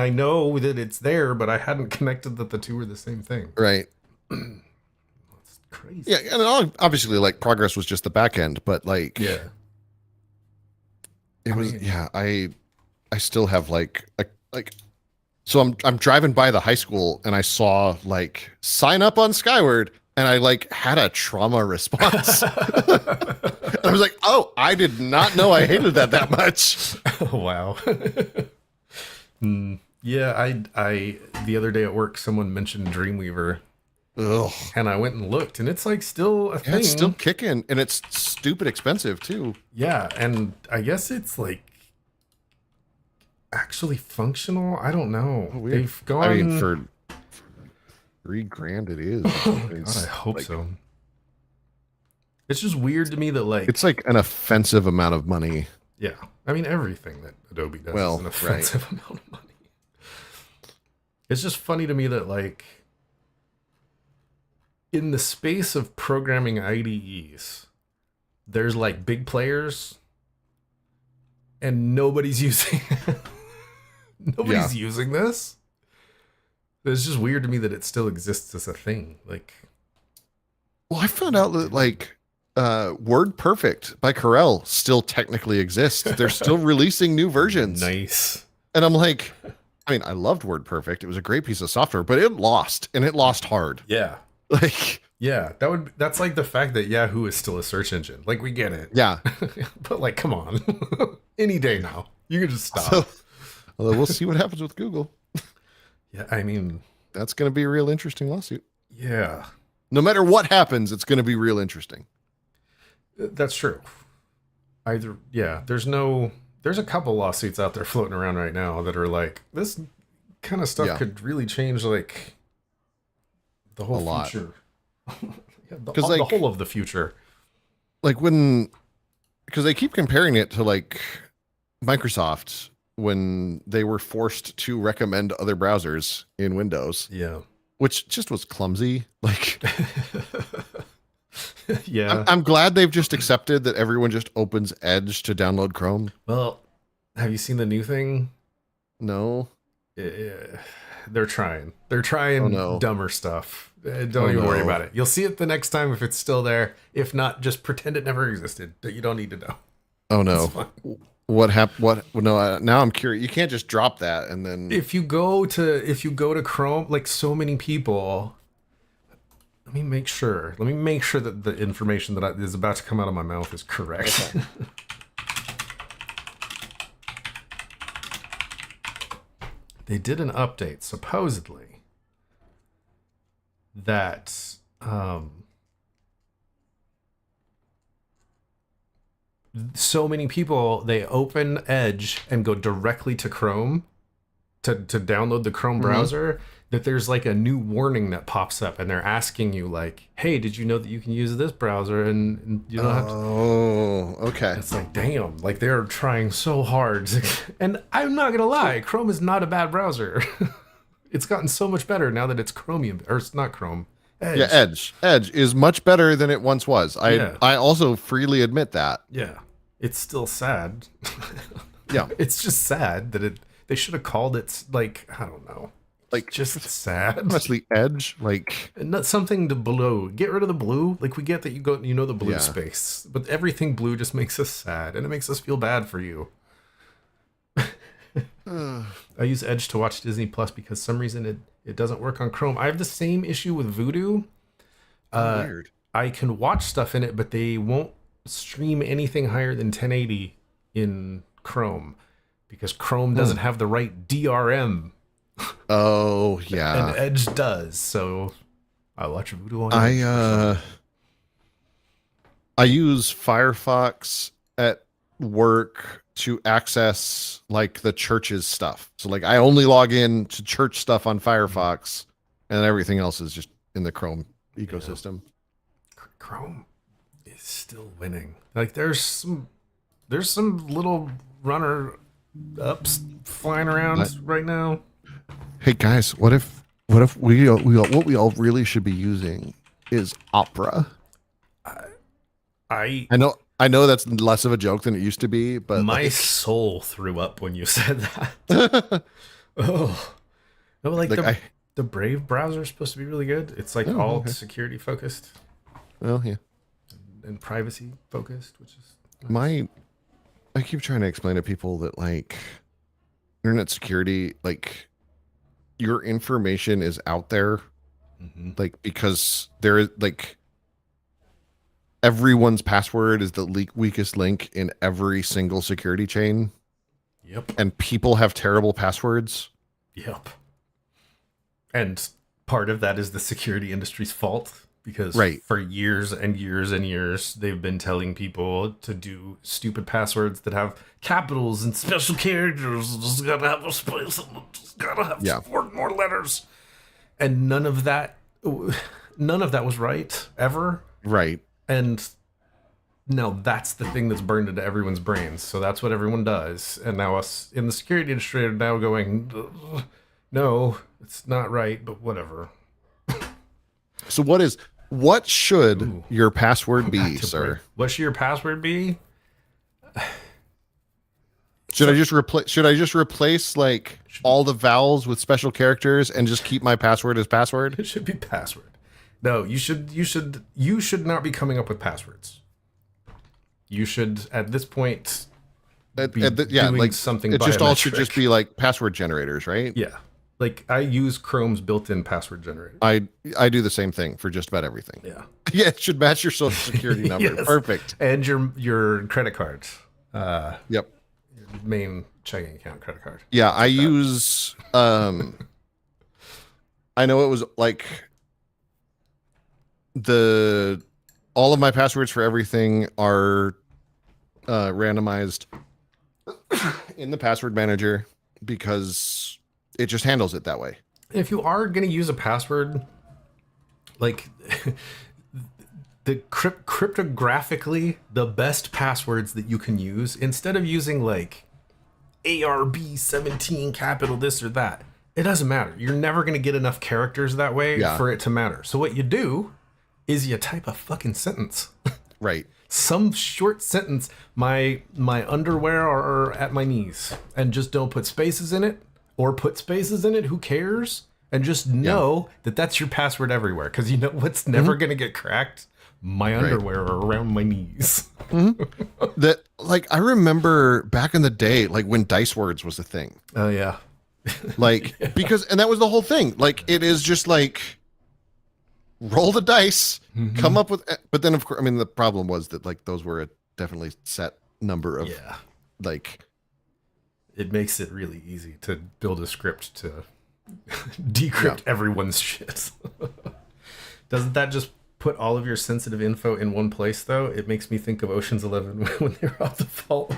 I know that it's there, but I hadn't connected that the two were the same thing. Right. That's crazy. Yeah, and obviously, like, Progress was just the back end, but like, I still have so I'm driving by the high school and I saw like sign up on Skyward. And I like had a trauma response. And I was like, "Oh, I did not know I hated that much." Wow. Yeah, I the other day at work, someone mentioned Dreamweaver. Ugh. And I went and looked, and it's like still a thing. It's still kicking, and it's stupid expensive too. Yeah, and I guess it's like actually functional. I don't know. Oh, weird. They've gone. I mean, for $3,000 it is. God, I hope so. It's just weird to me that like it's like an offensive amount of money. Yeah, I mean everything that Adobe does is an offensive amount of money. It's just funny to me that like in the space of programming IDEs, there's like big players, and nobody's using using this. It's just weird to me that it still exists as a thing. Like, well, I found out that like WordPerfect by Corel still technically exists. They're still releasing new versions. Nice. And I'm like, I mean, I loved WordPerfect. It was a great piece of software, but it lost, and it lost hard. Yeah. Like, yeah, that's like the fact that Yahoo is still a search engine. Like, we get it. Yeah. But like, come on. Any day now. You can just stop. So, although we'll see what happens with Google. Yeah, I mean, that's going to be a real interesting lawsuit. Yeah. No matter what happens, it's going to be real interesting. That's true. There's a couple lawsuits out there floating around right now that are like, this kind of stuff could really change like the whole future. Because the whole of the future. Like because they keep comparing it to like Microsoft when they were forced to recommend other browsers in Windows. Yeah. Which just was clumsy. Like, yeah. I'm glad they've just accepted that everyone just opens Edge to download Chrome. Well, have you seen the new thing? No. They're trying. They're trying dumber stuff. Don't even worry about it. You'll see it the next time if it's still there. If not, just pretend it never existed. That you don't need to know. Oh no. What happened? No, now I'm curious. You can't just drop that and then if you go to Chrome, like so many people. Let me make sure that the information that is about to come out of my mouth is correct. Okay. They did an update supposedly that so many people, they open Edge and go directly to Chrome to download the Chrome browser, that there's like a new warning that pops up and they're asking you like, hey, did you know that you can use this browser and you don't have to... Oh, okay. It's like, damn, like they're trying so hard. And I'm not going to lie, Chrome is not a bad browser. It's gotten so much better now that it's Chromium, or it's not Chrome. Edge. Yeah, Edge is much better than it once was. I also freely admit that. Yeah. It's still sad. Yeah. It's just sad that they should have called it like, I don't know. Like just sad. Honestly, Edge, like not something to blue. Get rid of the blue. Like we get that you know the blue space, but everything blue just makes us sad and it makes us feel bad for you. I use Edge to watch Disney Plus because some reason it doesn't work on Chrome. I have the same issue with Vudu. Weird. I can watch stuff in it, but they won't stream anything higher than 1080 in Chrome because Chrome doesn't have the right DRM. Oh yeah, and Edge does. So I watch Vudu on Edge. I use Firefox at work to access like the church's stuff. So like I only log in to church stuff on Firefox, and everything else is just in the Chrome ecosystem. Yeah. Chrome is still winning. Like there's some little runner ups flying around right now. Hey guys, what if what we all really should be using is Opera? I know that's less of a joke than it used to be, but my soul threw up when you said that. Oh, no, like the Brave browser is supposed to be really good. It's like all security focused. Well, yeah, and privacy focused, which is nice. I keep trying to explain to people that like internet security, like your information is out there, like because there is like everyone's password is the weakest link in every single security chain. Yep. And people have terrible passwords. Yep. And part of that is the security industry's fault because for years and years and years, they've been telling people to do stupid passwords that have capitals and special characters. Just gotta have a space. Just gotta have 4 more letters. And none of that was right ever. Right. And now that's the thing that's burned into everyone's brains. So that's what everyone does. And now us in the security industry are now going, no, it's not right, but whatever. So what should your password be, sir? What should your password be? Should I just replace like all the vowels with special characters and just keep my password as password? It should be password. No, you should not be coming up with passwords. You should at this point doing something. It just all should just be like password generators, right? Yeah. Like I use Chrome's built-in password generator. I do the same thing for just about everything. Yeah. Yeah, it should match your social security number. Yes. Perfect. And your credit card. Yep. Your main checking account credit card. Yeah, I use I know it was like all of my passwords for everything are randomized in the password manager because it just handles it that way. If you are going to use a password, like the cryptographically, the best passwords that you can use, instead of using like ARB17 capital this or that, it doesn't matter. You're never going to get enough characters that way for it to matter. So what you do is you type a fucking sentence. Right. Some short sentence, my underwear are at my knees, and just don't put spaces in it, or put spaces in it, who cares? And just know that that's your password everywhere, because you know what's never going to get cracked? My underwear are around my knees. That, like, I remember back in the day, like when dice words was a thing. Oh yeah. Like, because, and that was the whole thing. Like, it is just like, roll the dice, come up with, but then of course, I mean, the problem was that like those were a definitely set number of, like, it makes it really easy to build a script to decrypt everyone's shit. Doesn't that just put all of your sensitive info in one place though? It makes me think of Ocean's 11 when they were off the vault.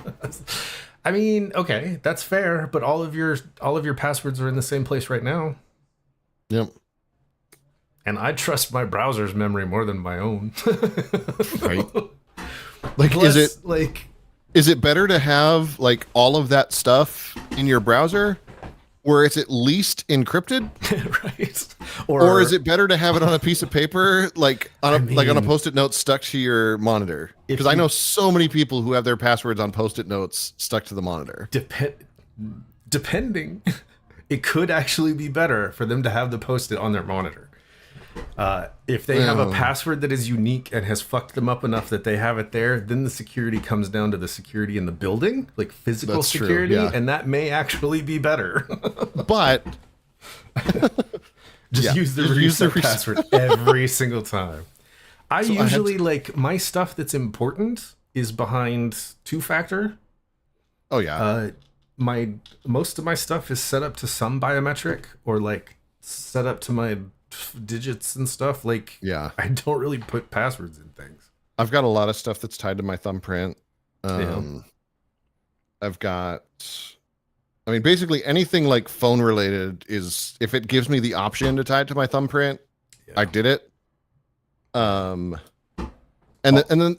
I mean, okay, that's fair, but all of your passwords are in the same place right now. Yep. And I trust my browser's memory more than my own. Right. Like, plus, is it better to have like all of that stuff in your browser where it's at least encrypted? Right. Or is it better to have it on a piece of paper, like on a Post-it note stuck to your monitor? Because I know so many people who have their passwords on Post-it notes stuck to the monitor. Depending, it could actually be better for them to have the Post-it on their monitor. If they have a password that is unique and has fucked them up enough that they have it there, then the security comes down to the security in the building, like physical That's security, true, and that may actually be better. But use the reset password every single time. I usually like my stuff that's important is behind two-factor. Oh yeah. Most of my stuff is set up to some biometric or like set up to my digits and stuff. Like, I don't really put passwords in things. I've got a lot of stuff that's tied to my thumbprint. I've got, I mean, basically anything like phone related is, if it gives me the option to tie it to my thumbprint, I did it. And then the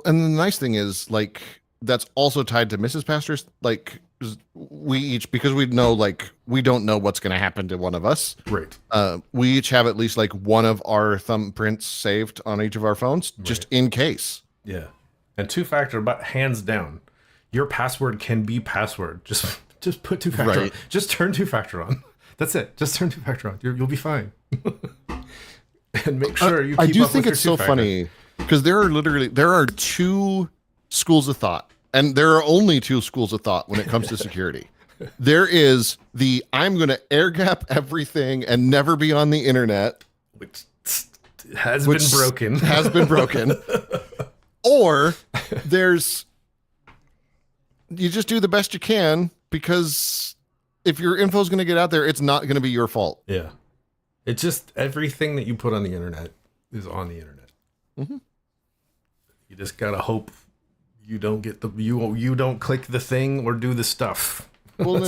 nice thing is, like, that's also tied to Mrs. Pastor's, like, we each, because we know, like, we don't know what's going to happen to one of us. Right. We each have at least like one of our thumbprints saved on each of our phones, just in case. Yeah. And two-factor, but hands down, your password can be password. Just put two-factor on. Just turn two-factor on. That's it. Just turn two-factor on. You'll be fine. And make sure you keep I do up think with it's your so two-factor. funny because there are two schools of thought, and there are only two schools of thought when it comes to security. There is the I'm going to air gap everything and never be on the internet, which has been broken. Or there's you just do the best you can, because if your info is going to get out there, it's not going to be your fault. Yeah. It's just everything that you put on the internet is on the internet. Mm-hmm. You just got to hope you don't get you don't click the thing or do the stuff. Well,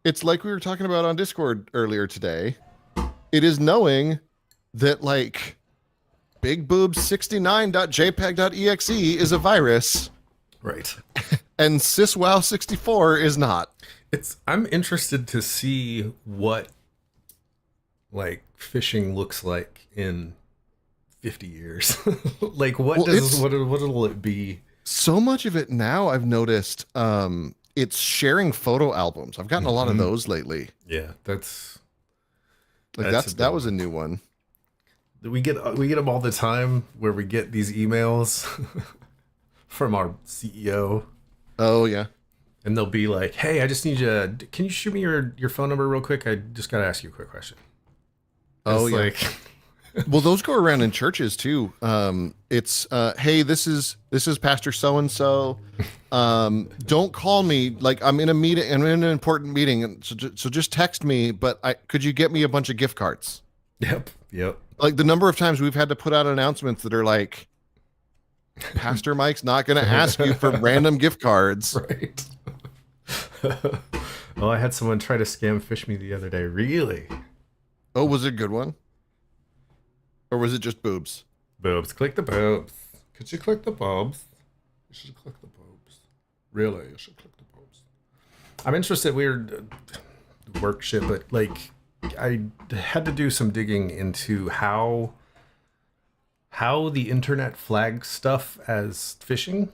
it's like we were talking about on Discord earlier today. It is knowing that like bigboobs69.jpeg.exe is a virus. Right. And syswow64 is not. I'm interested to see what like phishing looks like in 50 years. Like what'll it be? So much of it now I've noticed it's sharing photo albums. I've gotten a lot of those lately. Yeah, that was a new one. We get them all the time where we get these emails from our CEO. Oh yeah. And they'll be like, "Hey, I just need you. Can you shoot me your phone number real quick? I just got to ask you a quick question." Well, those go around in churches too. It's hey, this is Pastor so and so. Don't call me, like I'm in a meeting. I'm in an important meeting, and so just text me. But could you get me a bunch of gift cards? Yep. Like the number of times we've had to put out announcements that are like, Pastor Mike's not going to ask you for random gift cards. Right. Well, I had someone try to scam fish me the other day. Really? Oh, was it a good one? Or was it just boobs? Boobs. Click the boobs. Could you click the boobs? You should click the boobs. Really? You should click the boobs. I'm interested. Weird work shit, but like, I had to do some digging into how the internet flags stuff as phishing.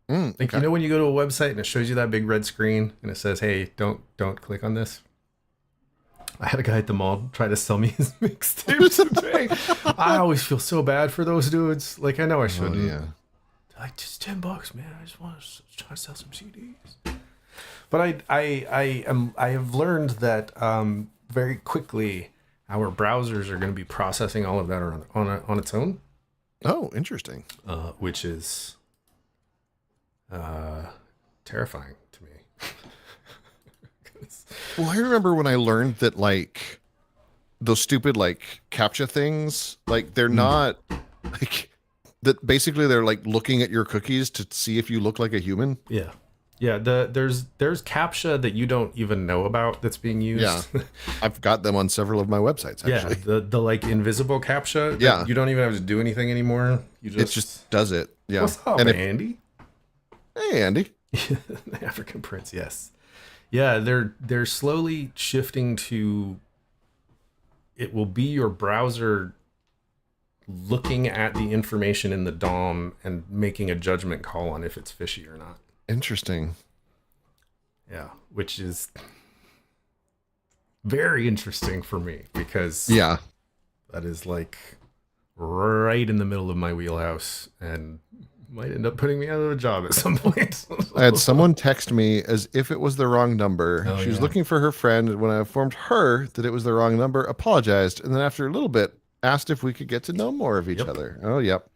Like, Okay. you know, when you go to a website and it shows you that big red screen and it says, "Hey, don't click on this." I had a guy at the mall try to sell me his mixtapes today. I always feel so bad for those dudes. Like, I know I shouldn't. Oh, yeah. Like, just $10, man. I just want to try to sell some CDs. But I have learned that very quickly our browsers are going to be processing all of that on its own. Oh, interesting. Which is terrifying to me. Well, I remember when I learned that like those stupid like CAPTCHA things, like they're not like that. Basically, they're like looking at your cookies to see if you look like a human. Yeah. Yeah, there's CAPTCHA that you don't even know about that's being used. Yeah, I've got them on several of my websites. Actually, Yeah, the like invisible CAPTCHA. that Yeah. you don't even have to do anything anymore. You it just does it. Yeah, what's up, and Andy? hey, Andy. The African Prince. Yes. Yeah, they're slowly shifting to. It will be your browser looking at the information in the DOM and making a judgment call on if it's fishy or not. Interesting. Yeah, which is very interesting for me because Yeah, that is like right in the middle of my wheelhouse and might end up putting me out of a job at some point. I had someone text me as if it was the wrong number. Oh, She was yeah. looking for her friend, and when I informed her that it was the wrong number, apologized, and then after a little bit, asked if we could get to know more of each Yep. other. Oh, yep.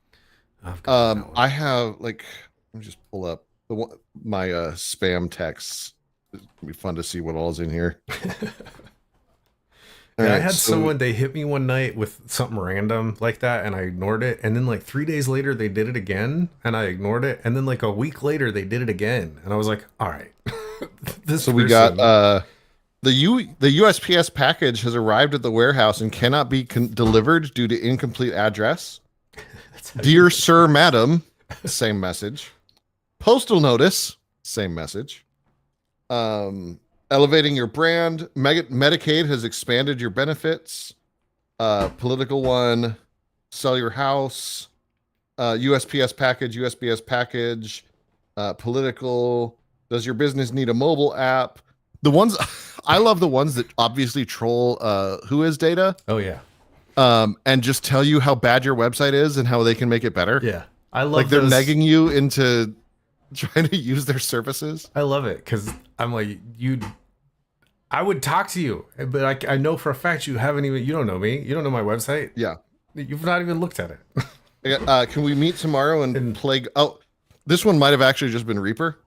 I've got that one. I have like, let me just pull up my spam texts. It'd be fun to see what all's in here. All Yeah, I right, had so- someone, they hit me one night with something random like that and I ignored it. And then like 3 days later, they did it again and I ignored it. And then like a week later, they did it again. And I was like, all right. So we got the USPS package has arrived at the warehouse and cannot be delivered due to incomplete address. Dear Sir, Madam, same message. Postal notice, same message. Elevating your brand. Medicaid has expanded your benefits. Political one. Sell your house. USPS package. Political. Does your business need a mobile app? The ones I love the ones that obviously troll who is data. Oh yeah. And just tell you how bad your website is and how they can make it better. Yeah. I love Like they're those. negging you into trying to use their services. I love it because I'm like, I would talk to you, but I know for a fact you don't know me. You don't know my website. Yeah. You've not even looked at it. Can we meet tomorrow and play? Oh, this one might have actually just been Reaper.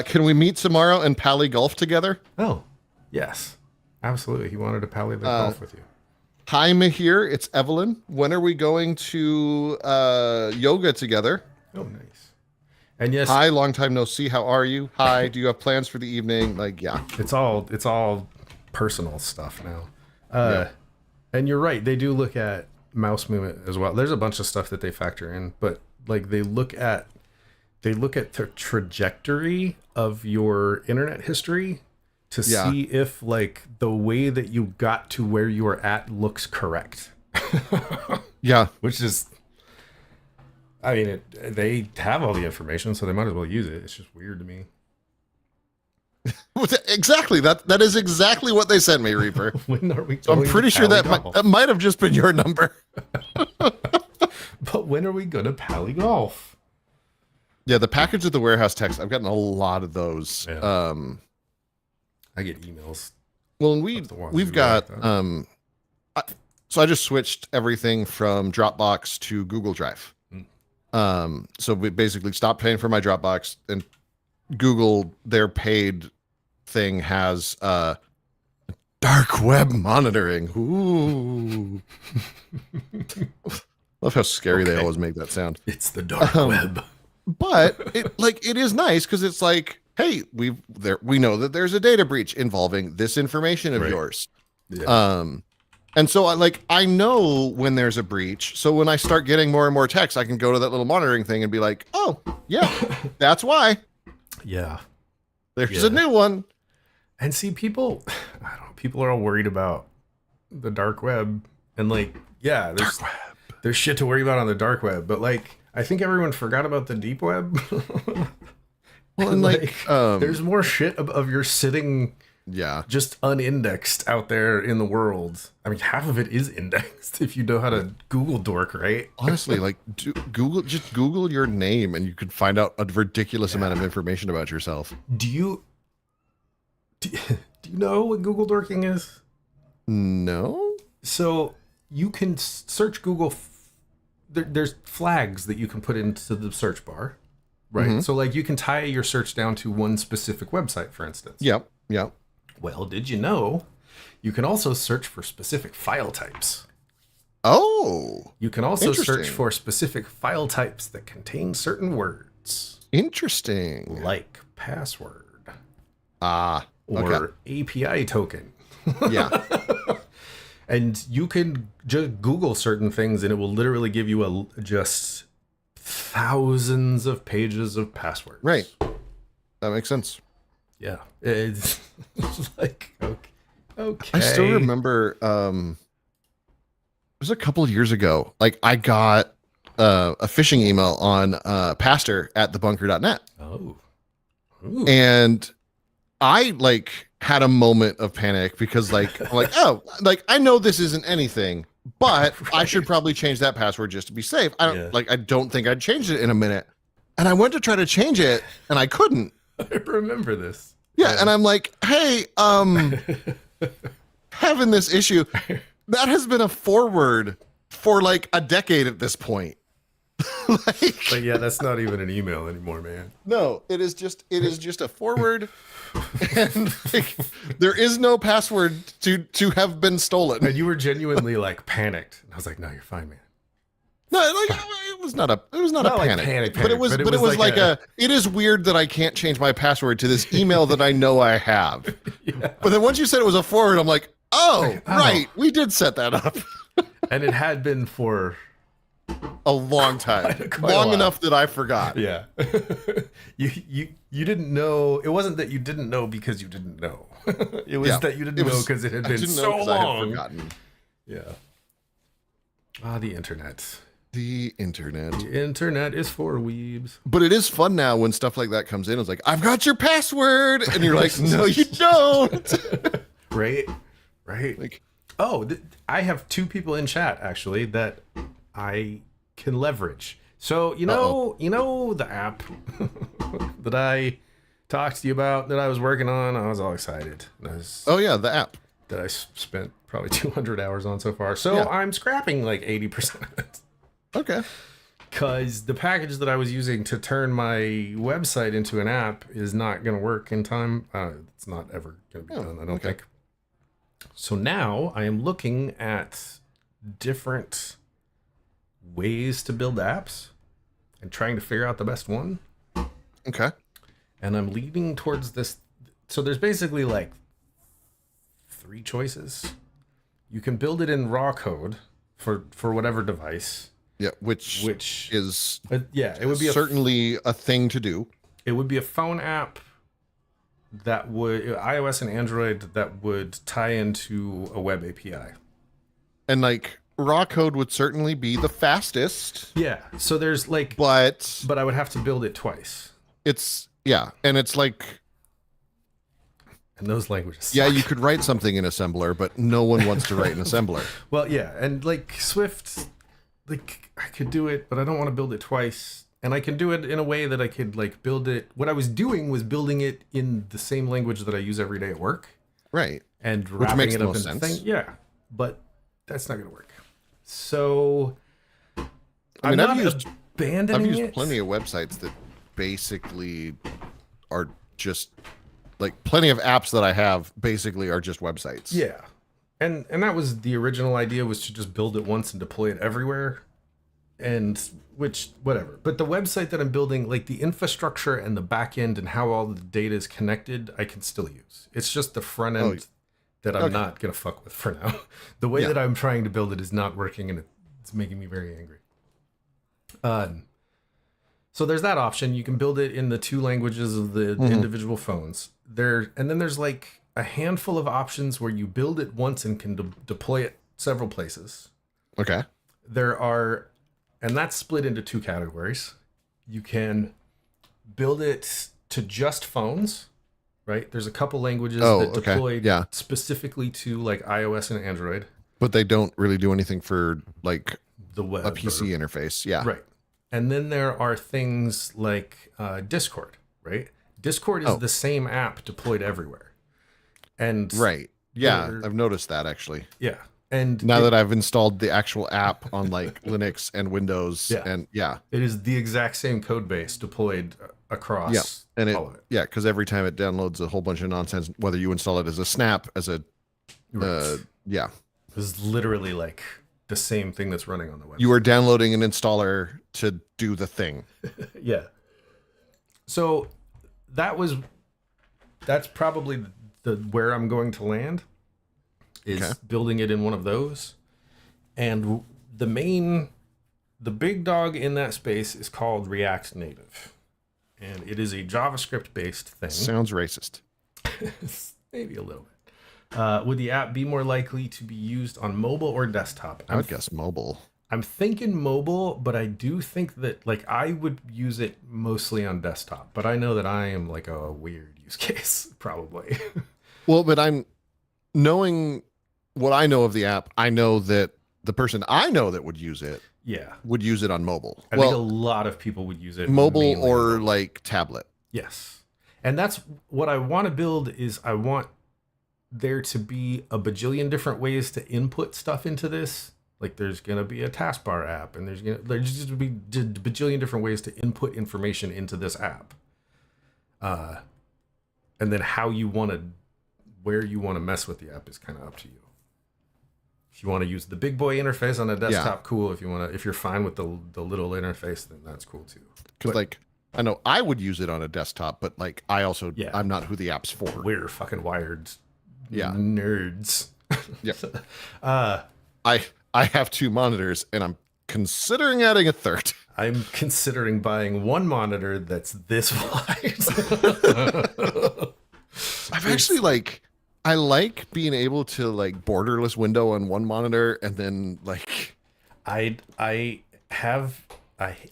Can we meet tomorrow and pally golf together? Oh, yes. Absolutely. He wanted to pally the golf with you. Hi, Mahir. It's Evelyn. When are we going to yoga together? Oh, nice. And yes, Hi, long time no see. How are you? Hi. Do you have plans for the evening? Like, yeah. it's all personal stuff now. And you're right. They do look at mouse movement as well. There's a bunch of stuff that they factor in, but like they look at the trajectory of your internet history to see if like the way that you got to where you are at looks correct. Yeah. Which is, I mean, they have all the information, so they might as well use it. It's just weird to me. Exactly. That is exactly what they sent me, Reaper. When are we? So I'm going pretty to sure Pally that Golf? that might have just been your number. But when are we going to Pally Golf? Yeah, the package at the warehouse text. I've gotten a lot of those. Yeah. I get emails. Well, and That's the ones we've we got like so I just switched everything from Dropbox to Google Drive. So we basically stopped paying for my Dropbox, and Google, their paid thing, has dark web monitoring. Ooh. Love how scary they Okay. always make that sound. It's the dark web. But it is nice because it's like, hey, we know that there's a data breach involving this information of yours. Yeah. And so I know when there's a breach. So when I start getting more and more texts, I can go to that little monitoring thing and be like, oh, yeah, that's why. Yeah. There's a new one. And see, people are all worried about the dark web. And like, yeah, there's shit to worry about on the dark web. But like, I think everyone forgot about the deep web. Well, and like there's more shit of your sitting just unindexed out there in the world. I mean, half of it is indexed if you know how to Google dork, right? Honestly, like Google your name and you can find out a ridiculous amount of information about yourself. Do you know what Google dorking is? No. So you can search Google. There's flags that you can put into the search bar, right? Mm-hmm. So like you can tie your search down to one specific website, for instance. Yep. Well, did you know you can also search for specific file types? Oh. You can also search for specific file types that contain certain words. Interesting. Like password. Or API token. Yeah. And you can just Google certain things and it will literally give you just thousands of pages of passwords. Right. That makes sense. Yeah. It's like, okay. I still remember, it was a couple of years ago. Like I got a phishing email on Pastor at thebunker.net. Oh. Ooh. And I had a moment of panic because I'm like, oh, I know this isn't anything, but I should probably change that password just to be safe. I don't think I'd changed it in a minute. And I went to try to change it and I couldn't. I remember this. Yeah. And I'm like, hey, having this issue that has been a forward for a decade at this point. But yeah, that's not even an email anymore, man. No, it is just a forward. And there is no password to have been stolen. And you were genuinely panicked. And I was like, no, you're fine, man. No, it was not a panic. But it was it is weird that I can't change my password to this email that I know I have. Yeah. But then once you said it was a forward, I'm like, right, we did set that up. And it had been for a long time, long enough that I forgot. Yeah. you didn't know. It wasn't that you didn't know because you didn't know. It was that you didn't know because it had been so long. I had forgotten. Yeah. The internet. The internet. The internet is for weebs. But it is fun now when stuff like that comes in. It's like, I've got your password, and you're like, no, you don't. Right. I have two people in chat actually that I can leverage. So you know the app that I talked to you about that I was working on. I was all excited. The app that I spent probably 200 hours on so far. So I'm scrapping 80% of it. Okay. Because the package that I was using to turn my website into an app is not going to work in time. It's not ever going to be done, I don't think. So now I am looking at different ways to build apps and trying to figure out the best one. Okay. And I'm leaning towards this. So there's basically 3 choices. You can build it in raw code for whatever device. Yeah, which is it would be certainly a thing to do. It would be a phone app that would iOS and Android that would tie into a web API. And raw code would certainly be the fastest. Yeah. So there's but I would have to build it twice. And it's and those languages suck. Yeah, you could write something in assembler, but no one wants to write in assembler. Well, yeah, and Swift, I could do it, but I don't want to build it twice. And I can do it in a way that I could build it. What I was doing was building it in the same language that I use every day at work. Right. And which wrapping makes it up no in sense. Thing. Yeah, but that's not going to work. So I've used abandoning plenty of websites that basically are just plenty of apps that I have basically are just websites. Yeah. And that was the original idea, was to just build it once and deploy it everywhere. and whatever. But the website that I'm building, like the infrastructure and the back end and how all the data is connected, I can still use. It's just the front end that I'm not going to fuck with for now. The way that I'm trying to build it is not working, and it's making me very angry. So there's that option. You can build it in the 2 languages of the individual phones. And then there's like a handful of options where you build it once and can deploy it several places. Okay. And that's split into 2 categories. You can build it to just phones, right? There's a couple languages that deployed specifically to like iOS and Android. But they don't really do anything for like the web, a PC interface. Yeah. Right. And then there are things like Discord, right? Discord is the same app deployed everywhere. And right. Yeah, I've noticed that actually. Yeah. And now that I've installed the actual app on like Linux and Windows, and it is the exact same code base deployed across all of it. Yeah, because every time it downloads a whole bunch of nonsense, whether you install it as a snap, as a it's literally like the same thing that's running on the website. You are downloading an installer to do the thing. Yeah. So that's probably where I'm going to land. Is building it in one of those. And the big dog in that space is called React Native. And it is a JavaScript based thing. Sounds racist. Maybe a little bit. Would the app be more likely to be used on mobile or desktop? I would guess mobile. I'm thinking mobile, but I do think that like I would use it mostly on desktop. But I know that I am like a weird use case, probably. Well, but I'm knowing what I know of the app, I know that the person I know that would use it would use it on mobile. I think a lot of people would use it mobile or like tablet. Yes. And that's what I want to build is I want there to be a bajillion different ways to input stuff into this. Like there's going to be a taskbar app and there's just to be a bajillion different ways to input information into this app. And then where you want to mess with the app is kind of up to you. If you want to use the big boy interface on a desktop, cool. If you're fine with the little interface, then that's cool too. Because like I know I would use it on a desktop, but like I also I'm not who the app's for. We're fucking wired nerds. Yeah. I have 2 monitors and I'm considering adding a 3rd. I'm considering buying one monitor that's this wide. I've actually I like being able to like borderless window on one monitor and then like I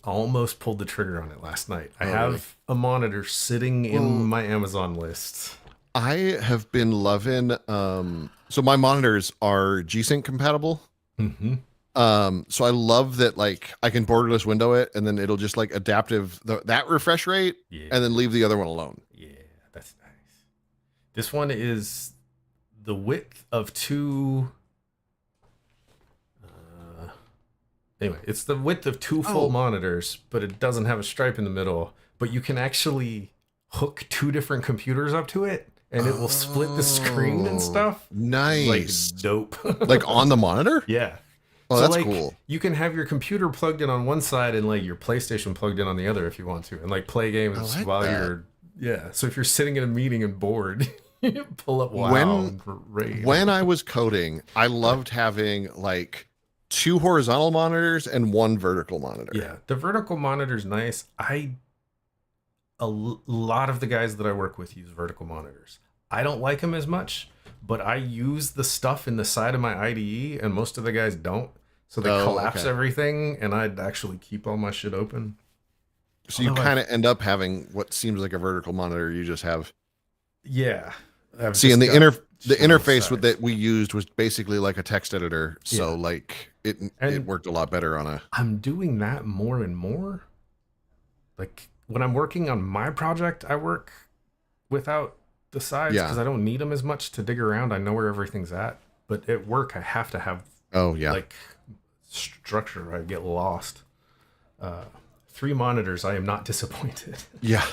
almost pulled the trigger on it last night. I have a monitor sitting in my Amazon list. I have been loving so my monitors are G-Sync compatible. Mm-hmm. So I love that like I can borderless window it and then it'll just like adaptive that refresh rate and then leave the other one alone. Yeah, that's nice. This one is the width of 2 anyway, it's the width of 2 full monitors, but it doesn't have a stripe in the middle, but you can actually hook 2 different computers up to it and it will split the screen and stuff. Nice. Like dope. Like on the monitor? Yeah. Oh, so that's like, cool. You can have your computer plugged in on one side and like your PlayStation plugged in on the other if you want to, and like play games while you're So if you're sitting in a meeting and bored, you pull up When I was coding, I loved having like 2 horizontal monitors and 1 vertical monitor. Yeah, the vertical monitor's nice. A lot of the guys that I work with use vertical monitors. I don't like them as much, but I use the stuff in the side of my IDE, and most of the guys don't. So they collapse everything, and I'd actually keep all my shit open. So you kind of end up having what seems like a vertical monitor. You just have. Yeah. See, and the interface that we used was basically like a text editor. So like it worked a lot better on a. I'm doing that more and more. Like when I'm working on my project, I work without the sides because I don't need them as much to dig around. I know where everything's at. But at work, I have to have like structure. I get lost. 3 monitors. I am not disappointed. Yeah.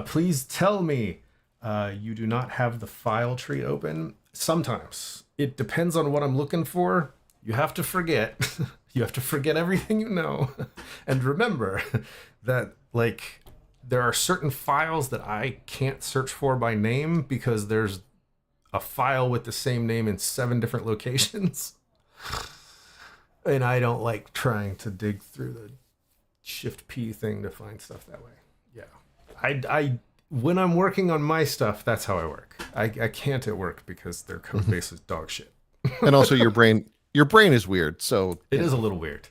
Please tell me you do not have the file tree open. Sometimes it depends on what I'm looking for. You have to forget. You have to forget everything you know. And remember that, like, there are certain files that I can't search for by name because there's a file with the same name in 7 different locations. And I don't like trying to dig through the Shift P thing to find stuff that way. Yeah. I when I'm working on my stuff, that's how I work. I can't at work because their code base is dog shit. And also your brain is weird, so it is a little weird.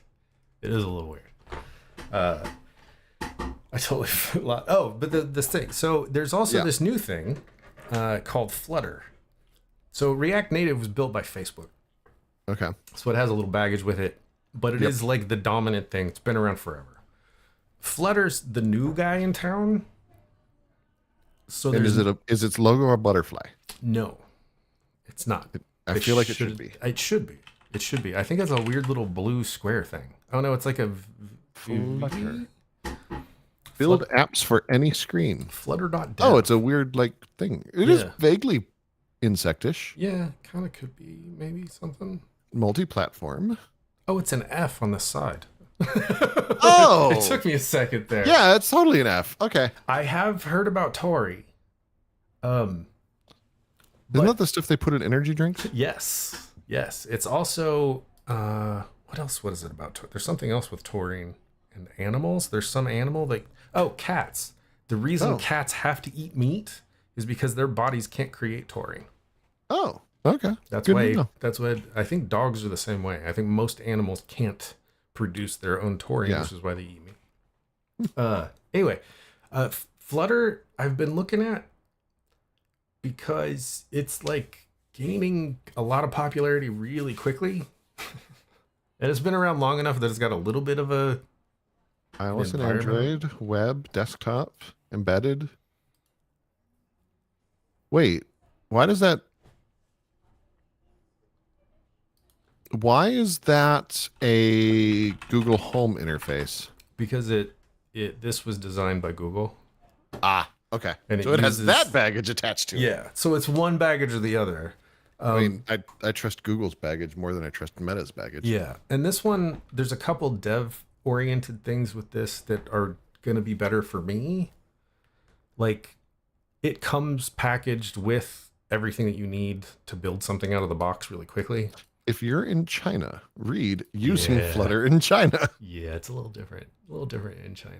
It is a little weird. I totally forgot. Oh, but this thing. So there's also this new thing called Flutter. So React Native was built by Facebook. Okay. So it has a little baggage with it, but it is like the dominant thing. It's been around forever. Flutter's the new guy in town. So and is its logo a butterfly? No, it's not. I feel like it should be. It should be. It should be. I think it's a weird little blue square thing. Oh no, it's like a Flutter. Build apps for any screen. Flutter.dev. Oh, it's a weird like thing. It is vaguely insectish. Yeah, kind of could be maybe something. Multi-platform. Oh, it's an F on the side. Oh, it took me a second there. Yeah, it's totally an F. Okay. I have heard about Tori. Isn't that the stuff they put in energy drinks? Yes. Yes. It's also what else? What is it about? There's something else with taurine and animals. There's some animal that cats. The reason cats have to eat meat is because their bodies can't create taurine. Oh, okay. That's why I think dogs are the same way. I think most animals can't produce their own taurine, which is why they eat meat. Anyway, Flutter I've been looking at because it's like gaining a lot of popularity really quickly. And it's been around long enough that it's got a little bit of a iOS and Android, web, desktop, embedded. Wait, why is that a Google Home interface? Because this was designed by Google. Ah, okay. And so it has that baggage attached to it. Yeah. So it's one baggage or the other. I mean, I trust Google's baggage more than I trust Meta's baggage. Yeah. And this one, there's a couple dev-oriented things with this that are going to be better for me. Like, it comes packaged with everything that you need to build something out of the box really quickly. If you're in China, read using Flutter in China. Yeah, it's a little different. A little different in China.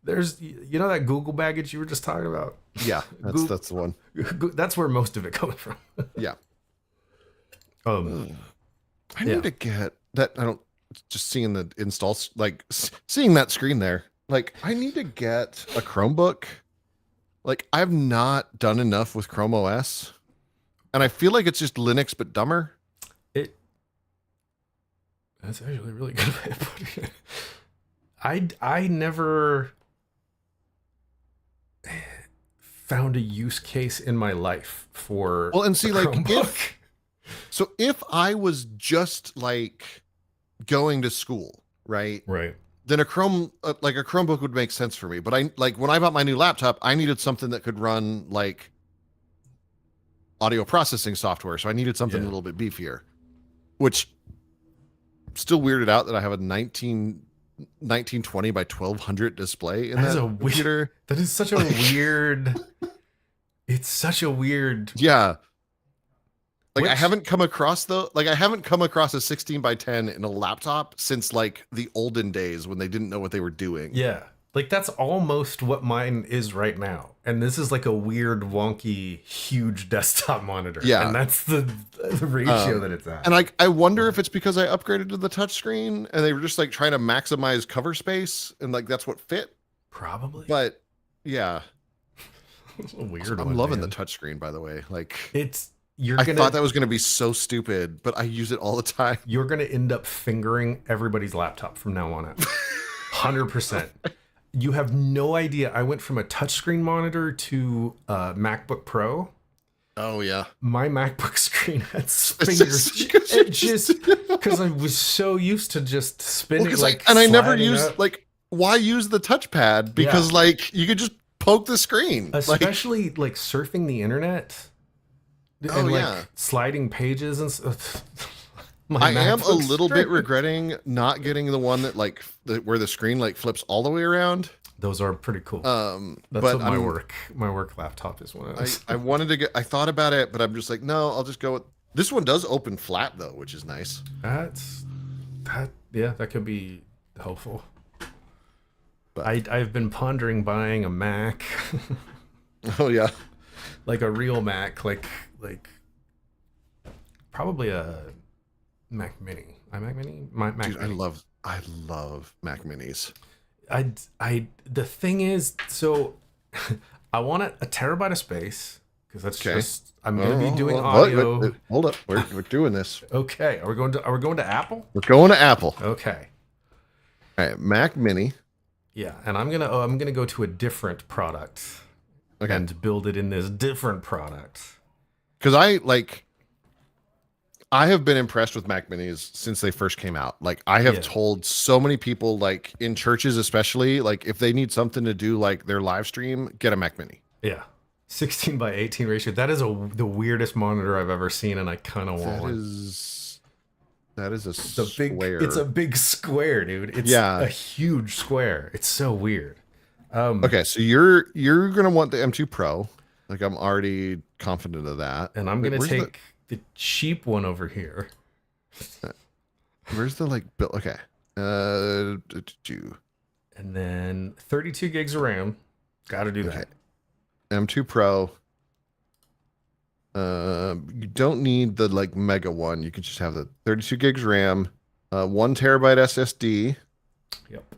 There's, that Google baggage you were just talking about? Yeah, that's the one. That's where most of it comes from. Yeah. I need to get that. I don't just seeing the installs, like seeing that screen there. Like, I need to get a Chromebook. Like, I've not done enough with Chrome OS. And I feel like it's just Linux, but dumber. That's actually a really good way of putting it. I never found a use case in my life for if I was just like going to school, right? Right. Then a Chromebook would make sense for me. But when I bought my new laptop, I needed something that could run like audio processing software. So I needed something a little bit beefier, which still weirded out that I have a 1920 by 1200 display in that computer. That is such a weird. It's such a weird. Yeah. Like, I haven't come across a 16 by 10 in a laptop since like the olden days when they didn't know what they were doing. Yeah. Like, that's almost what mine is right now. And this is like a weird, wonky, huge desktop monitor. Yeah. And that's the ratio that it's at. And I wonder if it's because I upgraded to the touchscreen and they were just like trying to maximize cover space and like that's what fit. Probably. But yeah. It's a weird I'm loving the touchscreen, by the way. Like, I thought that was going to be so stupid, but I use it all the time. You're going to end up fingering everybody's laptop from now on out. 100%. You have no idea. I went from a touchscreen monitor to a MacBook Pro. Oh, yeah. My MacBook screen had fingers. It just, because I was so used to just spinning. I never used, why use the touchpad? Because, you could just poke the screen. Especially, surfing the internet. And sliding pages and stuff. I am a MacBook little bit screen. regretting not getting the one that like where the screen like flips all the way around. Those are pretty cool. That's But what my work laptop is one of those. I wanted to get. I thought about it, but I'm just like, no, I'll just go with this one. Does open flat though, which is nice. That could be helpful. But I've been pondering buying a Mac, oh yeah, like a real Mac, like probably a Mac Mini. iMac Mini, Mac dude, Mini. I love Mac Minis. The thing is, so I want a terabyte of space because that's Okay. just I'm going to be doing What? audio. Hold up, we're doing this. Okay, are we going to Apple? We're going to Apple. Okay. All right, Mac Mini. Yeah, and I'm gonna go to a different product Okay. and build it in this different product. Because I have been impressed with Mac Minis since they first came out. Like I have told so many people, like in churches especially, like if they need something to do like their live stream, get a Mac Mini. Yeah, 16:18 ratio. That is the weirdest monitor I've ever seen, and I kind of want one. That is a Square. It's a big square, dude. It's a huge square. It's so weird. Okay, so you're gonna want the M2 Pro. Like I'm already confident of that. And I'm gonna take the cheap one over here. Where's the like bill? Okay. And then 32 gigs of RAM. Got to do that. M2 Pro. You don't need the like mega one. You can just have the 32 gigs RAM, 1 terabyte SSD. Yep.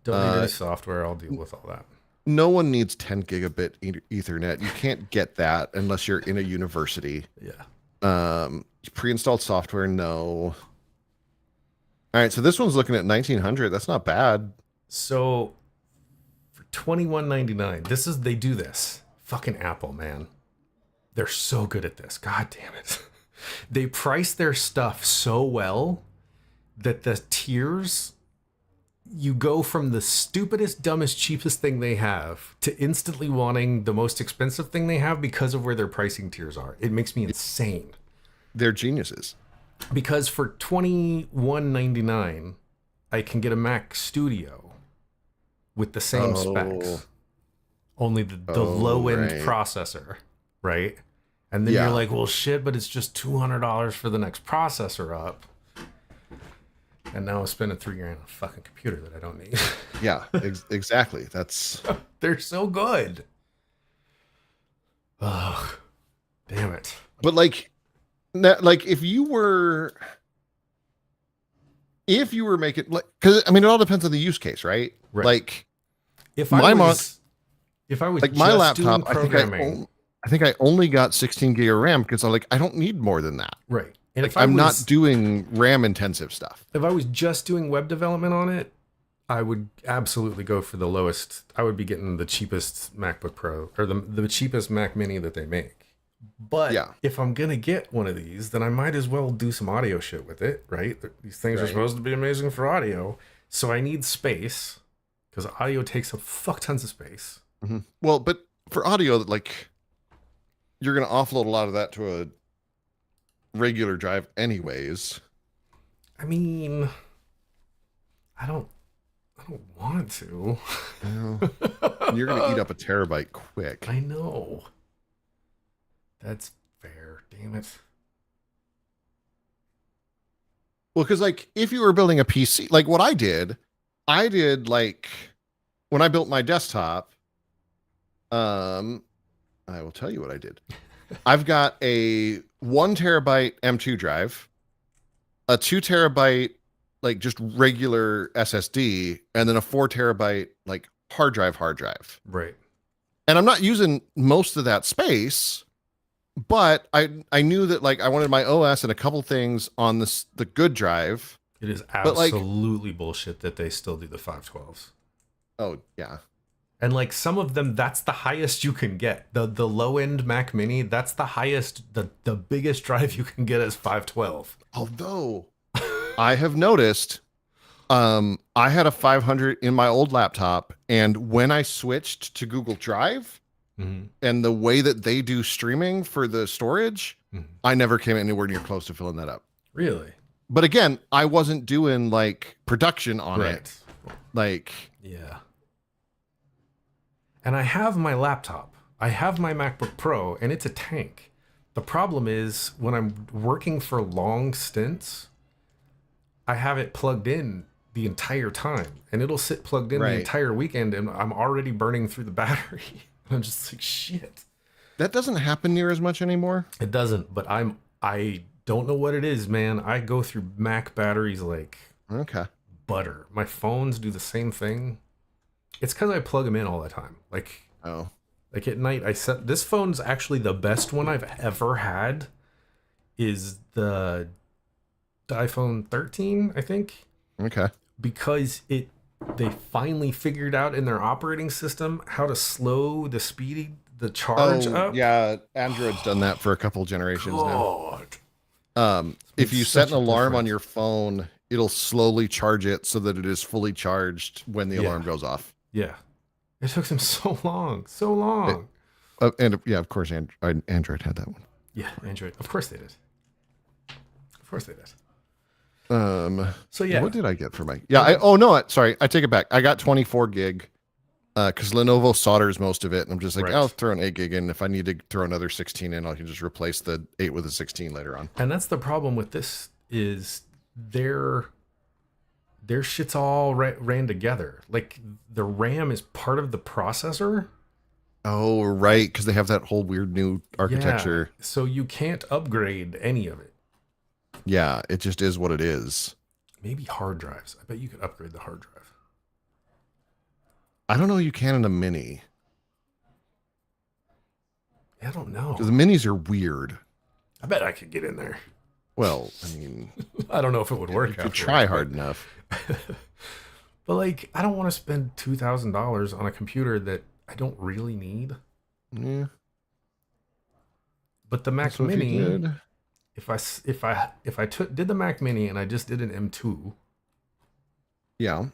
Don't need any software. I'll deal with all that. No one needs 10 gigabit Ethernet. You can't get that unless you're in a university. Yeah. Pre-installed software, no. All right, so this one's looking at 1900. That's not bad. So for $21.99, they do this. Fucking Apple, man. They're so good at this. God damn it. They price their stuff so well that the tiers, you go from the stupidest, dumbest, cheapest thing they have to instantly wanting the most expensive thing they have because of where their pricing tiers are. It makes me insane. They're geniuses. Because for $21.99, I can get a Mac Studio with the same specs. Only the low-end processor, right? And then you're like, well, shit, but it's just $200 for the next processor up. And now I'm spending $3,000 on a fucking computer that I don't need. Yeah, exactly. They're so good. Oh, damn it. But like if you were making like, because I mean it all depends on the use case, right? Like if I was like my laptop, I think I only got 16 gig of RAM because I don't need more than that. Right. And like, I'm not doing RAM intensive stuff. If I was just doing web development on it, I would absolutely go for the lowest. I would be getting the cheapest MacBook Pro or the cheapest Mac Mini that they make. But if I'm going to get one of these, then I might as well do some audio shit with it, right? These things are supposed to be amazing for audio. So I need space because audio takes up fuck tons of space. Mm-hmm. Well, but for audio, like you're going to offload a lot of that to a regular drive anyways. I mean, I don't want to. You're going to eat up a terabyte quick. I know. That's fair. Damn it. Well, because like if you were building a PC, like what I did like when I built my desktop, I will tell you what I did. I've got a 1 terabyte M2 drive, a 2 terabyte like just regular SSD, and then a 4 terabyte like hard drive. Right. And I'm not using most of that space, but I knew that like I wanted my OS and a couple things on the good drive. It is absolutely bullshit that they still do the 512s. Oh yeah. And like some of them, that's the highest you can get. The low end Mac Mini, that's the highest, the biggest drive you can get is 512. Although I have noticed, I had a 500 in my old laptop, and when I switched to Google Drive and the way that they do streaming for the storage, I never came anywhere near close to filling that up. Really? But again, I wasn't doing like production on Right. it. Like, Yeah. And I have my laptop. I have my MacBook Pro, and it's a tank. The problem is when I'm working for long stints, I have it plugged in the entire time, and it'll sit plugged in the Right. entire weekend, and I'm already burning through the battery. I'm just like, shit. that doesn't happen near as much anymore. It doesn't, but I don't know what it is, man. I go through Mac batteries like Okay. butter. My phones do the same thing. It's because I plug them in all the time. Oh, Like at night, I set this phone's actually the best one I've ever had. Is the iPhone 13, I think, okay. because they finally figured out in their operating system how to slow the charge up. Yeah, Android's done that for a couple generations now. God. If you Makes set such an a alarm on difference. your phone, it'll slowly charge it so that it is fully charged when the Yeah. alarm goes off. Yeah. It took them so long. So long. And yeah, of course, Android had that one. Yeah, Android. Of course they did. Of course they did. So yeah. What did I get for my? Yeah, sorry, I take it back. I got 24 gig because Lenovo solders most of it, and I'm just like, Right. I'll throw an 8 gig in. If I need to throw another 16 in, I can just replace the 8 with a 16 later on. And that's the problem with this is their shit's all ran together. Like the RAM is part of the processor. Oh, right, because they have that whole weird new architecture. Yeah, so you can't upgrade any of it. Yeah, it just is what it is. Maybe hard drives. I bet you could upgrade the hard drive. I don't know. You can in a mini. I don't know. The minis are weird. I bet I could get in there. Well, I mean, I don't know if it would work. you could try hard enough. But like, I don't want to spend $2,000 on a computer that I don't really need. Yeah. But the Mac So if you Mini, did- if I did the Mac Mini and I just did an M2, yeah.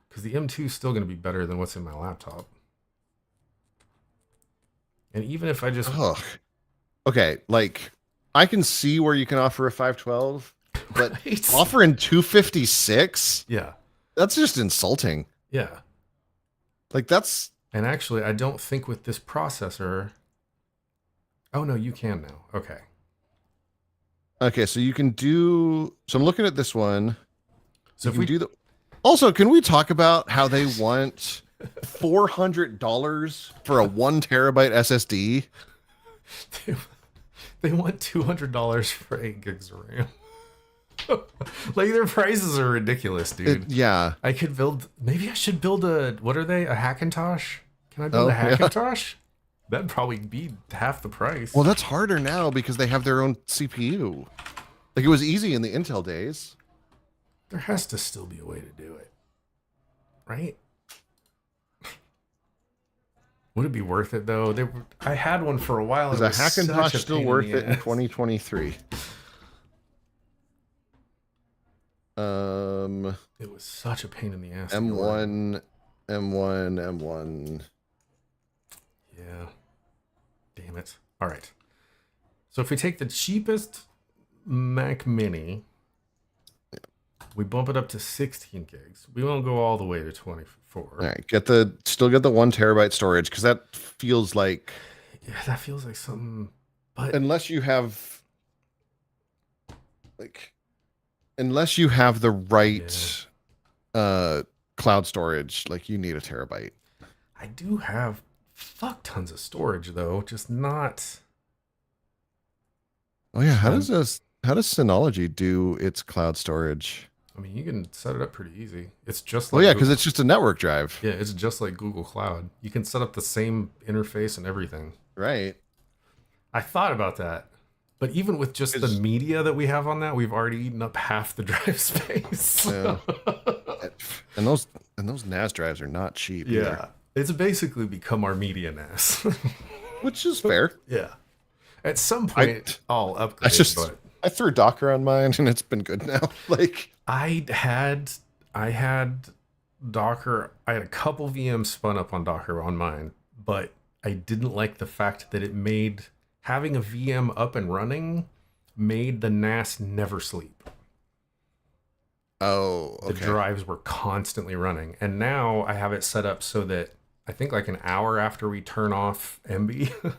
because the M2 is still going to be better than what's in my laptop. And even if I just Ugh. Okay, like I can see where you can offer a 512, but Right? offering 256, Yeah, that's just insulting. yeah. Like that's And actually, I don't think with this processor. Oh no, you can now. Okay. okay. So you can do. So I'm looking at this one. So You if can we do the. Also, can we talk about how they want $400 for a 1 terabyte SSD? they want $200 for 8 gigs of RAM. Like their prices are ridiculous, dude. Yeah. I could build. Maybe I should build what are they? A Hackintosh? Can I build Oh, a yeah. Hackintosh? That'd probably be half the price. Well, that's harder now because they have their own CPU. Like it was easy in the Intel days. There has to still be a way to do it, right? Would it be worth it though? I had one for a while. Is and a it was such Hackintosh still pain worth the it in ass. 2023? It was such a pain in the ass. to go on. M1. Yeah. Damn it. All right. So if we take the cheapest Mac Mini, we bump it up to 16 gigs. We won't go all the way to 24. All right, still get the 1 terabyte storage because that feels like Yeah, that feels like something. But unless you have the right cloud storage, like you need a terabyte. I do have fuck tons of storage though, just not. Oh yeah, how does Synology do its cloud storage? I mean, you can set it up pretty easy. It's just Well, like yeah, because Google- it's just a network drive, yeah, it's just like Google Cloud. You can set up the same interface and everything. right? I thought about that, but even with just the It's- media that we have on that, we've already eaten up half the drive space. Yeah. And those NAS drives are not cheap. Yeah, either, it's basically become our media NAS. which is fair. Yeah, at some point I'll upgrade. But I threw Docker on mine, and it's been good now. Like, I had Docker. I had a couple VMs spun up on Docker on mine, but I didn't like the fact that it made having a VM up and running made the NAS never sleep. Oh, okay. The drives were constantly running. And now I have it set up so that I think like an hour after we turn off MB,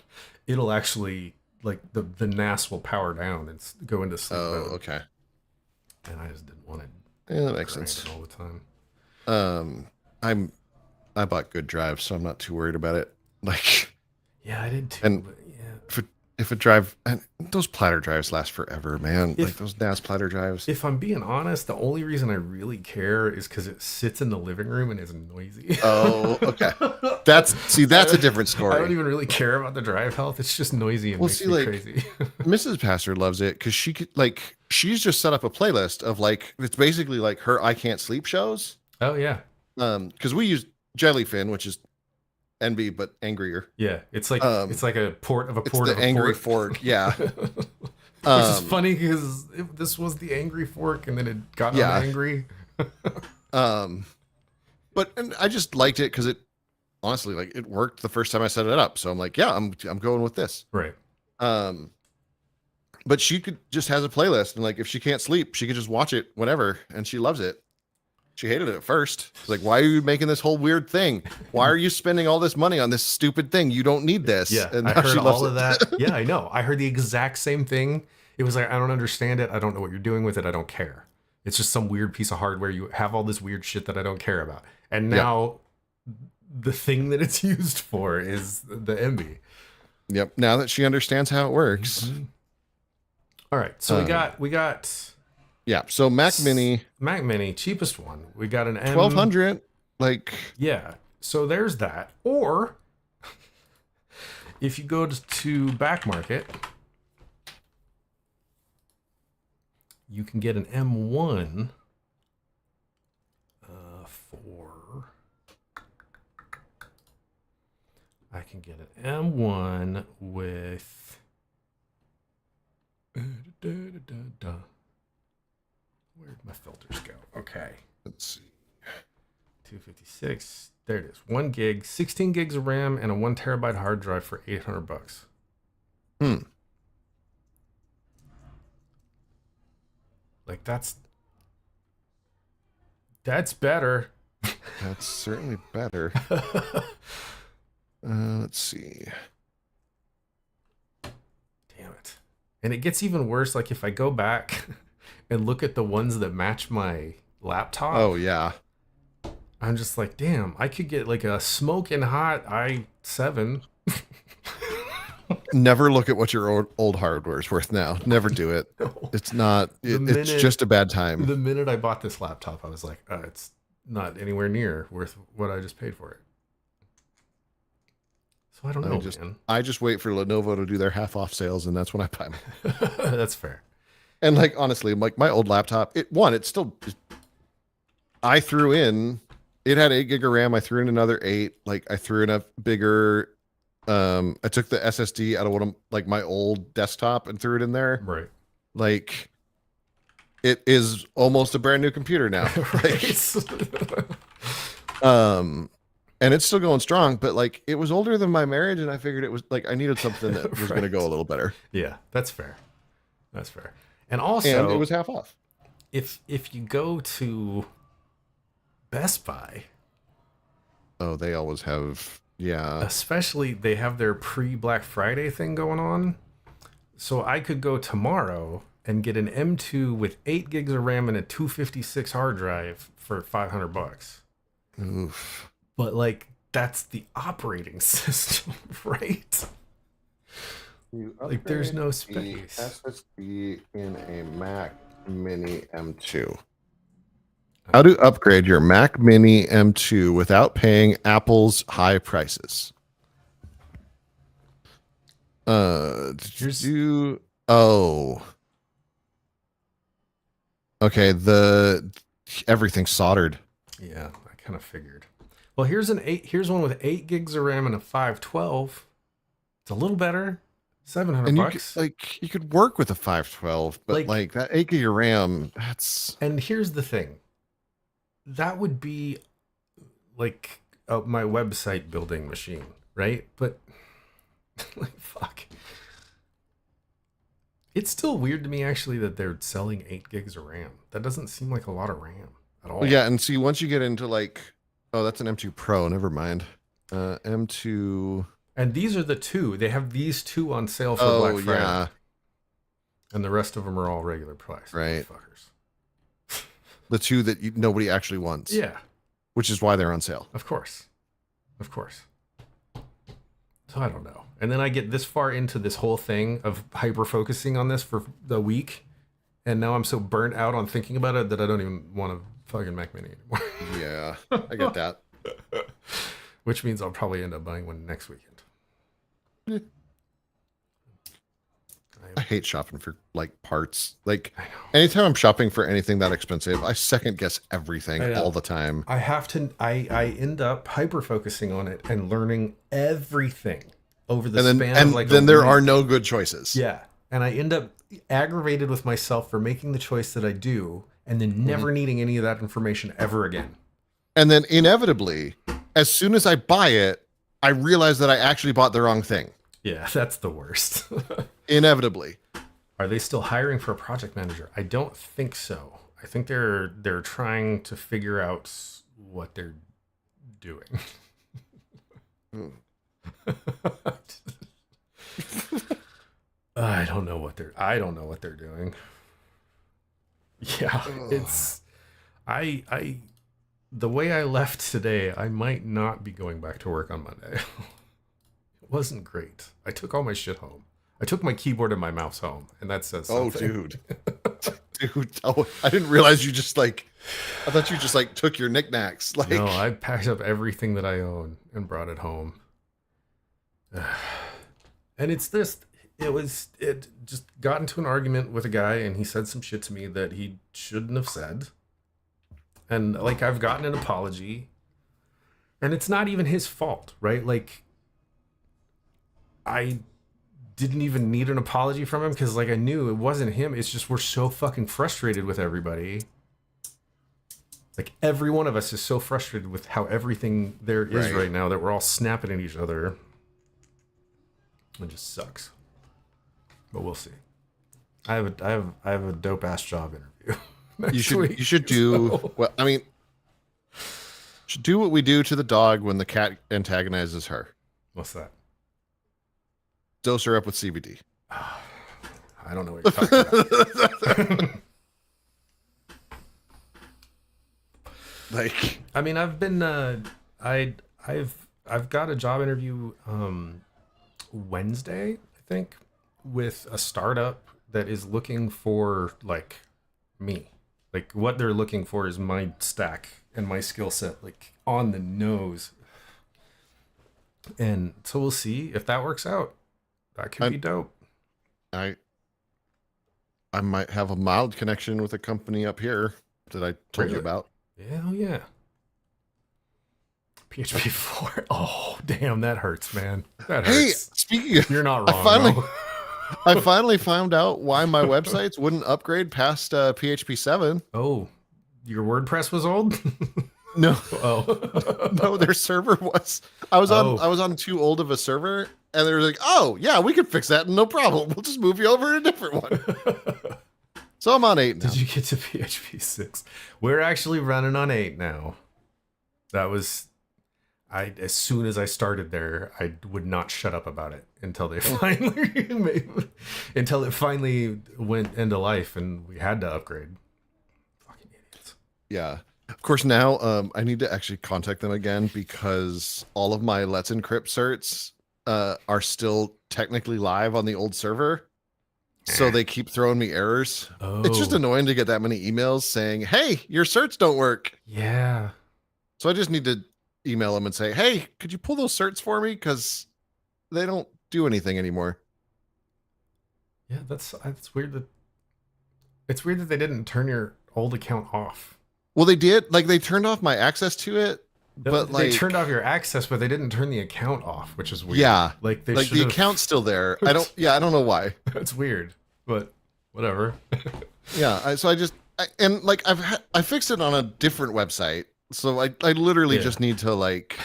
it'll actually, like, the NAS will power down and go into sleep mode. Okay. And I just didn't want it. Yeah, that makes sense. All the time. I bought good drives, so I'm not too worried about it. Like, yeah, I did too. And but yeah. if a drive, and those platter drives last forever, man. Like those NAS platter drives. If I'm being honest, the only reason I really care is because it sits in the living room and is noisy. Oh, okay. That's a different story. I don't even really care about the drive health. It's just noisy and makes me crazy. Mrs. Pastor loves it because she's just set up a playlist of like, it's basically like her I Can't Sleep shows. Oh yeah. Because we use Jellyfin, which is NB but angrier. Yeah, it's like a port of a port of a angry port. fork. Yeah. Which is funny because this was the angry fork and then it got angry. But I just liked it because it honestly, like, it worked the first time I set it up. So I'm like, yeah, I'm going with this. Right. But she just has a playlist, and like if she can't sleep, she could just watch it whenever, and she loves it. She hated it at first. She's like, why are you making this whole weird thing? Why are you spending all this money on this stupid thing? You don't need this. Yeah, and I heard all of that. Yeah, I know. I heard the exact same thing. It was like, I don't understand it. I don't know what you're doing with it. I don't care. It's just some weird piece of hardware. You have all this weird shit that I don't care about. And now the thing that it's used for is the MB. Yep. Now that she understands how it works. Mm-hmm. All right. So we got yeah. So Mac Mini, cheapest one. We got an M 1200. Like, yeah. So there's that. Or if you go to Back Market, you can get an M1 for. I can get an M1 with. Where'd my filters go? Okay. Let's see. 256. There it is. 1 gig, 16 gigs of RAM, and a 1 terabyte hard drive for $800. Like that's better. That's certainly better. Let's see. Damn it. And it gets even worse. Like if I go back and look at the ones that match my laptop. Oh yeah. I'm just like, damn, I could get like a smoking hot i7. Never look at what your old hardware is worth now. Never do it. No. It's not. It's just a bad time. The minute I bought this laptop, I was like, it's not anywhere near worth what I just paid for it. So I don't know, man. I just wait for Lenovo to do their half-off sales, and that's when I buy them. That's fair. And like honestly, like my old laptop, it's still. I threw in. It had 8 gig of RAM. I threw in another 8. Like I threw in a bigger. I took the SSD out of one of like my old desktop and threw it in there. Right. Like it is almost a brand new computer now. Right. And it's still going strong, but like it was older than my marriage, and I figured it was like I needed something that was going to go a little better. Yeah, that's fair. That's fair. And also, it was half off. If you go to Best Buy, they always have. Yeah. Especially they have their pre-Black Friday thing going on. So I could go tomorrow and get an M2 with 8 gigs of RAM and a 256 hard drive for $500. Oof. But like that's the operating system, right? Like there's no space. SSD in a Mac Mini M2. How to upgrade your Mac Mini M2 without paying Apple's high prices. Okay, everything's soldered. Yeah, I kind of figured. Well, here's one with 8 gigs of RAM and a 512. It's a little better. $700. You could work with a 512, but like that 8 gig of RAM, that's. And here's the thing. That would be like my website building machine, right? But like, fuck. It's still weird to me actually that they're selling 8 gigs of RAM. That doesn't seem like a lot of RAM at all. Yeah, and see, once you get into like, oh, that's an M2 Pro. Never mind. M2. And these are the two. They have these two on sale for Black Friday. Yeah. And the rest of them are all regular price. Right. Fuckers. The two that nobody actually wants. Yeah. Which is why they're on sale. Of course. Of course. So I don't know. And then I get this far into this whole thing of hyper focusing on this for the week. And now I'm so burnt out on thinking about it that I don't even want a fucking Mac Mini anymore. Yeah, I get that. Which means I'll probably end up buying one next weekend. Yeah. I hate shopping for like parts. Like anytime I'm shopping for anything that expensive, I second guess everything all the time. I end up hyper focusing on it and learning everything over the span of like then there are no good choices. Yeah. And I end up aggravated with myself for making the choice that I do and then never needing any of that information ever again. And then inevitably, as soon as I buy it, I realize that I actually bought the wrong thing. Yeah, that's the worst. Inevitably. Are they still hiring for a project manager? I don't think so. I think they're trying to figure out what they're doing. I don't know what they're doing. Yeah, it's the way I left today, I might not be going back to work on Monday. It wasn't great. I took all my shit home. I took my keyboard and my mouse home, and that says something. Oh, dude. Oh, I didn't realize you just like, I thought you just like took your knickknacks. Like, no, I packed up everything that I own and brought it home. And it just got into an argument with a guy, and he said some shit to me that he shouldn't have said. And like, I've gotten an apology, and it's not even his fault, right? Like, I didn't even need an apology from him because like I knew it wasn't him. It's just we're so fucking frustrated with everybody. Like every one of us is so frustrated with how everything there is right now that we're all snapping at each other. It just sucks. But we'll see. I have a dope ass job interview. You should do well. I mean, should do what we do to the dog when the cat antagonizes her. What's that? Dose her up with CBD. I don't know what you're talking about. Like, I mean, I've been I've got a job interview Wednesday, I think, with a startup that is looking for like me. Like what they're looking for is my stack and my skill set, like on the nose. And so we'll see if that works out. That could be dope. I might have a mild connection with a company up here that I told you about. Hell yeah. PHP 4. Oh, damn, that hurts, man. That hurts. Hey, speaking of, you're not wrong. I finally found out why my websites wouldn't upgrade past PHP 7. Oh, your WordPress was old? No. Oh. No, their server was. I was on too old of a server, and they were like, "Oh, yeah, we can fix that, no problem. We'll just move you over to a different one." So I'm on 8 now. Did you get to PHP 6? We're actually running on 8 now. That was as soon as I started there, I would not shut up about it until they until it finally went into life and we had to upgrade. Fucking idiots. Yeah. Of course, now I need to actually contact them again because all of my Let's Encrypt certs are still technically live on the old server. So they keep throwing me errors. Oh. It's just annoying to get that many emails saying, "Hey, your certs don't work." Yeah. So I just need to email them and say, "Hey, could you pull those certs for me? Because they don't do anything anymore." Yeah, that's weird it's weird that they didn't turn your old account off. Well, they did. Like they turned off my access to it, but they turned off your access, but they didn't turn the account off, which is weird. Yeah, like the account's still there. I don't know why. That's weird, but whatever. Yeah, I fixed it on a different website, so I literally just need to like.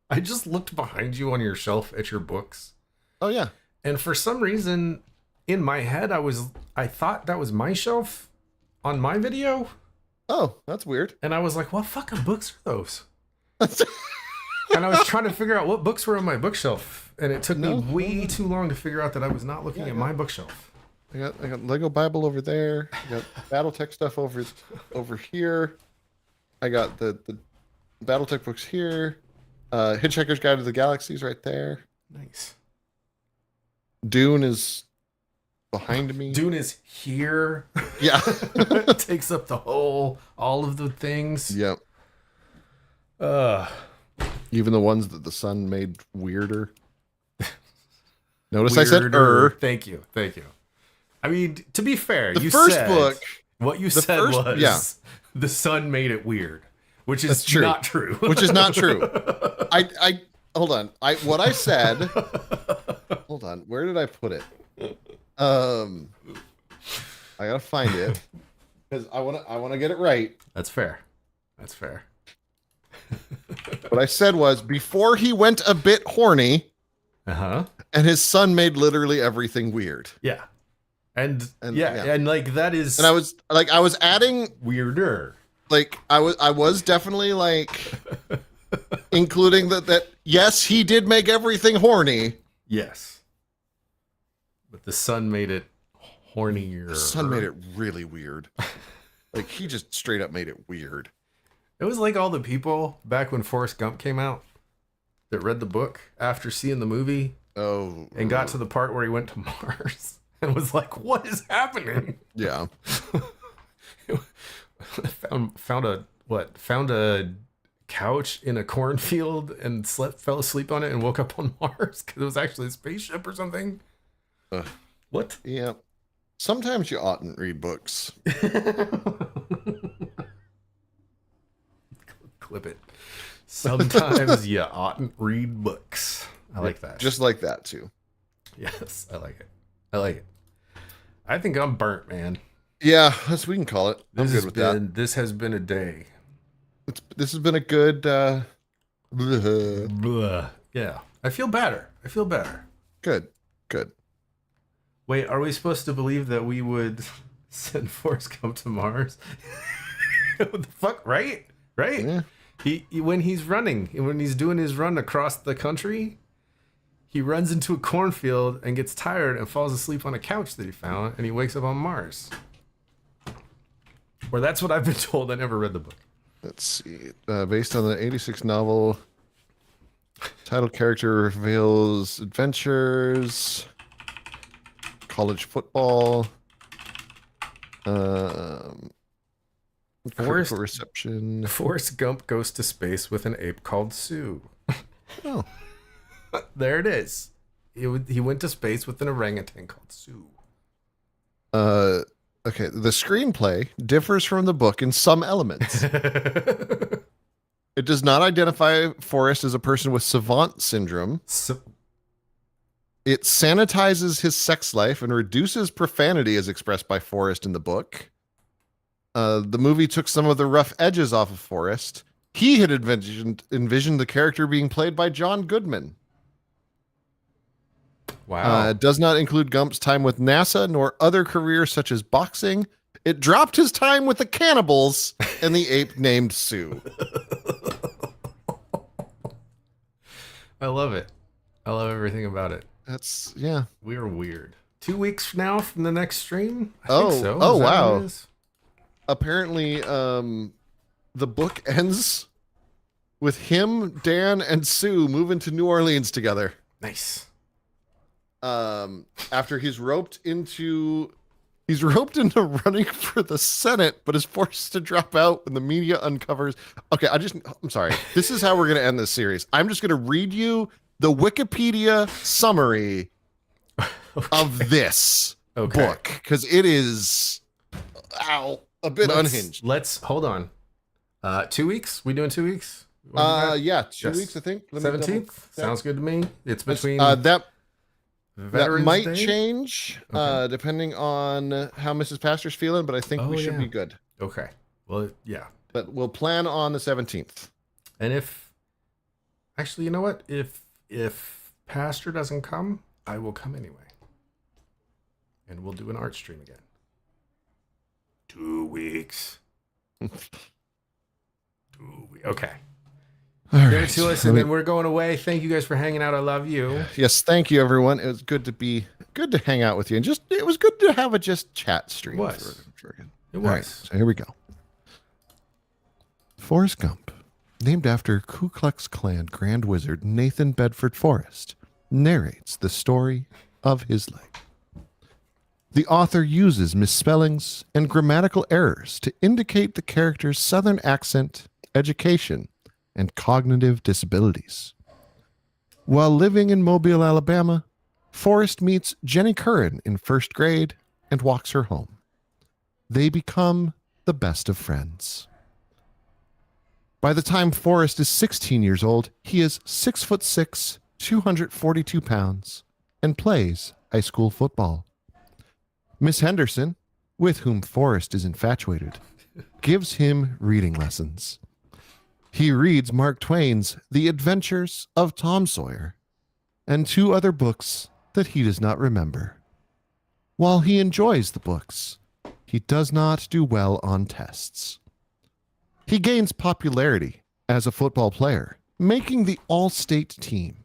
I just looked behind you on your shelf at your books. Oh yeah, and for some reason, in my head, I thought that was my shelf on my video. Oh, that's weird. And I was like, what fucking books are those? And I was trying to figure out what books were on my bookshelf. And it took me way too long to figure out that I was not looking at my bookshelf. I got Lego Bible over there. I got BattleTech stuff over here. I got the BattleTech books here. Hitchhiker's Guide to the Galaxies right there. Nice. Dune is behind me. Dune is here. Yeah. It takes up all of the things. Yep. Even the ones that the sun made weirder. Notice weirder. I said Thank you. I mean, to be fair, the first book. What you said was the sun made it weird, which is true. not true. Which is not true. I hold on. What I said. Hold on. Where did I put it? I gotta find it because I wanna get it right. That's fair. What I said was before he went a bit horny. And his son made literally everything weird. Yeah. And like that is. And I was adding weirder. Like I was definitely like including that yes, he did make everything horny. Yes. But the son made it hornier. The son made it really weird. Like he just straight up made it weird. It was like all the people back when Forrest Gump came out that read the book after seeing the movie. Oh. And got to the part where he went to Mars and was like, what is happening? Yeah. found a couch in a cornfield and fell asleep on it and woke up on Mars because it was actually a spaceship or something. What? Yeah. Sometimes you oughtn't read books. Clip it. Sometimes you oughtn't read books. I like that. Just like that too. Yes, I like it. I think I'm burnt, man. Yeah, we can call it. I'm good with that. This has been a day. This has been a good. Yeah, I feel better. Good. Wait, are we supposed to believe that we would send Forrest Gump to Mars? What the fuck? Right? Yeah. He when he's doing his run across the country, he runs into a cornfield and gets tired and falls asleep on a couch that he found, and he wakes up on Mars. Or that's what I've been told. I never read the book. Let's see. Based on the 86 novel, title character reveals adventures, college football, critical reception. Forrest Gump goes to space with an ape called Sue. Oh. There it is. He went to space with an orangutan called Sue. Okay. The screenplay differs from the book in some elements. It does not identify Forrest as a person with savant syndrome. It sanitizes his sex life and reduces profanity as expressed by Forrest in the book. The movie took some of the rough edges off of Forrest. He had envisioned the character being played by John Goodman. Wow. It does not include Gump's time with NASA nor other careers such as boxing. It dropped his time with the cannibals and the ape named Sue. I love it. I love everything about it. Yeah. We are weird. 2 weeks now from the next stream? I think so. Oh, wow. Apparently, the book ends with him, Dan, and Sue moving to New Orleans together. Nice. After he's roped into running for the Senate, but is forced to drop out when the media uncovers. Okay, I'm sorry. This is how we're going to end this series. I'm just going to read you the Wikipedia summary of this book because it is a bit unhinged. Let's hold on. 2 weeks? We doing 2 weeks? Yeah, 2 weeks, I think. 17th? Sounds good to me. It's between that Veterans might Day? change depending on how Mrs. Pastor's feeling, but I think we should be good. Okay. Well, yeah. But we'll plan on the 17th. And actually, you know what? If Pastor doesn't come, I will come anyway. and we'll do an art stream again. 2 weeks. Okay. All Give right. it to us, and then we're going away. Thank you guys for hanging out. I love you. Yes, thank you, everyone. It was good to hang out with you, and it was good to have a chat stream. It was. All right, so here we go. Forrest Gump, named after Ku Klux Klan Grand Wizard Nathan Bedford Forrest, narrates the story of his life. The author uses misspellings and grammatical errors to indicate the character's Southern accent, education, and cognitive disabilities. While living in Mobile, Alabama, Forrest meets Jenny Curran in first grade and walks her home. They become the best of friends. By the time Forrest is 16 years old, he is 6'6", 242 pounds, and plays high school football. Miss Henderson, with whom Forrest is infatuated, gives him reading lessons. He reads Mark Twain's The Adventures of Tom Sawyer and 2 other books that he does not remember. While he enjoys the books, he does not do well on tests. He gains popularity as a football player, making the all-state team.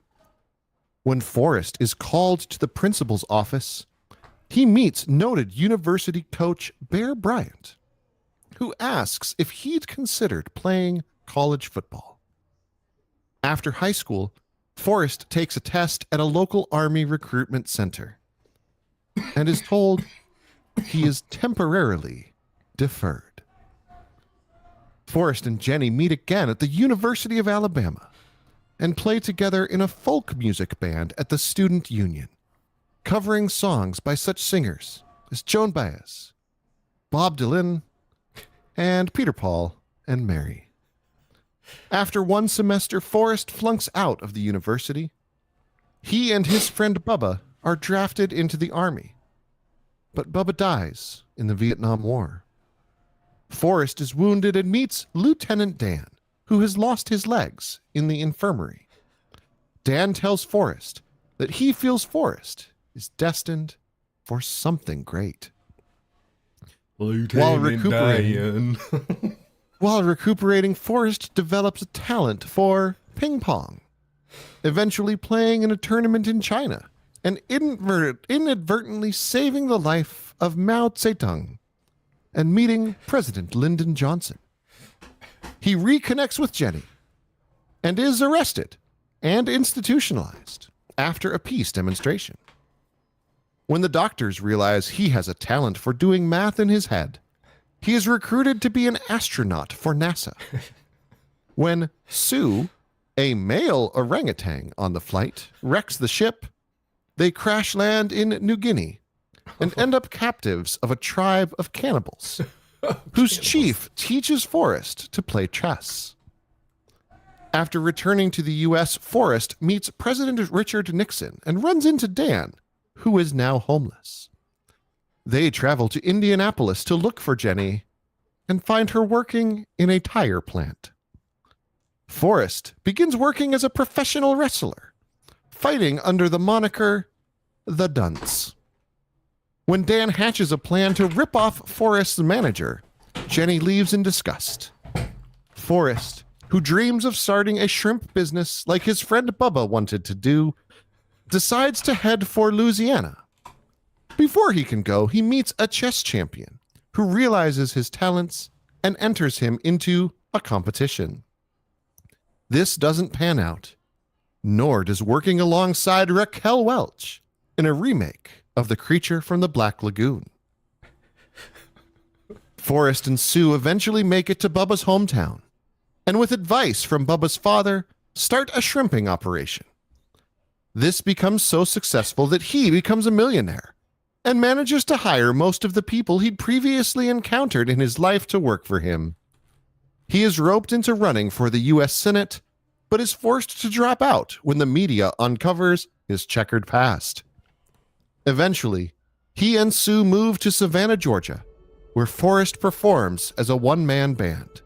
When Forrest is called to the principal's office, he meets noted university coach Bear Bryant, who asks if he'd considered playing college football. After high school, Forrest takes a test at a local Army recruitment center and is told he is temporarily deferred. Forrest and Jenny meet again at the University of Alabama and play together in a folk music band at the Student Union, covering songs by such singers as Joan Baez, Bob Dylan, and Peter, Paul, and Mary. After one semester, Forrest flunks out of the university. He and his friend Bubba are drafted into the Army, but Bubba dies in the Vietnam War. Forrest is wounded and meets Lieutenant Dan, who has lost his legs in the infirmary. Dan tells Forrest that he feels Forrest is destined for something great. While recuperating, Forrest develops a talent for ping pong, eventually playing in a tournament in China and inadvertently saving the life of Mao Zedong and meeting President Lyndon Johnson. He reconnects with Jenny and is arrested and institutionalized after a peace demonstration. When the doctors realize he has a talent for doing math in his head, he is recruited to be an astronaut for NASA. When Sue, a male orangutan on the flight, wrecks the ship, they crash land in New Guinea and end up captives of a tribe of cannibals, whose chief teaches Forrest to play chess. After returning to the U.S., Forrest meets President Richard Nixon and runs into Dan, who is now homeless. They travel to Indianapolis to look for Jenny and find her working in a tire plant. Forrest begins working as a professional wrestler, fighting under the moniker The Dunce. When Dan hatches a plan to rip off Forrest's manager, Jenny leaves in disgust. Forrest, who dreams of starting a shrimp business like his friend Bubba wanted to do, decides to head for Louisiana. Before he can go, he meets a chess champion who realizes his talents and enters him into a competition. This doesn't pan out, nor does working alongside Raquel Welch in a remake of The Creature from the Black Lagoon. Forrest and Sue eventually make it to Bubba's hometown, and with advice from Bubba's father, start a shrimping operation. This becomes so successful that he becomes a millionaire and manages to hire most of the people he'd previously encountered in his life to work for him. He is roped into running for the U.S. Senate, but is forced to drop out when the media uncovers his checkered past. Eventually, he and Sue move to Savannah, Georgia, where Forrest performs as a one-man band.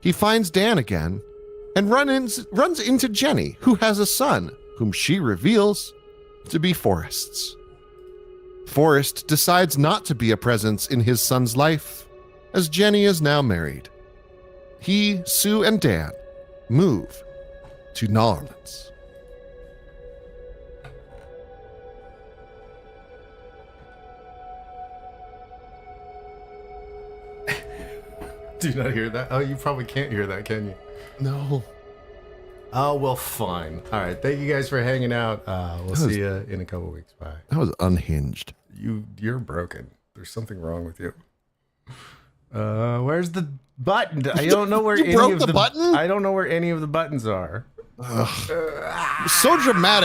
He finds Dan again and runs into Jenny, who has a son whom she reveals to be Forrest's. Forrest decides not to be a presence in his son's life, as Jenny is now married. He, Sue, and Dan move to New Orleans. Do you not hear that? Oh, you probably can't hear that, can you? No. Oh, well, fine. All right. Thank you guys for hanging out. We'll see you in a couple weeks. Bye. That was unhinged. You're broken. There's something wrong with you. Where's the button? I don't know where You any broke of the button? I don't know where any of the buttons are. So dramatic.